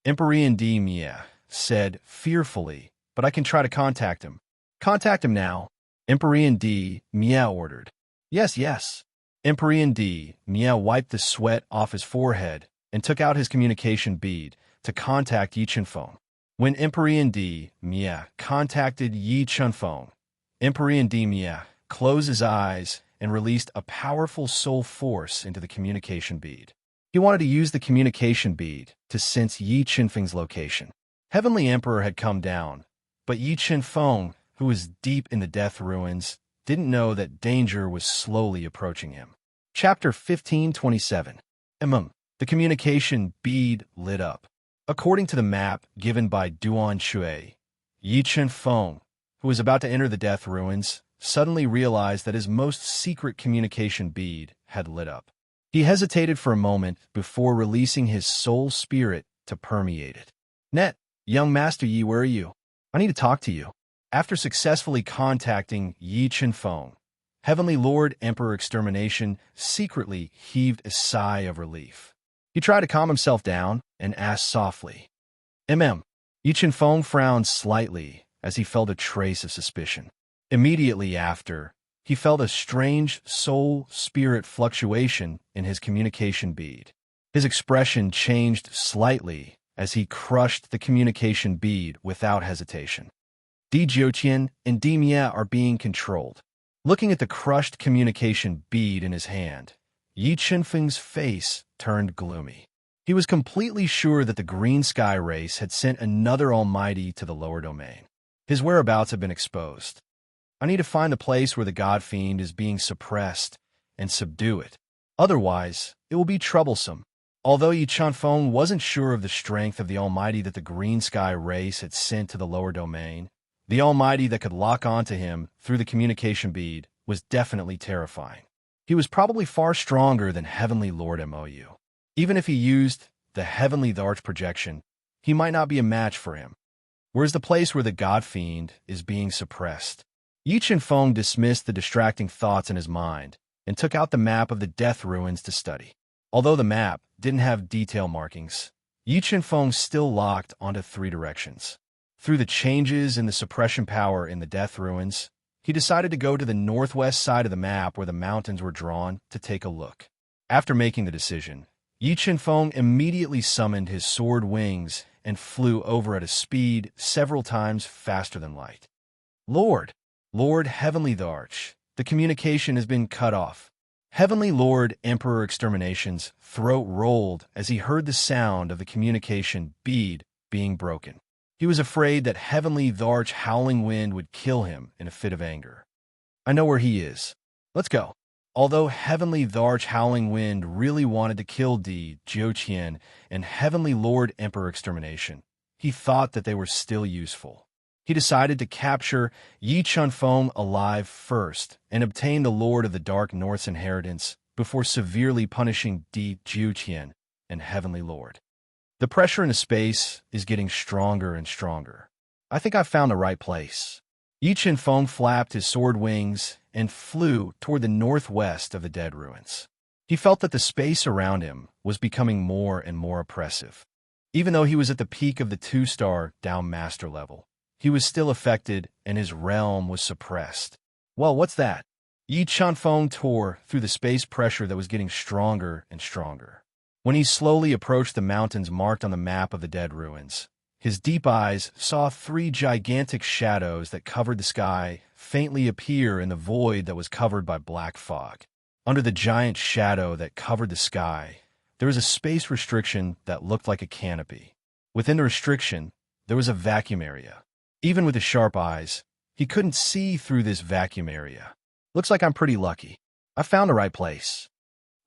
Emperor Di Mia said fearfully, but I can try to contact him. Contact him now, Emperor Di Mia ordered. Yes. Emperor Di Mia wiped the sweat off his forehead and took out his communication bead to contact Yi Chunfeng. When Emperor Di Mia contacted Yi Chunfeng, Emperor Di Mia closed his eyes and released a powerful soul force into the communication bead. He wanted to use the communication bead to sense Yi Chunfeng's location. Heavenly Emperor had come down, but Yi Chunfeng, who was deep in the death ruins, didn't know that danger was slowly approaching him. Chapter 1527. The communication bead lit up. According to the map given by Duan Shui, Yi Chunfeng, who was about to enter the death ruins, suddenly realized that his most secret communication bead had lit up. He hesitated for a moment before releasing his soul spirit to permeate it. Net, young Master Yi, where are you? I need to talk to you. After successfully contacting Yi Chunfeng, Heavenly Lord Emperor Extermination secretly heaved a sigh of relief. He tried to calm himself down and asked softly, Yi Chunfeng frowned slightly as he felt a trace of suspicion. Immediately after, he felt a strange soul-spirit fluctuation in his communication bead. His expression changed slightly as he crushed the communication bead without hesitation. Di Jiuqian and Di Mia are being controlled. Looking at the crushed communication bead in his hand, Yi Chunfeng's face turned gloomy. He was completely sure that the Green Sky race had sent another Almighty to the lower domain. His whereabouts had been exposed. I need to find the place where the God Fiend is being suppressed and subdue it. Otherwise, it will be troublesome. Although Yi Chunfeng wasn't sure of the strength of the Almighty that the Green Sky race had sent to the lower domain, the Almighty that could lock onto him through the communication bead was definitely terrifying. He was probably far stronger than Heavenly Lord Mou. Even if he used the Heavenly Arch projection, he might not be a match for him. Where's the place where the God Fiend is being suppressed? Yi Chunfeng dismissed the distracting thoughts in his mind and took out the map of the death ruins to study. Although the map didn't have detail markings, Yi Chunfeng still locked onto 3 directions. Through the changes in the suppression power in the death ruins, he decided to go to the northwest side of the map where the mountains were drawn to take a look. After making the decision, Yi Chunfeng immediately summoned his sword wings and flew over at a speed several times faster than light. Lord Heavenly Arch, the communication has been cut off. Heavenly Lord Emperor Extermination's throat rolled as he heard the sound of the communication bead being broken. He was afraid that Heavenly Arch howling wind would kill him in a fit of anger. I know where he is. Let's go. Although Heavenly Arch howling wind really wanted to kill Di Jiuqian and Heavenly Lord Emperor Extermination, he thought that they were still useful. He decided to capture Yi Chunfeng alive first and obtain the Lord of the Dark North's inheritance before severely punishing Di Jiuqian and Heavenly Lord. The pressure in the space is getting stronger and stronger. I think I've found the right place. Yi Chunfeng flapped his sword wings and flew toward the northwest of the dead ruins. He felt that the space around him was becoming more and more oppressive. Even though he was at the peak of the 2-star down master level, he was still affected and his realm was suppressed. Well, what's that? Yi Chunfeng tore through the space pressure that was getting stronger and stronger. When he slowly approached the mountains marked on the map of the dead ruins, His deep eyes saw three gigantic shadows that covered the sky faintly appear in the void that was covered by black fog. Under the giant shadow that covered the sky, there was a space restriction that looked like a canopy. Within the restriction, there was a vacuum area. Even with his sharp eyes, he couldn't see through this vacuum area. Looks like I'm pretty lucky. I found the right place.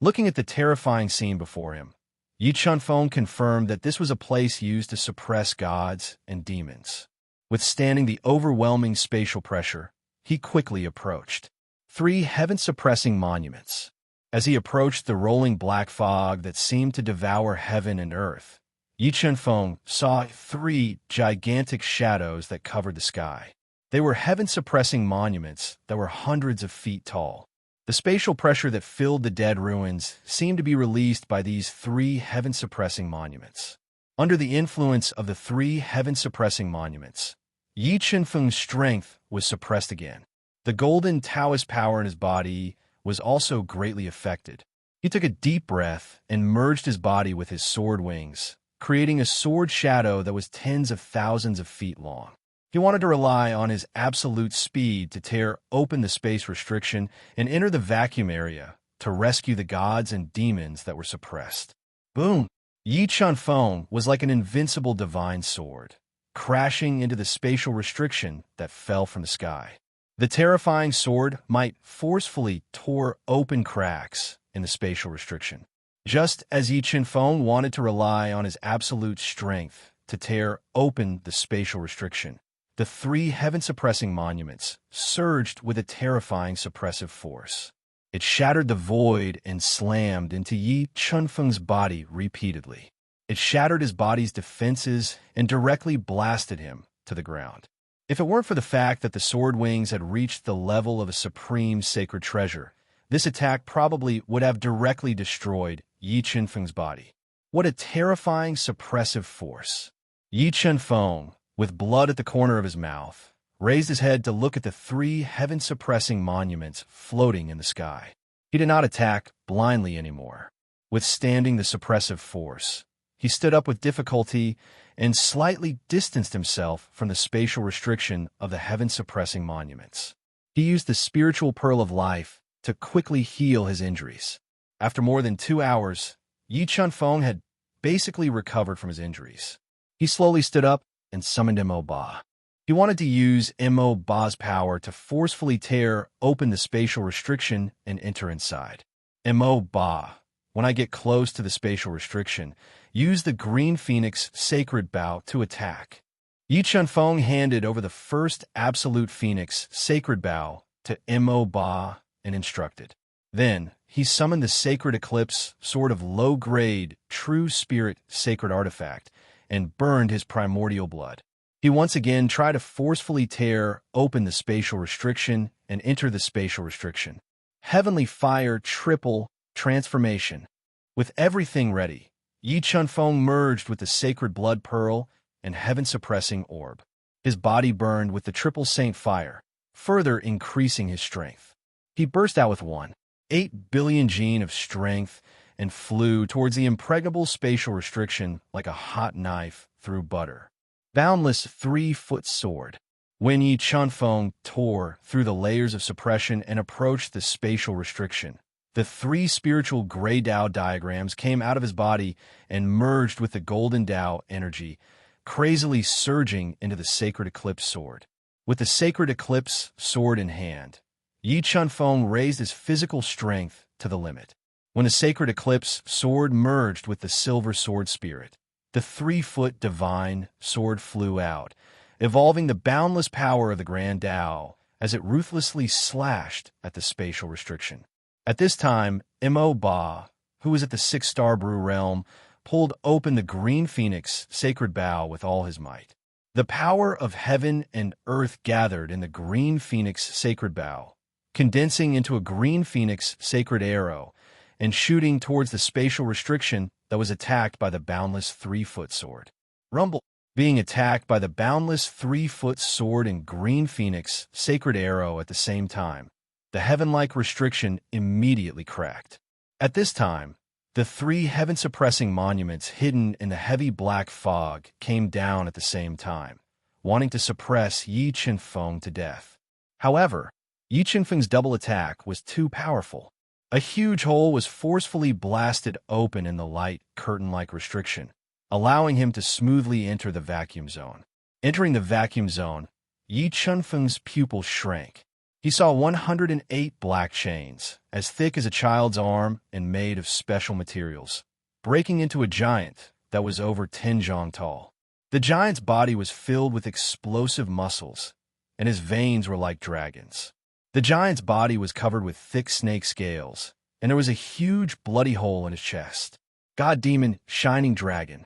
Looking at the terrifying scene before him, Yi Chunfeng confirmed that this was a place used to suppress gods and demons. Withstanding the overwhelming spatial pressure, he quickly approached three heaven-suppressing monuments. As he approached the rolling black fog that seemed to devour heaven and earth, Yi Chunfeng saw three gigantic shadows that covered the sky. They were heaven-suppressing monuments that were hundreds of feet tall. The spatial pressure that filled the dead ruins seemed to be released by these three heaven-suppressing monuments. Under the influence of the three heaven-suppressing monuments, Yi Chunfeng's strength was suppressed again. The golden Taoist power in his body was also greatly affected. He took a deep breath and merged his body with his sword wings, creating a sword shadow that was tens of thousands of feet long. He wanted to rely on his absolute speed to tear open the space restriction and enter the vacuum area to rescue the gods and demons that were suppressed. Boom! Yi Chunfeng was like an invincible divine sword, crashing into the spatial restriction that fell from the sky. The terrifying sword might forcefully tore open cracks in the spatial restriction. Just as Yi Chunfeng wanted to rely on his absolute strength to tear open the spatial restriction, the three heaven-suppressing monuments surged with a terrifying suppressive force. It shattered the void and slammed into Yi Chunfeng's body repeatedly. It shattered his body's defenses and directly blasted him to the ground. If it weren't for the fact that the sword wings had reached the level of a supreme sacred treasure, this attack probably would have directly destroyed Yi Chunfeng's body. What a terrifying suppressive force! Yi Chunfeng, with blood at the corner of his mouth, raised his head to look at the three heaven-suppressing monuments floating in the sky. He did not attack blindly anymore. Withstanding the suppressive force, he stood up with difficulty and slightly distanced himself from the spatial restriction of the heaven-suppressing monuments. He used the spiritual pearl of life to quickly heal his injuries. After more than 2 hours, Yi Chunfeng had basically recovered from his injuries. He slowly stood up and summoned Mo Ba. He wanted to use Mo Ba's power to forcefully tear open the spatial restriction and enter inside. Mo Ba, when I get close to the spatial restriction, use the Green Phoenix Sacred Bow to attack. Yi Chunfeng handed over the first Absolute Phoenix Sacred Bow to Mo Ba and instructed. Then, he summoned the Sacred Eclipse Sword of low-grade, true spirit sacred artifact and burned his primordial blood. He once again tried to forcefully tear open the spatial restriction and enter the spatial restriction. Heavenly Fire Triple Transformation. With everything ready, Yi Chunfeng merged with the Sacred Blood Pearl and Heaven-Suppressing Orb. His body burned with the Triple Saint Fire, further increasing his strength. He burst out with 1.8 billion gene of strength and flew towards the impregnable spatial restriction like a hot knife through butter. Boundless 3-foot sword. When Yi Chunfeng tore through the layers of suppression and approached the spatial restriction, the three spiritual gray Tao diagrams came out of his body and merged with the golden Tao energy, crazily surging into the Sacred Eclipse Sword. With the Sacred Eclipse Sword in hand, Yi Chunfeng raised his physical strength to the limit. When the Sacred Eclipse Sword merged with the Silver Sword Spirit, the 3-foot divine sword flew out, evolving the boundless power of the Grand Tao as it ruthlessly slashed at the spatial restriction. At this time, Mo Ba, who was at the 6-star brew realm, pulled open the Green Phoenix Sacred Bow with all his might. The power of heaven and earth gathered in the Green Phoenix Sacred Bow, condensing into a Green Phoenix Sacred Arrow and shooting towards the spatial restriction that was attacked by the boundless 3-foot sword. Rumble. Being attacked by the boundless 3-foot sword and Green Phoenix Sacred Arrow at the same time, the heaven-like restriction immediately cracked. At this time, The three heaven-suppressing monuments hidden in the heavy black fog came down at the same time, wanting to suppress Yi Qinfeng to death. However, Yi Qinfeng's double attack was too powerful. A huge hole was forcefully blasted open in the light curtain-like restriction, allowing him to smoothly enter the vacuum zone. Entering the vacuum zone, Yi Qinfeng's pupil shrank. He saw 108 black chains, as thick as a child's arm and made of special materials, breaking into a giant that was over 10 zhang tall. The giant's body was filled with explosive muscles, and his veins were like dragons. The giant's body was covered with thick snake scales, and there was a huge bloody hole in his chest. God Demon, Shining Dragon.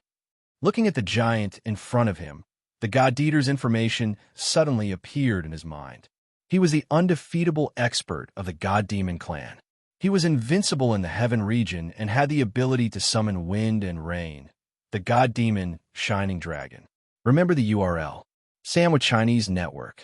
Looking at the giant in front of him, the God Eater's information suddenly appeared in his mind. He was the undefeatable expert of the God Demon clan. He was invincible in the heaven region and had the ability to summon wind and rain. The God Demon, Shining Dragon. Remember the URL. Sandwich Chinese Network.